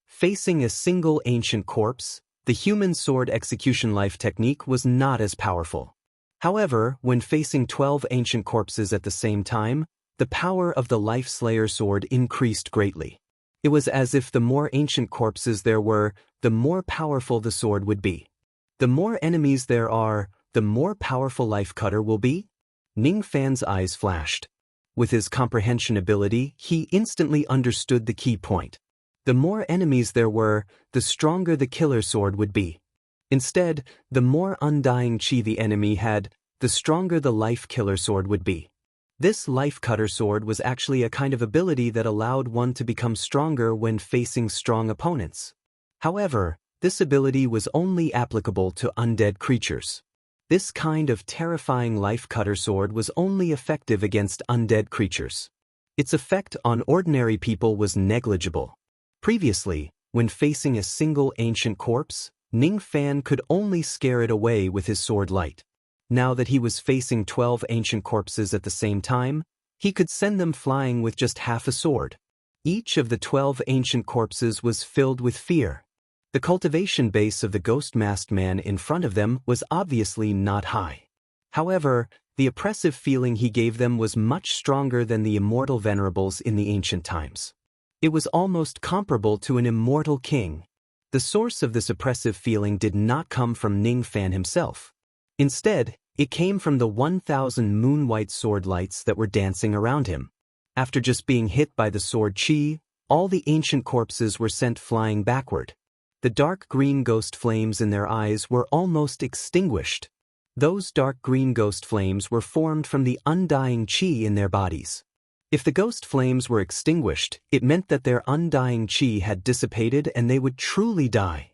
Facing a single ancient corpse, the Human Sword Execution Life technique was not as powerful. However, when facing 12 ancient corpses at the same time, the power of the Life Slayer sword increased greatly. It was as if the more ancient corpses there were, the more powerful the sword would be. The more enemies there are, the more powerful Life Cutter will be? Ning Fan's eyes flashed. With his comprehension ability, he instantly understood the key point. The more enemies there were, the stronger the killer sword would be. Instead, the more Undying Qi the enemy had, the stronger the Life Killer sword would be. This Life Cutter sword was actually a kind of ability that allowed one to become stronger when facing strong opponents. However, this ability was only applicable to undead creatures. This kind of terrifying Life Cutter sword was only effective against undead creatures. Its effect on ordinary people was negligible. Previously, when facing a single ancient corpse, Ning Fan could only scare it away with his sword light. Now that he was facing 12 ancient corpses at the same time, he could send them flying with just half a sword. Each of the 12 ancient corpses was filled with fear. The cultivation base of the ghost-masked man in front of them was obviously not high. However, the oppressive feeling he gave them was much stronger than the immortal venerables in the ancient times. It was almost comparable to an immortal king. The source of this oppressive feeling did not come from Ning Fan himself. Instead, it came from the 1,000 moon-white sword lights that were dancing around him. After just being hit by the sword chi, all the ancient corpses were sent flying backward. The dark green ghost flames in their eyes were almost extinguished. Those dark green ghost flames were formed from the undying chi in their bodies. If the ghost flames were extinguished, it meant that their undying chi had dissipated and they would truly die.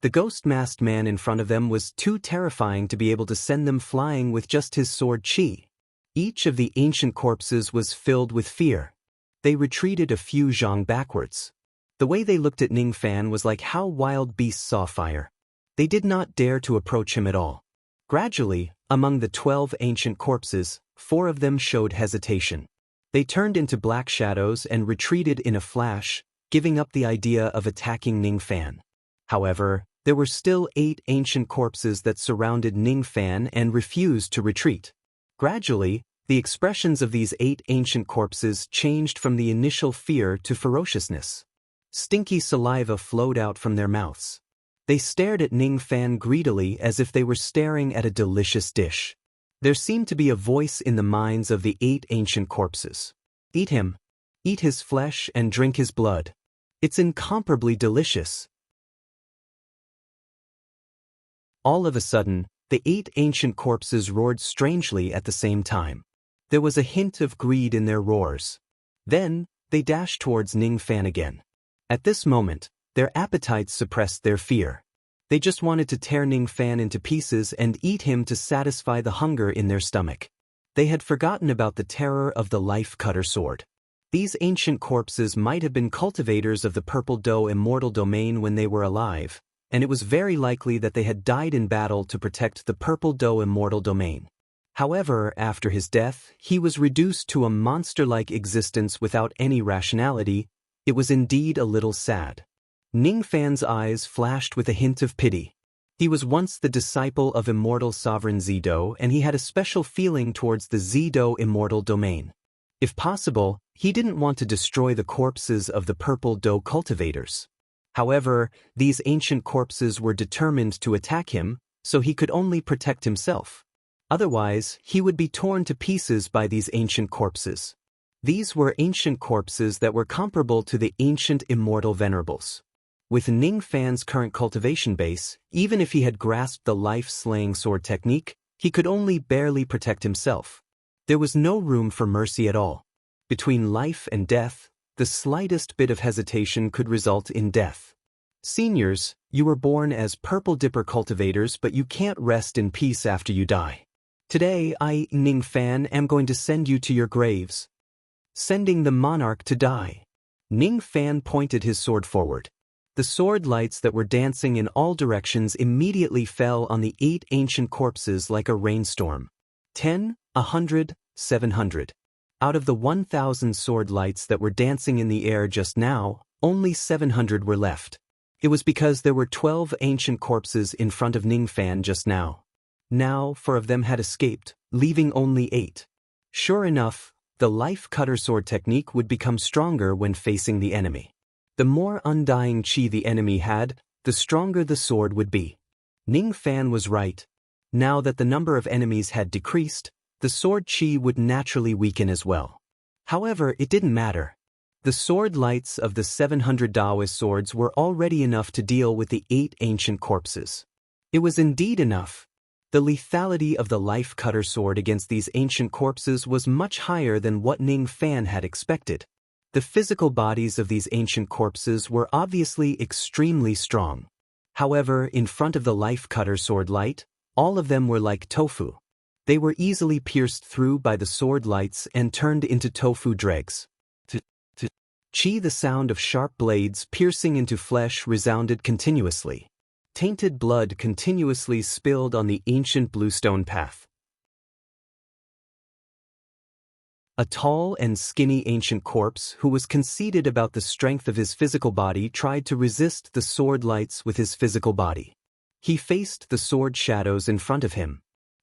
The ghost-masked man in front of them was too terrifying to be able to send them flying with just his sword chi. Each of the ancient corpses was filled with fear. They retreated a few zhang backwards. The way they looked at Ning Fan was like how wild beasts saw fire. They did not dare to approach him at all. Gradually, among the 12 ancient corpses, 4 of them showed hesitation. They turned into black shadows and retreated in a flash, giving up the idea of attacking Ning Fan. However, there were still 8 ancient corpses that surrounded Ning Fan and refused to retreat. Gradually, the expressions of these 8 ancient corpses changed from the initial fear to ferociousness. Stinky saliva flowed out from their mouths. They stared at Ning Fan greedily as if they were staring at a delicious dish. There seemed to be a voice in the minds of the 8 ancient corpses. Eat him. Eat his flesh and drink his blood. It's incomparably delicious. All of a sudden, the 8 ancient corpses roared strangely at the same time. There was a hint of greed in their roars. Then, they dashed towards Ning Fan again. At this moment, their appetites suppressed their fear. They just wanted to tear Ning Fan into pieces and eat him to satisfy the hunger in their stomach. They had forgotten about the terror of the Life Cutter sword. These ancient corpses might have been cultivators of the Purple Doe Immortal Domain when they were alive, and it was very likely that they had died in battle to protect the Purple Doe immortal domain. However, after his death, he was reduced to a monster-like existence without any rationality. It was indeed a little sad. Ning Fan's eyes flashed with a hint of pity. He was once the disciple of immortal sovereign Zido, and he had a special feeling towards the Zido immortal domain. If possible, he didn't want to destroy the corpses of the Purple Doe cultivators. However, these ancient corpses were determined to attack him, so he could only protect himself. Otherwise, he would be torn to pieces by these ancient corpses. These were ancient corpses that were comparable to the ancient immortal venerables. With Ning Fan's current cultivation base, even if he had grasped the life-slaying sword technique, he could only barely protect himself. There was no room for mercy at all. Between life and death, the slightest bit of hesitation could result in death. Seniors, you were born as Purple Dipper cultivators, but you can't rest in peace after you die. Today I, Ning Fan, am going to send you to your graves. Sending the monarch to die. Ning Fan pointed his sword forward. The sword lights that were dancing in all directions immediately fell on the 8 ancient corpses like a rainstorm. 10, 100, 700. Out of the 1,000 sword lights that were dancing in the air just now, only 700 were left. It was because there were 12 ancient corpses in front of Ning Fan just now. Now 4 of them had escaped, leaving only 8. Sure enough, the life cutter sword technique would become stronger when facing the enemy. The more undying chi the enemy had, the stronger the sword would be. Ning Fan was right. Now that the number of enemies had decreased, the sword chi would naturally weaken as well. However, it didn't matter. The sword lights of the 700 Taoist swords were already enough to deal with the 8 ancient corpses. It was indeed enough. The lethality of the life cutter sword against these ancient corpses was much higher than what Ning Fan had expected. The physical bodies of these ancient corpses were obviously extremely strong. However, in front of the life cutter sword light, all of them were like tofu. They were easily pierced through by the sword lights and turned into tofu dregs. Chi, the sound of sharp blades piercing into flesh, resounded continuously. Tainted blood continuously spilled on the ancient bluestone path. A tall and skinny ancient corpse who was conceited about the strength of his physical body tried to resist the sword lights with his physical body. He faced the sword shadows in front of him.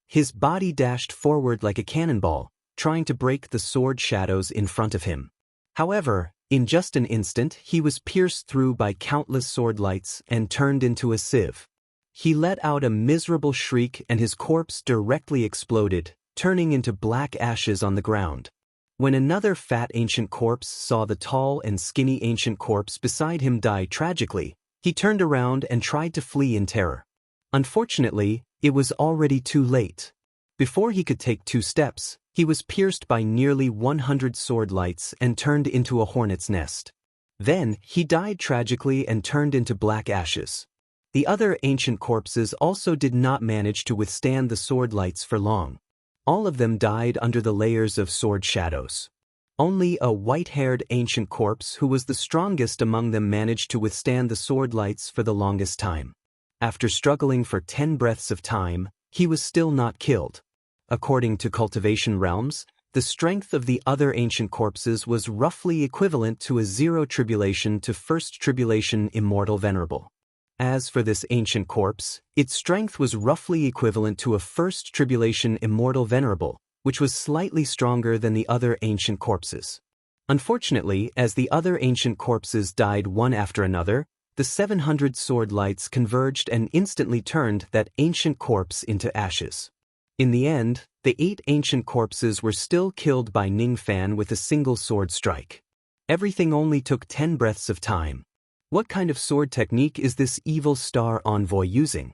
His body dashed forward like a cannonball, trying to break the sword shadows in front of him. However, in just an instant he was pierced through by countless sword lights and turned into a sieve. He let out a miserable shriek and his corpse directly exploded, turning into black ashes on the ground. When another fat ancient corpse saw the tall and skinny ancient corpse beside him die tragically, he turned around and tried to flee in terror. Unfortunately, it was already too late. Before he could take 2 steps, he was pierced by nearly 100 sword lights and turned into a hornet's nest. Then, he died tragically and turned into black ashes. The other ancient corpses also did not manage to withstand the sword lights for long. All of them died under the layers of sword shadows. Only a white-haired ancient corpse who was the strongest among them managed to withstand the sword lights for the longest time. After struggling for 10 breaths of time, he was still not killed. According to cultivation realms, the strength of the other ancient corpses was roughly equivalent to a 0 tribulation to 1st tribulation immortal venerable. As for this ancient corpse, its strength was roughly equivalent to a 1st tribulation immortal venerable, which was slightly stronger than the other ancient corpses. Unfortunately, as the other ancient corpses died one after another, the 700 sword lights converged and instantly turned that ancient corpse into ashes. In the end, the 8 ancient corpses were still killed by Ning Fan with a single sword strike. Everything only took 10 breaths of time. What kind of sword technique is this evil star envoy using?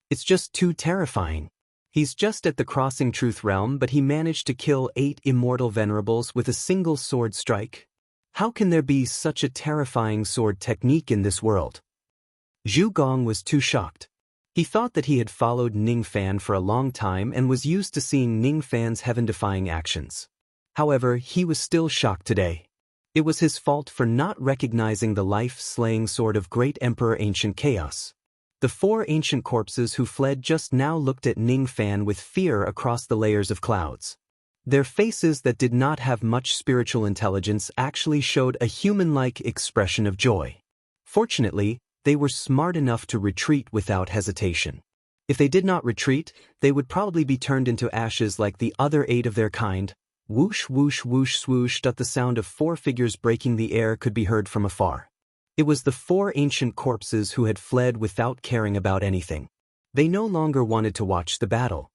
It's just too terrifying. He's just at the crossing truth realm, but he managed to kill 8 immortal venerables with a single sword strike. How can there be such a terrifying sword technique in this world? Zhu Gong was too shocked. He thought that he had followed Ning Fan for a long time and was used to seeing Ning Fan's heaven-defying actions. However, he was still shocked today. It was his fault for not recognizing the life-slaying sword of Great Emperor Ancient Chaos. The four ancient corpses who fled just now looked at Ning Fan with fear across the layers of clouds. Their faces that did not have much spiritual intelligence actually showed a human-like expression of joy. Fortunately, they were smart enough to retreat without hesitation. If they did not retreat, they would probably be turned into ashes like the other 8 of their kind. Whoosh whoosh whoosh swoosh. The sound of 4 figures breaking the air could be heard from afar. It was the 4 ancient corpses who had fled without caring about anything. They no longer wanted to watch the battle.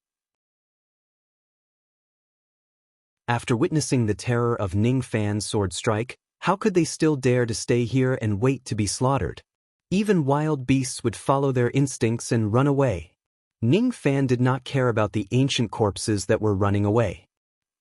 After witnessing the terror of Ning Fan's sword strike, how could they still dare to stay here and wait to be slaughtered? Even wild beasts would follow their instincts and run away. Ning Fan did not care about the ancient corpses that were running away.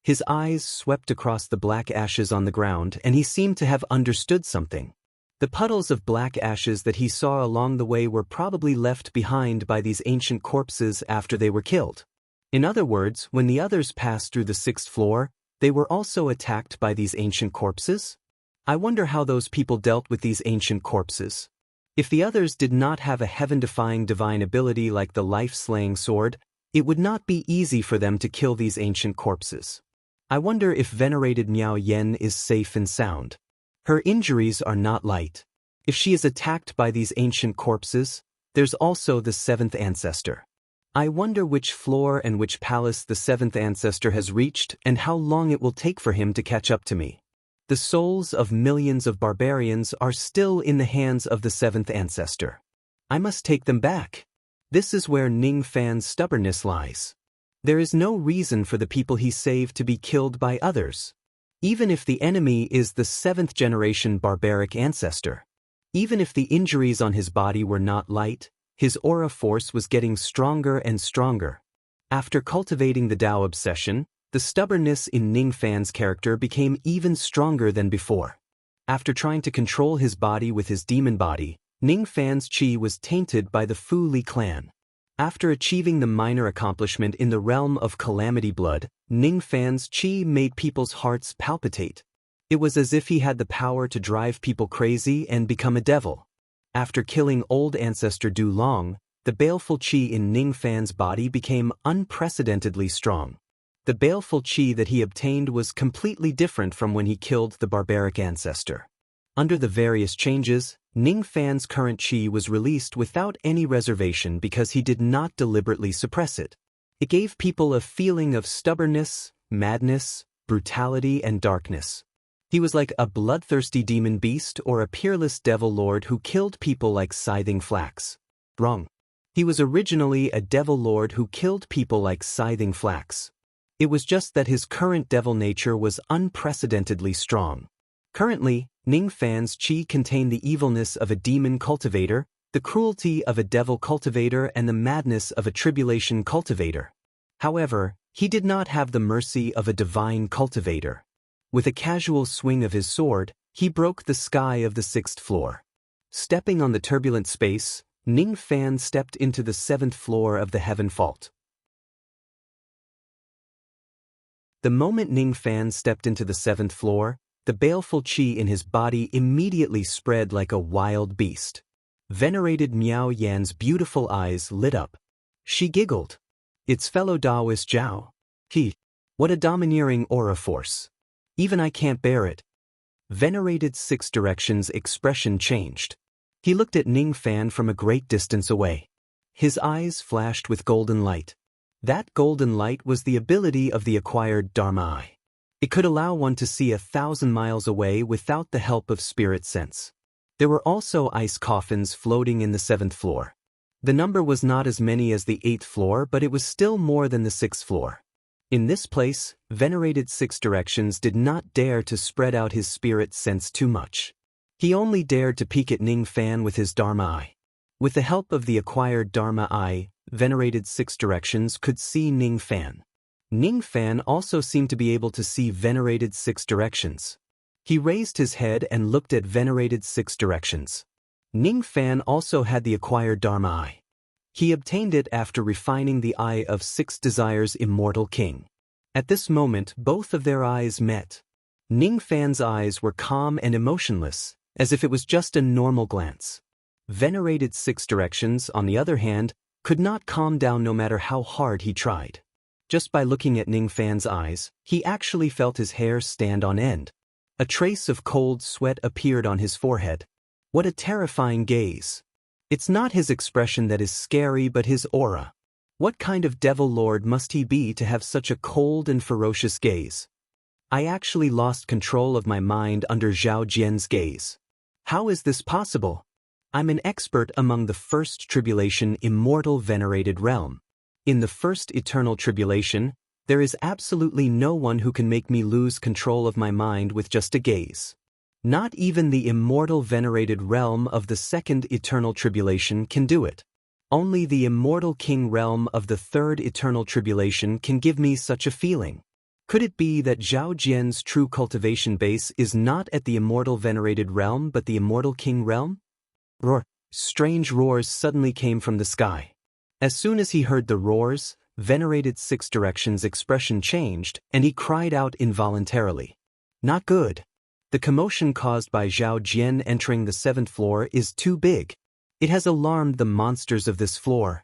His eyes swept across the black ashes on the ground, and he seemed to have understood something. The puddles of black ashes that he saw along the way were probably left behind by these ancient corpses after they were killed. In other words, when the others passed through the 6th floor, they were also attacked by these ancient corpses? I wonder how those people dealt with these ancient corpses. If the others did not have a heaven-defying divine ability like the life-slaying sword, it would not be easy for them to kill these ancient corpses. I wonder if venerated Miao Yen is safe and sound. Her injuries are not light. If she is attacked by these ancient corpses, there's also the 7th ancestor. I wonder which floor and which palace the 7th ancestor has reached and how long it will take for him to catch up to me. The souls of millions of barbarians are still in the hands of the 7th ancestor. I must take them back. This is where Ning Fan's stubbornness lies. There is no reason for the people he saved to be killed by others. Even if the enemy is the 7th generation barbaric ancestor. Even if the injuries on his body were not light, his aura force was getting stronger and stronger. After cultivating the Tao obsession, the stubbornness in Ning Fan's character became even stronger than before. After trying to control his body with his demon body, Ning Fan's chi was tainted by the Fu Li clan. After achieving the minor accomplishment in the realm of calamity blood, Ning Fan's chi made people's hearts palpitate. It was as if he had the power to drive people crazy and become a devil. After killing old ancestor Du Long, the baleful chi in Ning Fan's body became unprecedentedly strong. The baleful chi that he obtained was completely different from when he killed the barbaric ancestor. Under the various changes, Ning Fan's current chi was released without any reservation because he did not deliberately suppress it. It gave people a feeling of stubbornness, madness, brutality, and darkness. He was like a bloodthirsty demon beast or a peerless devil lord who killed people like scything flax. Wrong. He was originally a devil lord who killed people like scything flax. It was just that his current devil nature was unprecedentedly strong. Currently, Ning Fan's chi contained the evilness of a demon cultivator, the cruelty of a devil cultivator, and the madness of a tribulation cultivator. However, he did not have the mercy of a divine cultivator. With a casual swing of his sword, he broke the sky of the 6th floor. Stepping on the turbulent space, Ning Fan stepped into the 7th floor of the heaven fault. The moment Ning Fan stepped into the 7th floor, the baleful chi in his body immediately spread like a wild beast. Venerated Miao Yan's beautiful eyes lit up. She giggled. It's fellow Taoist Zhao. What a domineering aura force. Even I can't bear it. Venerated 6 Directions' expression changed. He looked at Ning Fan from a great distance away. His eyes flashed with golden light. That golden light was the ability of the acquired Dharma Eye. It could allow one to see 1,000 miles away without the help of spirit sense. There were also ice coffins floating in the 7th floor. The number was not as many as the 8th floor, but it was still more than the 6th floor. In this place, venerated 6 Directions did not dare to spread out his spirit sense too much. He only dared to peek at Ning Fan with his Dharma Eye. With the help of the acquired Dharma Eye, venerated 6 Directions could see Ning Fan. Ning Fan also seemed to be able to see venerated 6 Directions. He raised his head and looked at venerated 6 Directions. Ning Fan also had the acquired Dharma Eye. He obtained it after refining the Eye of 6 Desires Immortal King. At this moment, both of their eyes met. Ning Fan's eyes were calm and emotionless, as if it was just a normal glance. Venerated Six Directions, on the other hand, could not calm down no matter how hard he tried. Just by looking at Ning Fan's eyes, he actually felt his hair stand on end. A trace of cold sweat appeared on his forehead. What a terrifying gaze. It's not his expression that is scary but his aura. What kind of devil lord must he be to have such a cold and ferocious gaze? I actually lost control of my mind under Zhao Jian's gaze. How is this possible? I'm an expert among the first tribulation immortal venerated realm. In the first eternal tribulation, there is absolutely no one who can make me lose control of my mind with just a gaze. Not even the immortal venerated realm of the second eternal tribulation can do it. Only the immortal king realm of the third eternal tribulation can give me such a feeling. Could it be that Zhao Jian's true cultivation base is not at the immortal venerated realm but the immortal king realm? Roar! Strange roars suddenly came from the sky. As soon as he heard the roars, Venerated Six Directions' expression changed, and he cried out involuntarily. Not good. The commotion caused by Zhao Jian entering the 7th floor is too big. It has alarmed the monsters of this floor.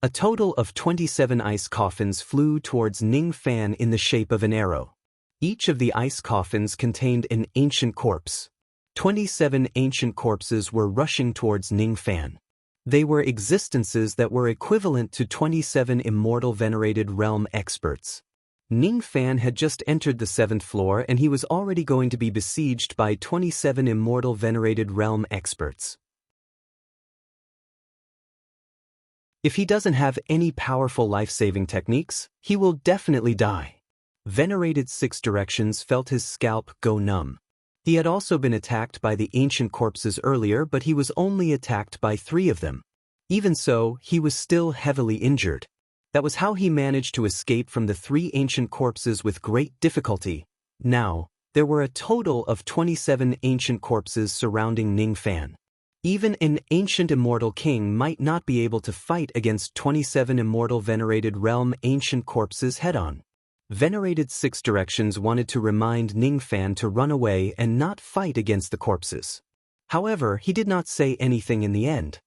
A total of 27 ice coffins flew towards Ning Fan in the shape of an arrow. Each of the ice coffins contained an ancient corpse. 27 ancient corpses were rushing towards Ning Fan. They were existences that were equivalent to 27 immortal venerated realm experts. Ning Fan had just entered the 7th floor and he was already going to be besieged by 27 immortal venerated realm experts. If he doesn't have any powerful life-saving techniques, he will definitely die. Venerated Six Directions felt his scalp go numb. He had also been attacked by the ancient corpses earlier, but he was only attacked by 3 of them. Even so, he was still heavily injured. That was how he managed to escape from the 3 ancient corpses with great difficulty. Now, there were a total of 27 ancient corpses surrounding Ning Fan. Even an ancient immortal king might not be able to fight against 27 immortal venerated realm ancient corpses head-on. Venerated Six Directions wanted to remind Ning Fan to run away and not fight against the corpses. However, he did not say anything in the end.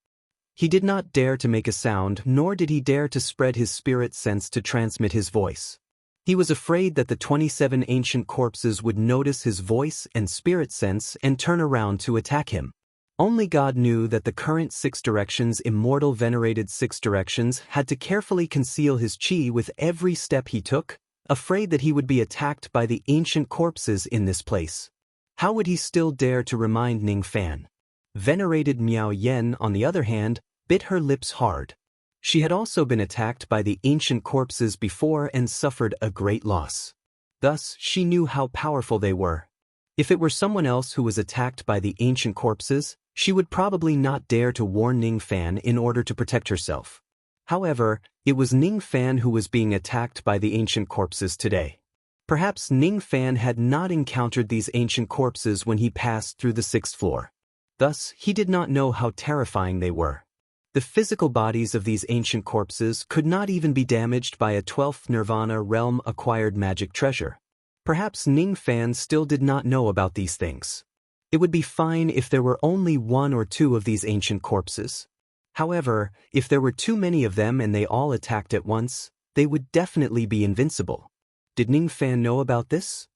He did not dare to make a sound, nor did he dare to spread his spirit sense to transmit his voice. He was afraid that the 27 ancient corpses would notice his voice and spirit sense and turn around to attack him. Only God knew that the current Six Directions immortal venerated Six Directions had to carefully conceal his chi with every step he took, afraid that he would be attacked by the ancient corpses in this place. How would he still dare to remind Ning Fan? Venerated Miao Yen, on the other hand, bit her lips hard. She had also been attacked by the ancient corpses before and suffered a great loss. Thus, she knew how powerful they were. If it were someone else who was attacked by the ancient corpses, she would probably not dare to warn Ning Fan in order to protect herself. However, it was Ning Fan who was being attacked by the ancient corpses today. Perhaps Ning Fan had not encountered these ancient corpses when he passed through the 6th floor. Thus, he did not know how terrifying they were. The physical bodies of these ancient corpses could not even be damaged by a 12th Nirvana realm acquired magic treasure. Perhaps Ning Fan still did not know about these things. It would be fine if there were only 1 or 2 of these ancient corpses. However, if there were too many of them and they all attacked at once, they would definitely be invincible. Did Ning Fan know about this?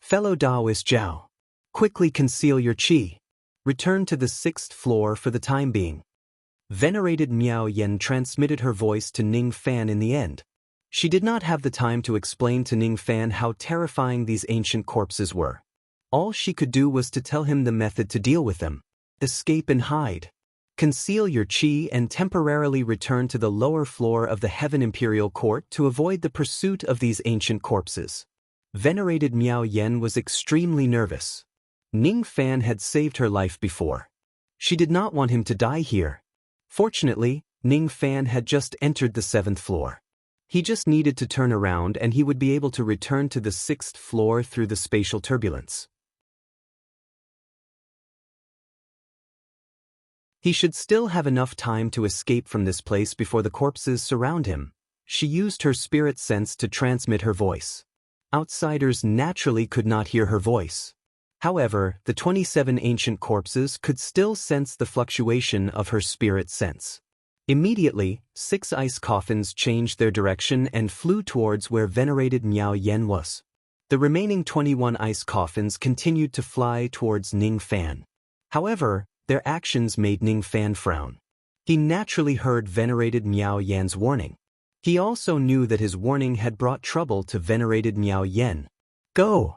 Fellow Taoist Zhao, quickly conceal your chi. Return to the 6th floor for the time being. Venerated Miao Yen transmitted her voice to Ning Fan in the end. She did not have the time to explain to Ning Fan how terrifying these ancient corpses were. All she could do was to tell him the method to deal with them. Escape and hide. Conceal your chi and temporarily return to the lower floor of the Heaven Imperial Court to avoid the pursuit of these ancient corpses. Venerated Miao Yen was extremely nervous. Ning Fan had saved her life before. She did not want him to die here. Fortunately, Ning Fan had just entered the 7th floor. He just needed to turn around and he would be able to return to the 6th floor through the spatial turbulence. He should still have enough time to escape from this place before the corpses surround him. She used her spirit sense to transmit her voice. Outsiders naturally could not hear her voice. However, the 27 ancient corpses could still sense the fluctuation of her spirit sense. Immediately, 6 ice coffins changed their direction and flew towards where venerated Miao Yen was. The remaining 21 ice coffins continued to fly towards Ning Fan. However, their actions made Ning Fan frown. He naturally heard venerated Miao Yan's warning. He also knew that his warning had brought trouble to venerated Miao Yan. Go!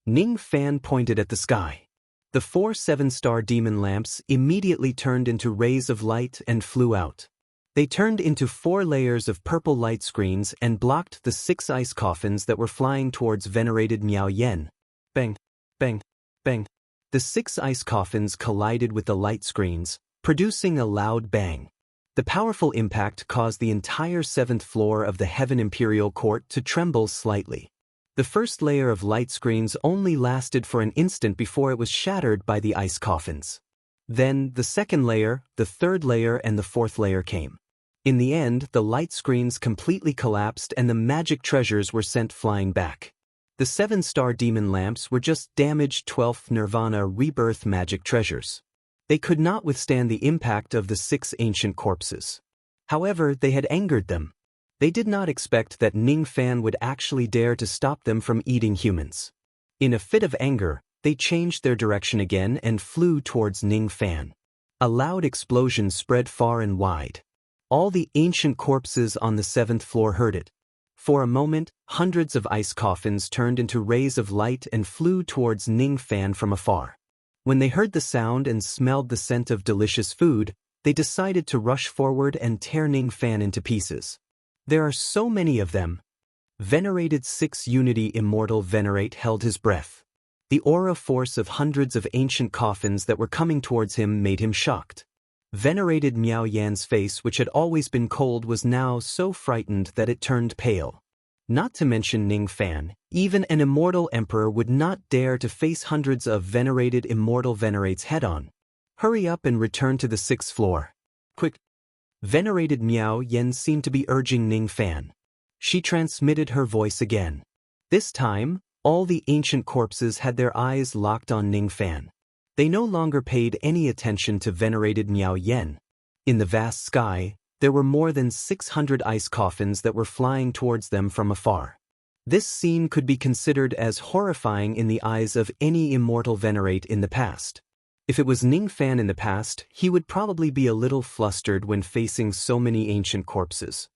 Ning Fan pointed at the sky. The 4 7-star demon lamps immediately turned into rays of light and flew out. They turned into 4 layers of purple light screens and blocked the 6 ice coffins that were flying towards venerated Miao Yen. Bang, bang, bang. The 6 ice coffins collided with the light screens, producing a loud bang. The powerful impact caused the entire 7th floor of the Heaven Imperial Court to tremble slightly. The first layer of light screens only lasted for an instant before it was shattered by the ice coffins. Then, the second layer, the third layer, and the fourth layer came. In the end, the light screens completely collapsed and the magic treasures were sent flying back. The 7-star demon lamps were just damaged 12th Nirvana rebirth magic treasures. They could not withstand the impact of the 6 ancient corpses. However, they had angered them. They did not expect that Ning Fan would actually dare to stop them from eating humans. In a fit of anger, they changed their direction again and flew towards Ning Fan. A loud explosion spread far and wide. All the ancient corpses on the 7th floor heard it. For a moment, hundreds of ice coffins turned into rays of light and flew towards Ning Fan from afar. When they heard the sound and smelled the scent of delicious food, they decided to rush forward and tear Ning Fan into pieces. There are so many of them. Venerated 6 Unity Immortal Venerate held his breath. The aura force of hundreds of ancient coffins that were coming towards him made him shocked. Venerated Miao Yan's face, which had always been cold, was now so frightened that it turned pale. Not to mention Ning Fan, even an immortal emperor would not dare to face hundreds of venerated immortal venerates head-on. Hurry up and return to the 6th floor. Quick! Venerated Miao Yen seemed to be urging Ning Fan. She transmitted her voice again. This time, all the ancient corpses had their eyes locked on Ning Fan. They no longer paid any attention to venerated Miao Yen. In the vast sky, there were more than 600 ice coffins that were flying towards them from afar. This scene could be considered as horrifying in the eyes of any immortal venerate in the past. If it was Ning Fan in the past, he would probably be a little flustered when facing so many ancient corpses.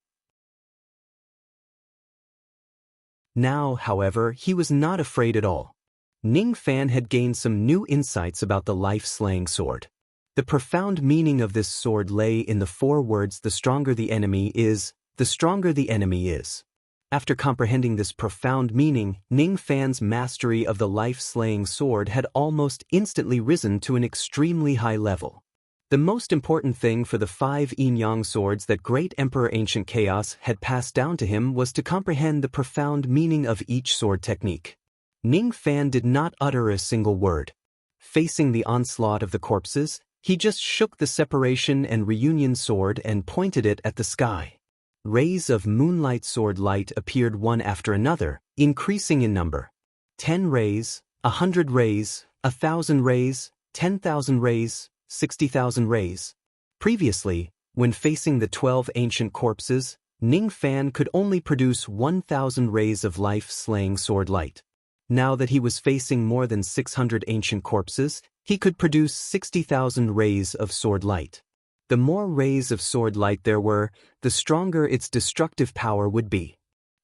Now, however, he was not afraid at all. Ning Fan had gained some new insights about the life-slaying sword. The profound meaning of this sword lay in the 4 words, "The stronger the enemy is, the stronger the enemy is." After comprehending this profound meaning, Ning Fan's mastery of the life-slaying sword had almost instantly risen to an extremely high level. The most important thing for the 5 yin-yang swords that Great Emperor Ancient Chaos had passed down to him was to comprehend the profound meaning of each sword technique. Ning Fan did not utter a single word. Facing the onslaught of the corpses, he just shook the separation and reunion sword and pointed it at the sky. Rays of moonlight sword light appeared one after another, increasing in number. 10 rays, 100 rays, 1,000 rays, 10,000 rays, 60,000 rays. Previously, when facing the 12 ancient corpses, Ning Fan could only produce 1,000 rays of life-slaying sword light. Now that he was facing more than 600 ancient corpses, he could produce 60,000 rays of sword light. The more rays of sword light there were, the stronger its destructive power would be.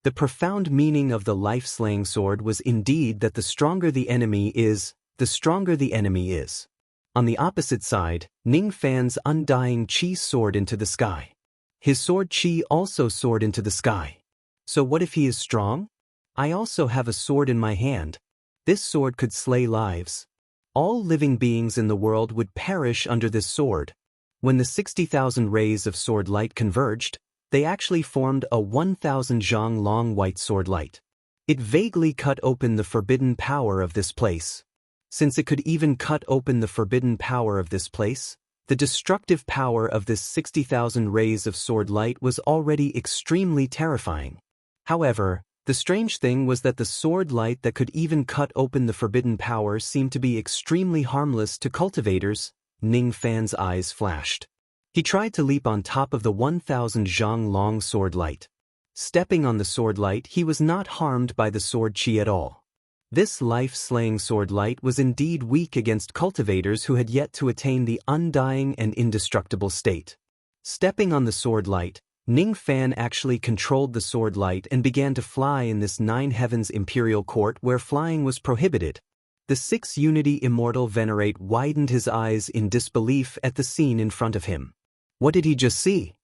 The profound meaning of the life-slaying sword was indeed that the stronger the enemy is, the stronger the enemy is. On the opposite side, Ning Fan's undying qi soared into the sky. His sword qi also soared into the sky. So what if he is strong? I also have a sword in my hand. This sword could slay lives. All living beings in the world would perish under this sword. When the 60,000 rays of sword light converged, they actually formed a 1,000 zhang long white sword light. It vaguely cut open the forbidden power of this place. Since it could even cut open the forbidden power of this place, the destructive power of this 60,000 rays of sword light was already extremely terrifying. However, The strange thing was that the sword light that could even cut open the forbidden power seemed to be extremely harmless to cultivators. Ning Fan's eyes flashed. He tried to leap on top of the 1,000 zhang long sword light. Stepping on the sword light, he was not harmed by the sword chi at all. This life-slaying sword light was indeed weak against cultivators who had yet to attain the undying and indestructible state. Stepping on the sword light, Ning Fan actually controlled the sword light and began to fly in this 9 heavens imperial court where flying was prohibited. The 6 Unity Immortal Venerate widened his eyes in disbelief at the scene in front of him. What did he just see?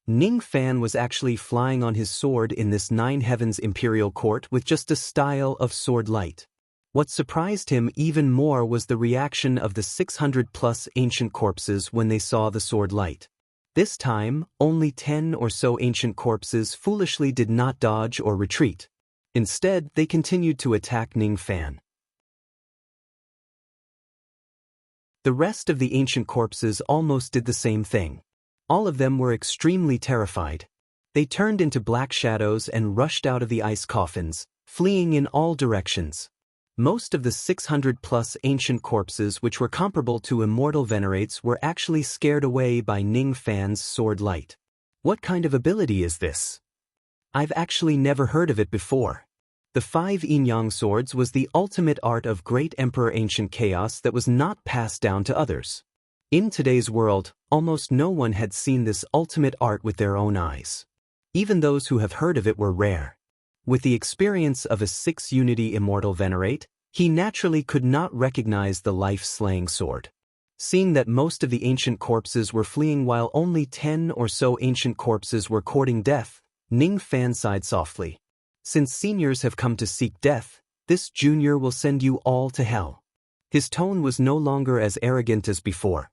Ning Fan was actually flying on his sword in this 9 heavens imperial court with just a style of sword light. What surprised him even more was the reaction of the 600+ ancient corpses when they saw the sword light. This time, only 10 or so ancient corpses foolishly did not dodge or retreat. Instead, they continued to attack Ning Fan. The rest of the ancient corpses almost did the same thing. All of them were extremely terrified. They turned into black shadows and rushed out of the ice coffins, fleeing in all directions. Most of the 600+ ancient corpses which were comparable to immortal venerates were actually scared away by Ning Fan's sword light. What kind of ability is this? I've actually never heard of it before. The 5 yin-yang swords was the ultimate art of great Emperor Ancient Chaos that was not passed down to others. In today's world, almost no one had seen this ultimate art with their own eyes. Even those who have heard of it were rare. With the experience of a 6 Unity Immortal Venerate, he naturally could not recognize the life-slaying sword. Seeing that most of the ancient corpses were fleeing while only 10 or so ancient corpses were courting death, Ning Fan sighed softly. Since seniors have come to seek death, this junior will send you all to hell. His tone was no longer as arrogant as before.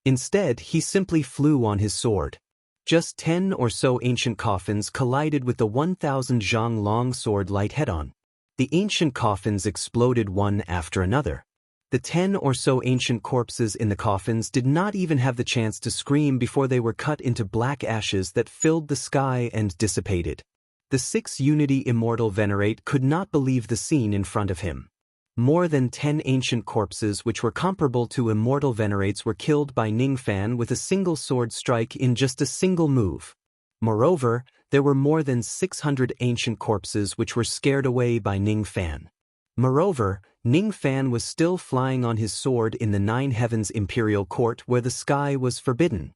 Instead, he simply flew on his sword. Just 10 or so ancient coffins collided with the 1,000 zhang long sword light head-on. The ancient coffins exploded one after another. The 10 or so ancient corpses in the coffins did not even have the chance to scream before they were cut into black ashes that filled the sky and dissipated. The 6 Unity Immortal Venerate could not believe the scene in front of him. More than 10 ancient corpses which were comparable to immortal venerates were killed by Ning Fan with a single sword strike in just a single move. Moreover, there were more than 600 ancient corpses which were scared away by Ning Fan. Moreover, Ning Fan was still flying on his sword in the 9 heavens imperial court where the sky was forbidden.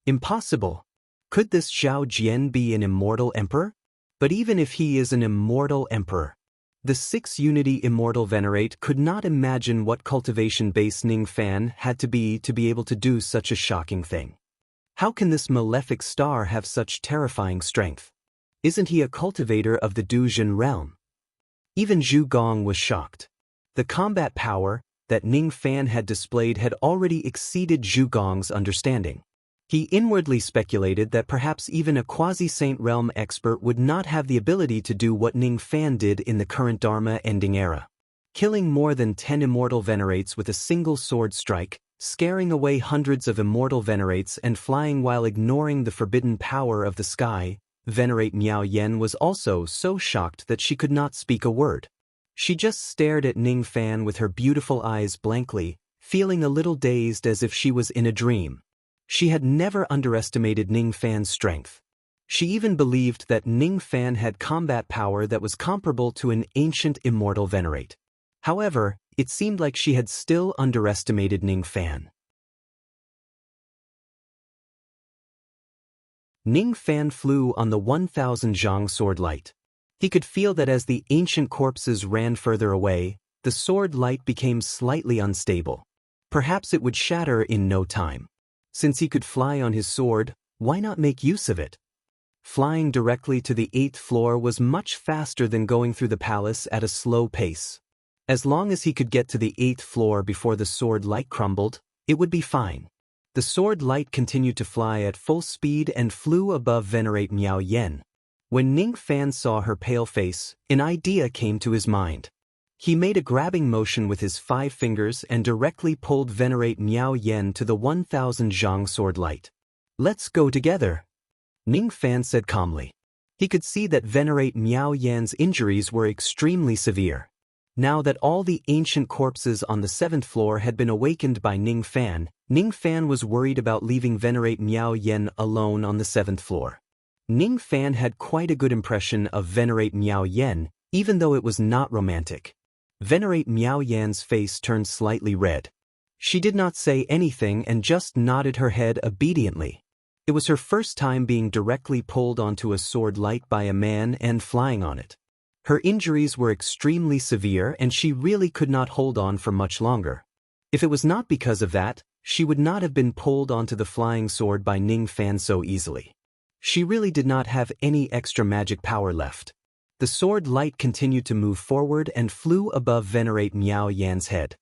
Impossible. Could this Zhao Jian be an immortal emperor? But even if he is an immortal emperor, the 6 Unity Immortal Venerate could not imagine what cultivation base Ning Fan had to be able to do such a shocking thing. How can this malefic star have such terrifying strength? Isn't he a cultivator of the Duzhen realm? Even Zhu Gong was shocked. The combat power that Ning Fan had displayed had already exceeded Zhu Gong's understanding. He inwardly speculated that perhaps even a quasi-saint realm expert would not have the ability to do what Ning Fan did in the current Dharma ending era. Killing more than 10 immortal venerates with a single sword strike, scaring away hundreds of immortal venerates and flying while ignoring the forbidden power of the sky, Venerate Miao Yen was also so shocked that she could not speak a word. She just stared at Ning Fan with her beautiful eyes blankly, feeling a little dazed as if she was in a dream. She had never underestimated Ning Fan's strength. She even believed that Ning Fan had combat power that was comparable to an ancient immortal venerate. However, it seemed like she had still underestimated Ning Fan. Ning Fan flew on the 1,000 zhang sword light. He could feel that as the ancient corpses ran further away, the sword light became slightly unstable. Perhaps it would shatter in no time. Since he could fly on his sword, why not make use of it? Flying directly to the 8th floor was much faster than going through the palace at a slow pace. As long as he could get to the 8th floor before the sword light crumbled, it would be fine. The sword light continued to fly at full speed and flew above Venerate Miao Yen. When Ning Fan saw her pale face, an idea came to his mind. He made a grabbing motion with his 5 fingers and directly pulled Venerate Miao Yen to the 1,000 zhang sword light. "Let's go together," Ning Fan said calmly. He could see that Venerate Miao Yan's injuries were extremely severe. Now that all the ancient corpses on the 7th floor had been awakened by Ning Fan was worried about leaving Venerate Miao Yan alone on the 7th floor. Ning Fan had quite a good impression of Venerate Miao Yan, even though it was not romantic. Venerate Miao Yan's face turned slightly red. She did not say anything and just nodded her head obediently. It was her first time being directly pulled onto a sword light by a man and flying on it. Her injuries were extremely severe and she really could not hold on for much longer. If it was not because of that, she would not have been pulled onto the flying sword by Ning Fan so easily. She really did not have any extra magic power left. The sword light continued to move forward and flew above Venerate Miao Yan's head.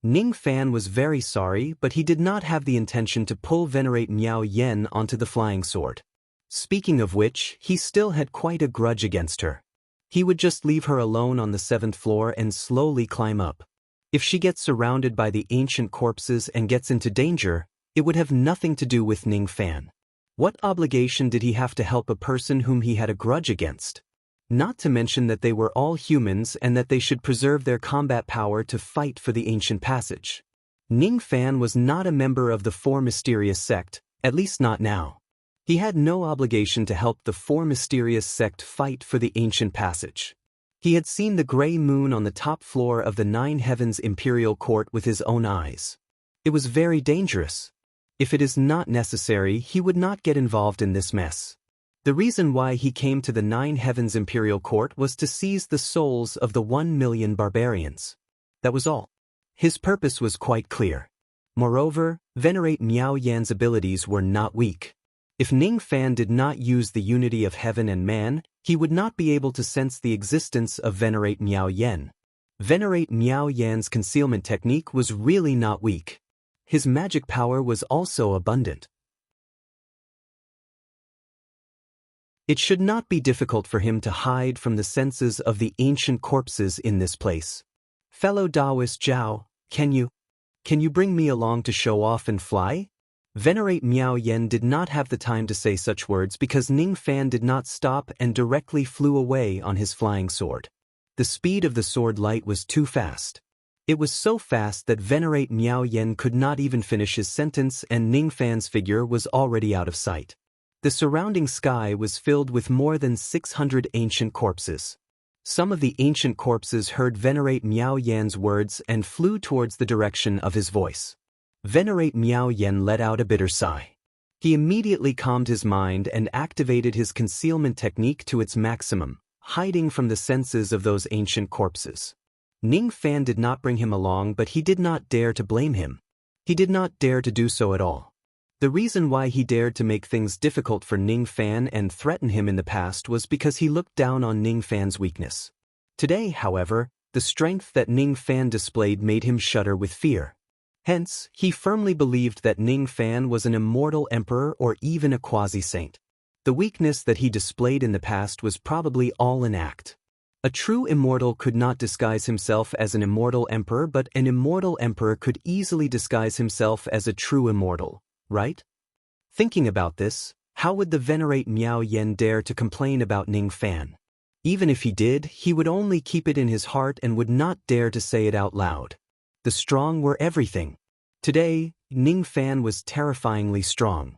Ning Fan was very sorry, but he did not have the intention to pull Venerate Miao Yan onto the flying sword. Speaking of which, he still had quite a grudge against her. He would just leave her alone on the 7th floor and slowly climb up. If she gets surrounded by the ancient corpses and gets into danger, it would have nothing to do with Ning Fan. What obligation did he have to help a person whom he had a grudge against? Not to mention that they were all humans and that they should preserve their combat power to fight for the ancient passage. Ning Fan was not a member of the Four Mysterious Sect, at least not now. He had no obligation to help the Four Mysterious Sect fight for the ancient passage. He had seen the gray moon on the top floor of the 9 Heavens Imperial Court with his own eyes. It was very dangerous. If it is not necessary, he would not get involved in this mess. The reason why he came to the 9 Heavens Imperial Court was to seize the souls of the 1 million barbarians. That was all. His purpose was quite clear. Moreover, Venerate Miao Yan's abilities were not weak. If Ning Fan did not use the unity of heaven and man, he would not be able to sense the existence of Venerate Miao Yan. Venerate Miao Yan's concealment technique was really not weak. His magic power was also abundant. It should not be difficult for him to hide from the senses of the ancient corpses in this place. Fellow Taoist Zhao, can you bring me along to show off and fly? Venerate Miao Yan did not have the time to say such words because Ning Fan did not stop and directly flew away on his flying sword. The speed of the sword light was too fast. It was so fast that Venerate Miao Yan could not even finish his sentence and Ning Fan's figure was already out of sight. The surrounding sky was filled with more than 600 ancient corpses. Some of the ancient corpses heard Venerate Miao Yan's words and flew towards the direction of his voice. Venerate Miao Yan let out a bitter sigh. He immediately calmed his mind and activated his concealment technique to its maximum, hiding from the senses of those ancient corpses. Ning Fan did not bring him along, but he did not dare to blame him. He did not dare to do so at all. The reason why he dared to make things difficult for Ning Fan and threaten him in the past was because he looked down on Ning Fan's weakness. Today, however, the strength that Ning Fan displayed made him shudder with fear. Hence, he firmly believed that Ning Fan was an immortal emperor or even a quasi-saint. The weakness that he displayed in the past was probably all an act. A true immortal could not disguise himself as an immortal emperor, but an immortal emperor could easily disguise himself as a true immortal. Right? Thinking about this, how would the Venerate Miao Yan dare to complain about Ning Fan? Even if he did, he would only keep it in his heart and would not dare to say it out loud. The strong were everything. Today, Ning Fan was terrifyingly strong.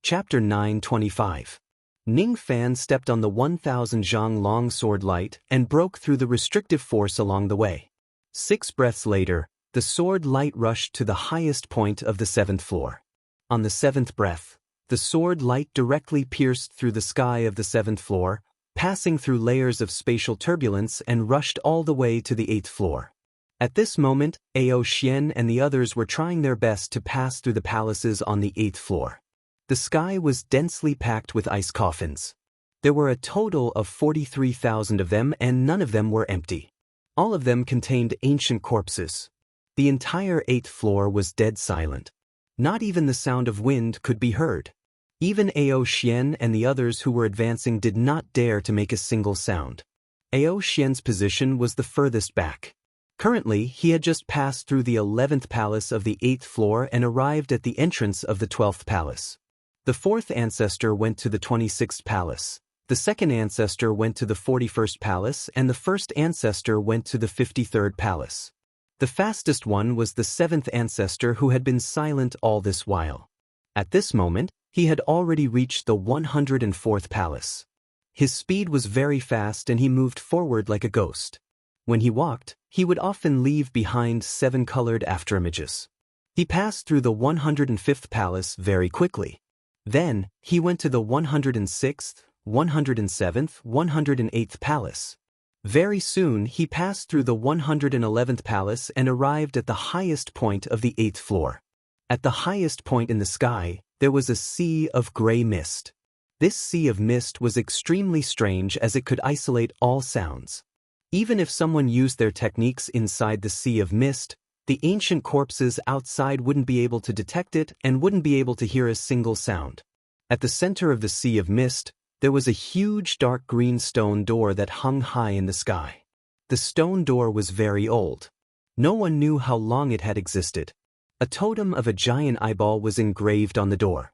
Chapter 925. Ning Fan stepped on the 1,000 zhang long sword light and broke through the restrictive force along the way. 6 breaths later, the sword light rushed to the highest point of the 7th floor. On the 7th breath, the sword light directly pierced through the sky of the 7th floor, passing through layers of spatial turbulence and rushed all the way to the 8th floor. At this moment, Ao Xian and the others were trying their best to pass through the palaces on the 8th floor. The sky was densely packed with ice coffins. There were a total of 43,000 of them and none of them were empty. All of them contained ancient corpses. The entire 8th floor was dead silent. Not even the sound of wind could be heard. Even Ao Xian and the others who were advancing did not dare to make a single sound. Ao Xian's position was the furthest back. Currently, he had just passed through the 11th palace of the 8th floor and arrived at the entrance of the 12th palace. The 4th ancestor went to the 26th palace. The 2nd ancestor went to the 41st palace, and the 1st ancestor went to the 53rd palace. The fastest one was the 7th ancestor, who had been silent all this while. At this moment, he had already reached the 104th palace. His speed was very fast and he moved forward like a ghost. When he walked, he would often leave behind 7-colored afterimages. He passed through the 105th palace very quickly. Then, he went to the 106th, 107th, 108th palace. Very soon, he passed through the 111th palace and arrived at the highest point of the 8th floor. At the highest point in the sky, there was a sea of gray mist. This sea of mist was extremely strange as it could isolate all sounds. Even if someone used their techniques inside the sea of mist, the ancient corpses outside wouldn't be able to detect it and wouldn't be able to hear a single sound. At the center of the sea of mist, there was a huge dark green stone door that hung high in the sky. The stone door was very old. No one knew how long it had existed. A totem of a giant eyeball was engraved on the door.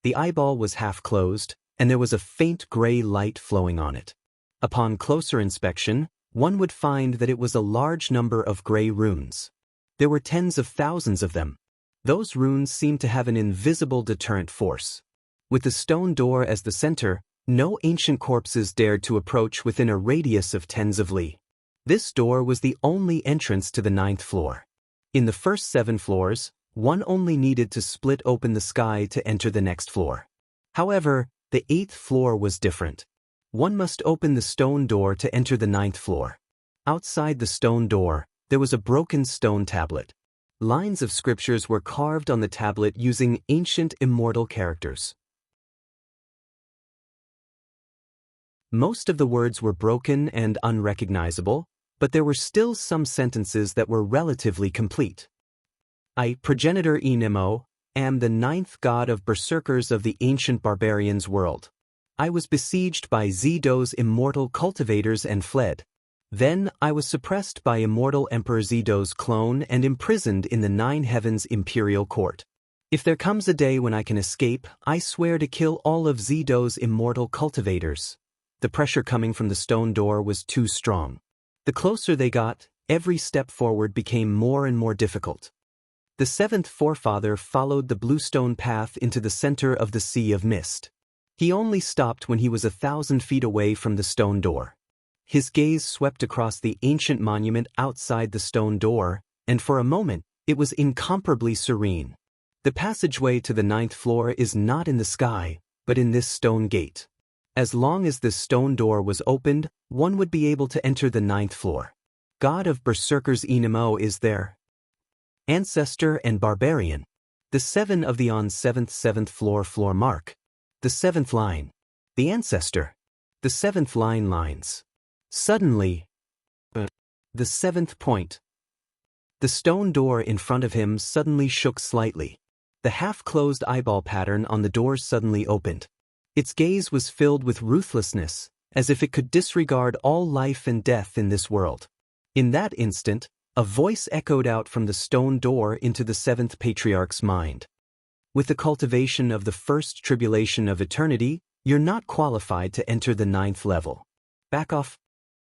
The eyeball was half closed, and there was a faint gray light flowing on it. Upon closer inspection, one would find that it was a large number of gray runes. There were tens of thousands of them. Those runes seemed to have an invisible deterrent force. With the stone door as the center, no ancient corpses dared to approach within a radius of tens of li. This door was the only entrance to the 9th floor. In the first 7 floors, one only needed to split open the sky to enter the next floor. However, the 8th floor was different. One must open the stone door to enter the 9th floor. Outside the stone door, there was a broken stone tablet. Lines of scriptures were carved on the tablet using ancient immortal characters. Most of the words were broken and unrecognizable, but there were still some sentences that were relatively complete. I, progenitor Enemo, am the 9th god of berserkers of the ancient barbarians' world. I was besieged by Zido's immortal cultivators and fled. Then I was suppressed by immortal Emperor Zido's clone and imprisoned in the 9 Heavens imperial court. If there comes a day when I can escape, I swear to kill all of Zido's immortal cultivators. The pressure coming from the stone door was too strong. The closer they got, every step forward became more and more difficult. The 7th forefather followed the bluestone path into the center of the sea of mist. He only stopped when he was 1,000 feet away from the stone door. His gaze swept across the ancient monument outside the stone door, and for a moment, it was incomparably serene. The passageway to the 9th floor is not in the sky, but in this stone gate. As long as this stone door was opened, one would be able to enter the 9th floor. God of Berserkers Enemo is there. Ancestor and Barbarian. The 7 of the on 7th floor mark. The 7th line. The Ancestor. The 7th line lines. Suddenly, the 7th point. The stone door in front of him suddenly shook slightly. The half-closed eyeball pattern on the door suddenly opened. Its gaze was filled with ruthlessness, as if it could disregard all life and death in this world. In that instant, a voice echoed out from the stone door into the 7th patriarch's mind. With the cultivation of the first tribulation of eternity, you're not qualified to enter the 9th level. Back off.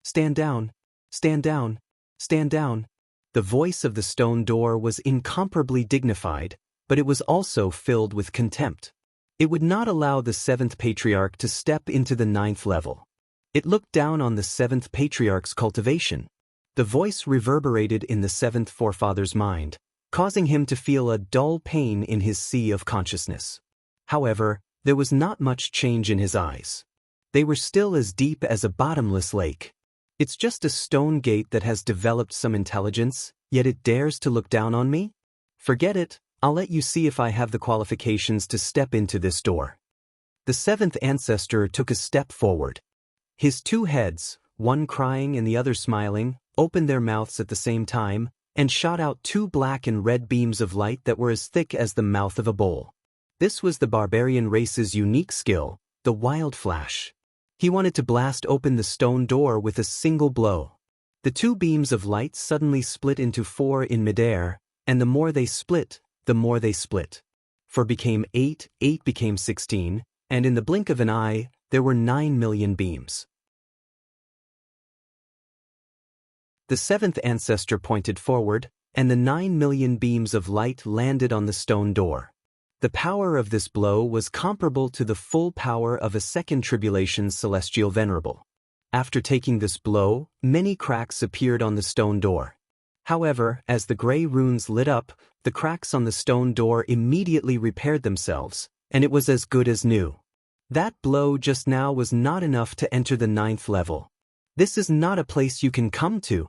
Stand down. Stand down. Stand down. The voice of the stone door was incomparably dignified, but it was also filled with contempt. It would not allow the 7th patriarch to step into the 9th level. It looked down on the 7th patriarch's cultivation. The voice reverberated in the 7th forefather's mind, causing him to feel a dull pain in his sea of consciousness. However, there was not much change in his eyes. They were still as deep as a bottomless lake. It's just a stone gate that has developed some intelligence, yet it dares to look down on me? Forget it, I'll let you see if I have the qualifications to step into this door. The 7th ancestor took a step forward. His 2 heads, one crying and the other smiling, opened their mouths at the same time, and shot out 2 black and red beams of light that were as thick as the mouth of a bull. This was the barbarian race's unique skill, the wild flash. He wanted to blast open the stone door with a single blow. The two beams of light suddenly split into 4 in midair, and the more they split, the more they split. 4 became 8, 8 became 16, and in the blink of an eye, there were 9 million beams. The seventh ancestor pointed forward, and the 9 million beams of light landed on the stone door. The power of this blow was comparable to the full power of a second tribulation's celestial venerable. After taking this blow, many cracks appeared on the stone door. However, as the gray runes lit up, the cracks on the stone door immediately repaired themselves, and it was as good as new. That blow just now was not enough to enter the 9th level. This is not a place you can come to.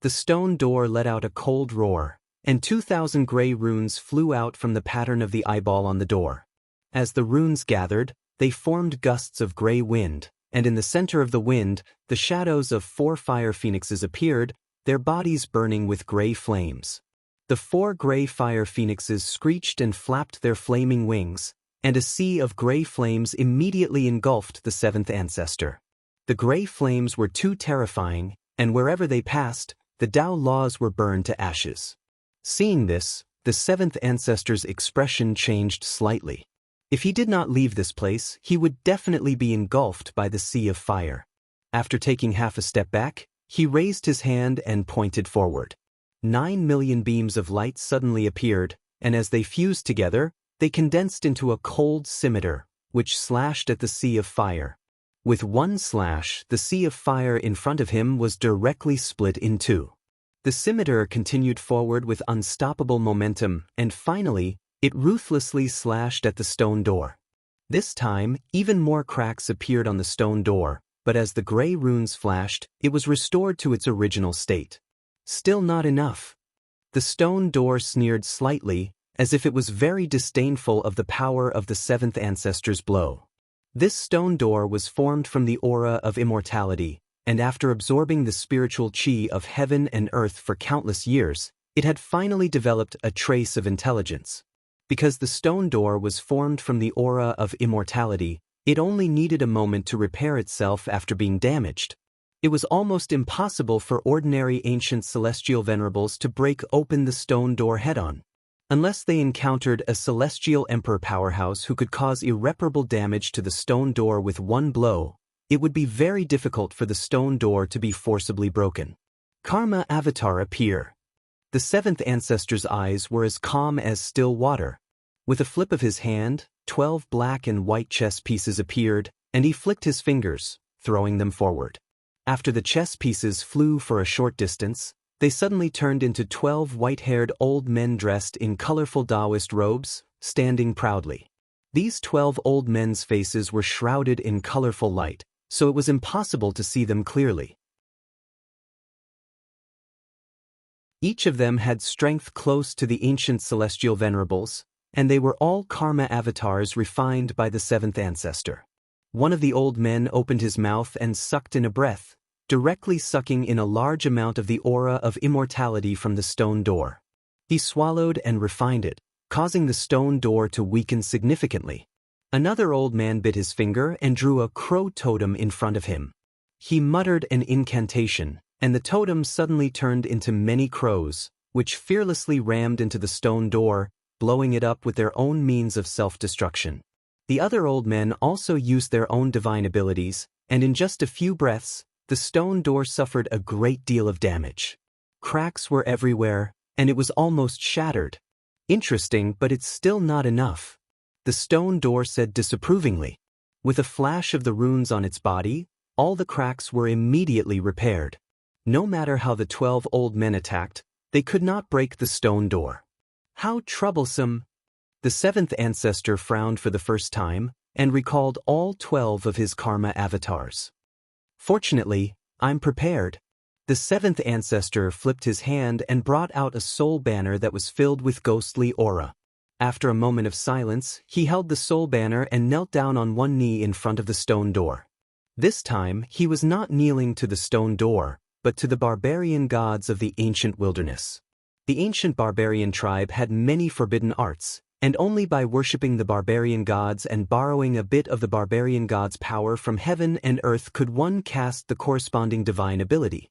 The stone door let out a cold roar, and 2,000 gray runes flew out from the pattern of the eyeball on the door. As the runes gathered, they formed gusts of gray wind, and in the center of the wind, the shadows of 4 fire phoenixes appeared, their bodies burning with gray flames. The 4 gray fire phoenixes screeched and flapped their flaming wings, and a sea of gray flames immediately engulfed the seventh ancestor. The gray flames were too terrifying, and wherever they passed, the Tao laws were burned to ashes. Seeing this, the seventh ancestor's expression changed slightly. If he did not leave this place, he would definitely be engulfed by the sea of fire. After taking half a step back, he raised his hand and pointed forward. 9 million beams of light suddenly appeared, and as they fused together, they condensed into a cold scimitar, which slashed at the sea of fire. With one slash, the sea of fire in front of him was directly split in two. The scimitar continued forward with unstoppable momentum, and finally, it ruthlessly slashed at the stone door. This time, even more cracks appeared on the stone door, but as the gray runes flashed, it was restored to its original state. Still not enough. The stone door sneered slightly, as if it was very disdainful of the power of the seventh ancestor's blow. This stone door was formed from the aura of immortality, and after absorbing the spiritual chi of heaven and earth for countless years, it had finally developed a trace of intelligence. Because the stone door was formed from the aura of immortality, it only needed a moment to repair itself after being damaged. It was almost impossible for ordinary ancient celestial venerables to break open the stone door head-on. Unless they encountered a celestial emperor powerhouse who could cause irreparable damage to the stone door with one blow, it would be very difficult for the stone door to be forcibly broken. Karma Avatar appear. The seventh ancestor's eyes were as calm as still water. With a flip of his hand, 12 black and white chess pieces appeared, and he flicked his fingers, throwing them forward. After the chess pieces flew for a short distance, they suddenly turned into 12 white-haired old men dressed in colorful Taoist robes, standing proudly. These 12 old men's faces were shrouded in colorful light, so it was impossible to see them clearly. Each of them had strength close to the ancient celestial venerables, and they were all karma avatars refined by the seventh ancestor. One of the old men opened his mouth and sucked in a breath, directly sucking in a large amount of the aura of immortality from the stone door. He swallowed and refined it, causing the stone door to weaken significantly. Another old man bit his finger and drew a crow totem in front of him. He muttered an incantation, and the totem suddenly turned into many crows, which fearlessly rammed into the stone door, blowing it up with their own means of self-destruction. The other old men also used their own divine abilities, and in just a few breaths, the stone door suffered a great deal of damage. Cracks were everywhere, and it was almost shattered. Interesting, but it's still not enough. The stone door said disapprovingly. With a flash of the runes on its body, all the cracks were immediately repaired. No matter how the 12 old men attacked, they could not break the stone door. How troublesome! The seventh ancestor frowned for the first time, and recalled all 12 of his karma avatars. Fortunately, I'm prepared. The seventh ancestor flipped his hand and brought out a soul banner that was filled with ghostly aura. After a moment of silence, he held the soul banner and knelt down on one knee in front of the stone door. This time, he was not kneeling to the stone door, but to the barbarian gods of the ancient wilderness. The ancient barbarian tribe had many forbidden arts, and only by worshipping the barbarian gods and borrowing a bit of the barbarian gods' power from heaven and earth could one cast the corresponding divine ability.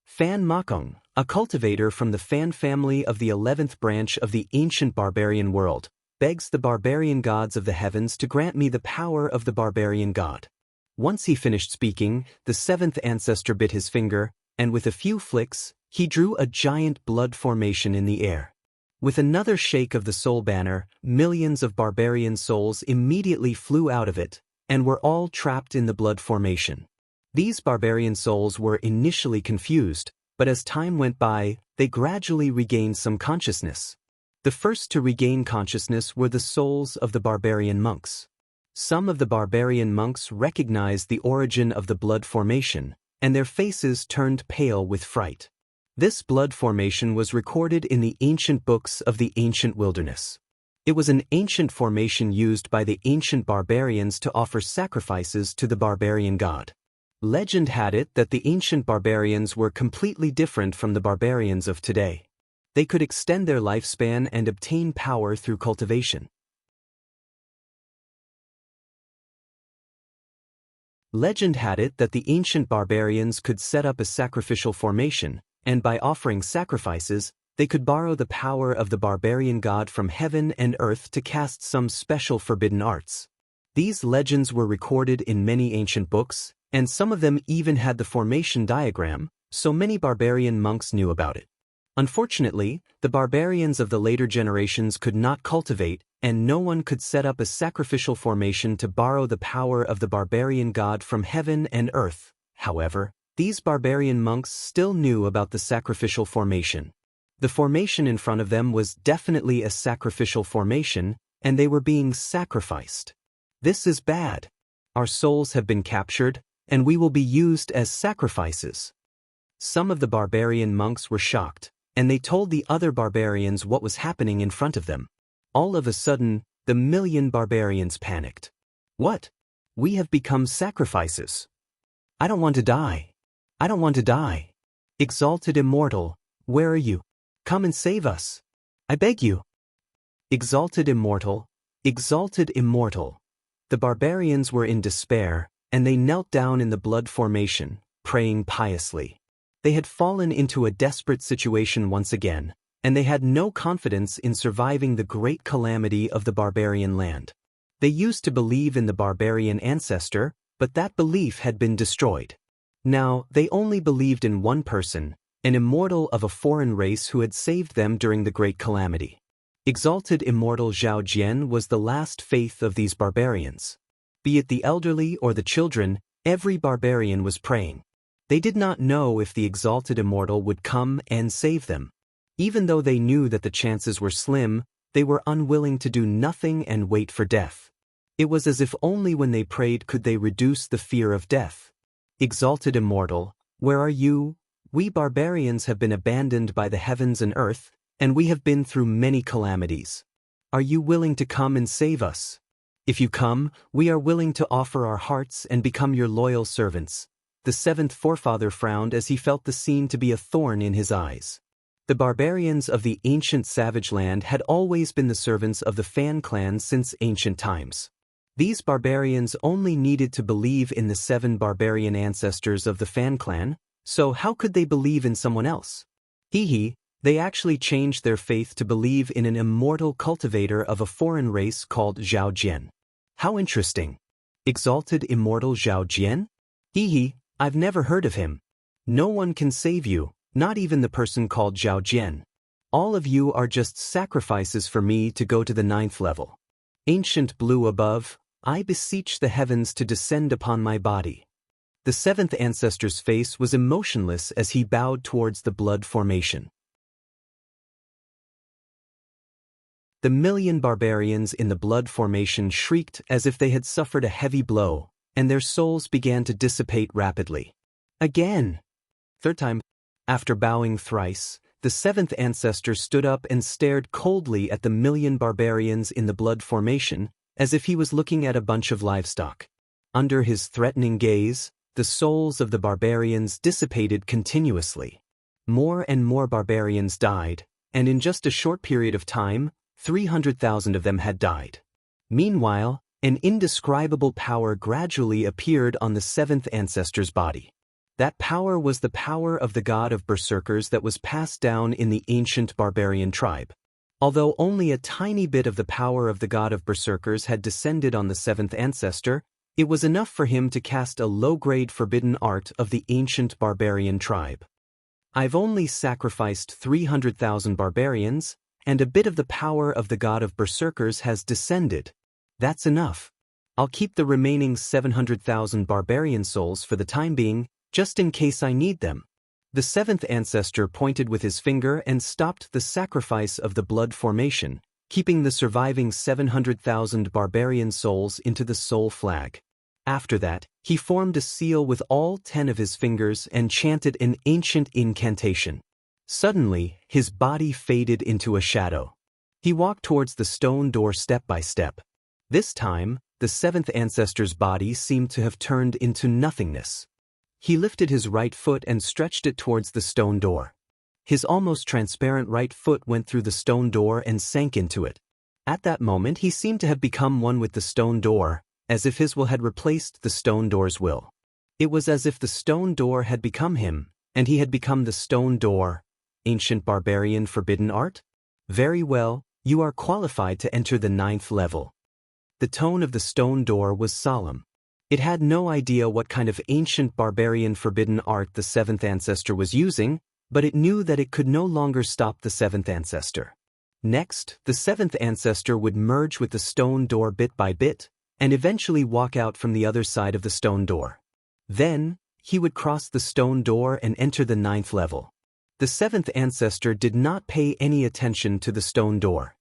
Fan Makong, a cultivator from the Fan family of the 11th branch of the ancient barbarian world, begs the barbarian gods of the heavens to grant me the power of the barbarian god. Once he finished speaking, the 7th ancestor bit his finger, and with a few flicks, he drew a giant blood formation in the air. With another shake of the soul banner, millions of barbarian souls immediately flew out of it, and were all trapped in the blood formation. These barbarian souls were initially confused, but as time went by, they gradually regained some consciousness. The first to regain consciousness were the souls of the barbarian monks. Some of the barbarian monks recognized the origin of the blood formation, and their faces turned pale with fright. This blood formation was recorded in the ancient books of the ancient wilderness. It was an ancient formation used by the ancient barbarians to offer sacrifices to the barbarian god. Legend had it that the ancient barbarians were completely different from the barbarians of today. They could extend their lifespan and obtain power through cultivation. Legend had it that the ancient barbarians could set up a sacrificial formation, and by offering sacrifices, they could borrow the power of the barbarian god from heaven and earth to cast some special forbidden arts. These legends were recorded in many ancient books, and some of them even had the formation diagram, so many barbarian monks knew about it. Unfortunately, the barbarians of the later generations could not cultivate, and no one could set up a sacrificial formation to borrow the power of the barbarian god from heaven and earth. However, these barbarian monks still knew about the sacrificial formation. The formation in front of them was definitely a sacrificial formation, and they were being sacrificed. This is bad. Our souls have been captured, and we will be used as sacrifices. Some of the barbarian monks were shocked, and they told the other barbarians what was happening in front of them. All of a sudden, the million barbarians panicked. What? We have become sacrifices. I don't want to die. I don't want to die. Exalted Immortal, where are you? Come and save us. I beg you. Exalted Immortal, Exalted Immortal. The barbarians were in despair, and they knelt down in the blood formation, praying piously. They had fallen into a desperate situation once again, and they had no confidence in surviving the great calamity of the barbarian land. They used to believe in the barbarian ancestor, but that belief had been destroyed. Now, they only believed in one person, an immortal of a foreign race who had saved them during the great calamity. Exalted Immortal Zhao Jian was the last faith of these barbarians. Be it the elderly or the children, every barbarian was praying. They did not know if the Exalted Immortal would come and save them. Even though they knew that the chances were slim, they were unwilling to do nothing and wait for death. It was as if only when they prayed could they reduce the fear of death. Exalted Immortal, where are you? We barbarians have been abandoned by the heavens and earth, and we have been through many calamities. Are you willing to come and save us? If you come, we are willing to offer our hearts and become your loyal servants. The 7th forefather frowned as he felt the scene to be a thorn in his eyes. The barbarians of the ancient savage land had always been the servants of the Fan clan since ancient times. These barbarians only needed to believe in the 7 barbarian ancestors of the Fan clan, so how could they believe in someone else? They actually changed their faith to believe in an immortal cultivator of a foreign race called Zhao Jian. How interesting. Exalted Immortal Zhao Jian? I've never heard of him. No one can save you, not even the person called Zhao Jian. All of you are just sacrifices for me to go to the 9th level. Ancient Blue above, I beseech the heavens to descend upon my body. The 7th ancestor's face was emotionless as he bowed towards the blood formation. The million barbarians in the blood formation shrieked as if they had suffered a heavy blow, and their souls began to dissipate rapidly. Again! 3rd time. After bowing thrice, the 7th ancestor stood up and stared coldly at the million barbarians in the blood formation, as if he was looking at a bunch of livestock. Under his threatening gaze, the souls of the barbarians dissipated continuously. More and more barbarians died, and in just a short period of time, 300,000 of them had died. Meanwhile, an indescribable power gradually appeared on the 7th ancestor's body. That power was the power of the god of berserkers that was passed down in the ancient barbarian tribe. Although only a tiny bit of the power of the god of berserkers had descended on the seventh ancestor, it was enough for him to cast a low-grade forbidden art of the ancient barbarian tribe. I've only sacrificed 300,000 barbarians, and a bit of the power of the god of berserkers has descended. That's enough. I'll keep the remaining 700,000 barbarian souls for the time being, just in case I need them. The seventh ancestor pointed with his finger and stopped the sacrifice of the blood formation, keeping the surviving 700,000 barbarian souls into the soul flag. After that, he formed a seal with all 10 of his fingers and chanted an ancient incantation. Suddenly, his body faded into a shadow. He walked towards the stone door step by step. This time, the seventh ancestor's body seemed to have turned into nothingness. He lifted his right foot and stretched it towards the stone door. His almost transparent right foot went through the stone door and sank into it. At that moment he seemed to have become one with the stone door, as if his will had replaced the stone door's will. It was as if the stone door had become him, and he had become the stone door. Ancient barbarian forbidden art? Very well, you are qualified to enter the 9th level. The tone of the stone door was solemn. It had no idea what kind of ancient barbarian forbidden art the seventh ancestor was using, but it knew that it could no longer stop the seventh ancestor. Next, the seventh ancestor would merge with the stone door bit by bit, and eventually walk out from the other side of the stone door. Then, he would cross the stone door and enter the 9th level. The seventh ancestor did not pay any attention to the stone door.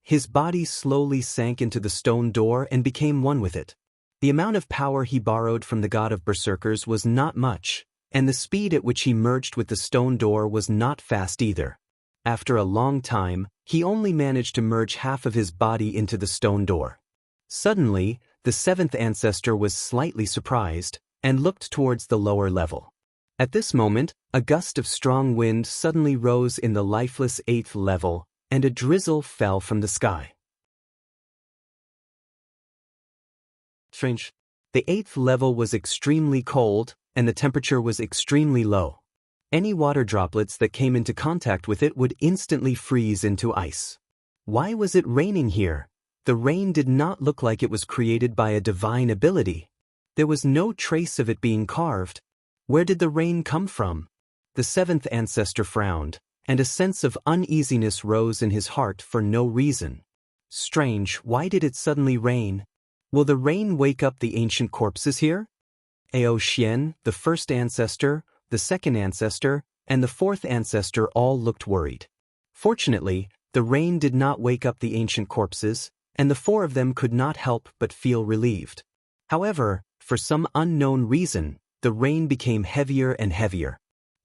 His body slowly sank into the stone door and became one with it. The amount of power he borrowed from the god of berserkers was not much, and the speed at which he merged with the stone door was not fast either. After a long time, he only managed to merge half of his body into the stone door. Suddenly, the seventh ancestor was slightly surprised, and looked towards the lower level. At this moment, a gust of strong wind suddenly rose in the lifeless 8th level, and a drizzle fell from the sky. Strange. The 8th level was extremely cold, and the temperature was extremely low. Any water droplets that came into contact with it would instantly freeze into ice. Why was it raining here? The rain did not look like it was created by a divine ability. There was no trace of it being carved. Where did the rain come from? The seventh ancestor frowned, and a sense of uneasiness rose in his heart for no reason. Strange, why did it suddenly rain? Will the rain wake up the ancient corpses here? Ao Xian, the first ancestor, the second ancestor, and the fourth ancestor all looked worried. Fortunately, the rain did not wake up the ancient corpses, and the 4 of them could not help but feel relieved. However, for some unknown reason, the rain became heavier and heavier.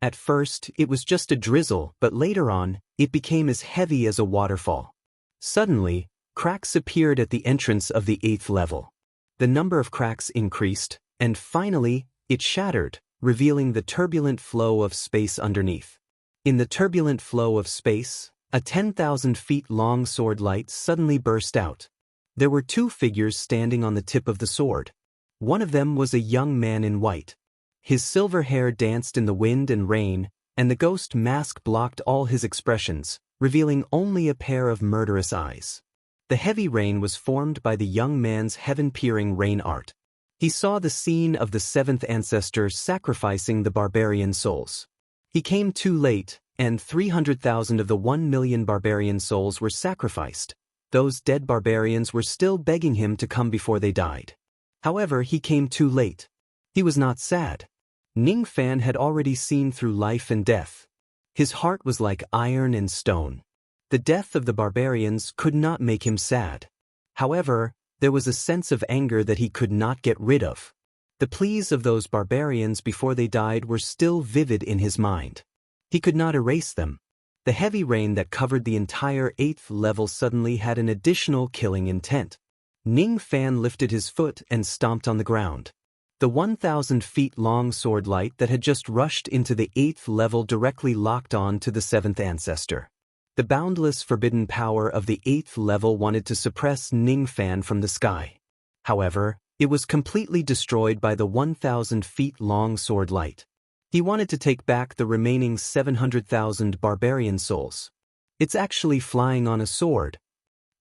At first, it was just a drizzle, but later on, it became as heavy as a waterfall. Suddenly, cracks appeared at the entrance of the 8th level. The number of cracks increased, and finally, it shattered, revealing the turbulent flow of space underneath. In the turbulent flow of space, a 10,000 feet long sword light suddenly burst out. There were 2 figures standing on the tip of the sword. One of them was a young man in white. His silver hair danced in the wind and rain, and the ghost mask blocked all his expressions, revealing only a pair of murderous eyes. The heavy rain was formed by the young man's heaven-peering rain art. He saw the scene of the 7th ancestor sacrificing the barbarian souls. He came too late, and 300,000 of the 1 million barbarian souls were sacrificed. Those dead barbarians were still begging him to come before they died. However, he came too late. He was not sad. Ning Fan had already seen through life and death. His heart was like iron and stone. The death of the barbarians could not make him sad. However, there was a sense of anger that he could not get rid of. The pleas of those barbarians before they died were still vivid in his mind. He could not erase them. The heavy rain that covered the entire 8th level suddenly had an additional killing intent. Ning Fan lifted his foot and stomped on the ground. The 1,000 feet long sword light that had just rushed into the 8th level directly locked on to the 7th ancestor. The boundless forbidden power of the 8th level wanted to suppress Ning Fan from the sky. However, it was completely destroyed by the 1,000 feet long sword light. He wanted to take back the remaining 700,000 barbarian souls. It's actually flying on a sword.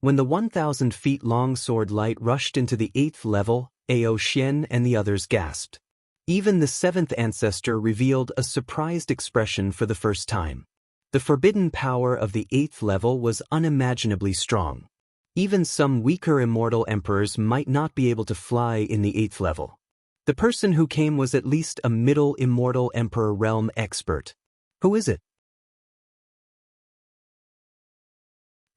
When the 1,000 feet long sword light rushed into the 8th level, Ao Xian and the others gasped. Even the 7th ancestor revealed a surprised expression for the first time. The forbidden power of the 8th level was unimaginably strong. Even some weaker immortal emperors might not be able to fly in the 8th level. The person who came was at least a middle immortal emperor realm expert. Who is it?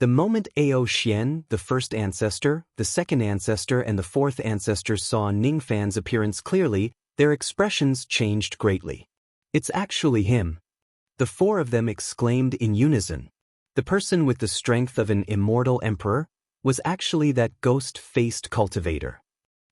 The moment Ao Xian, the 1st ancestor, the 2nd ancestor and the 4th ancestor saw Ningfan's appearance clearly, their expressions changed greatly. It's actually him. The 4 of them exclaimed in unison. The person with the strength of an immortal emperor was actually that ghost-faced cultivator.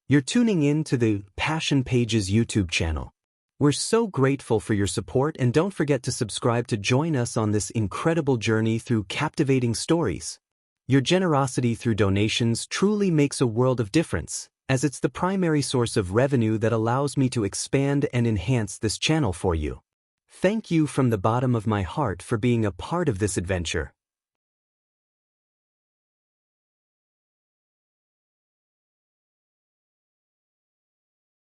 You're tuning in to the Passion Pages YouTube channel. We're so grateful for your support, and don't forget to subscribe to join us on this incredible journey through captivating stories. Your generosity through donations truly makes a world of difference, as it's the primary source of revenue that allows me to expand and enhance this channel for you. Thank you from the bottom of my heart for being a part of this adventure.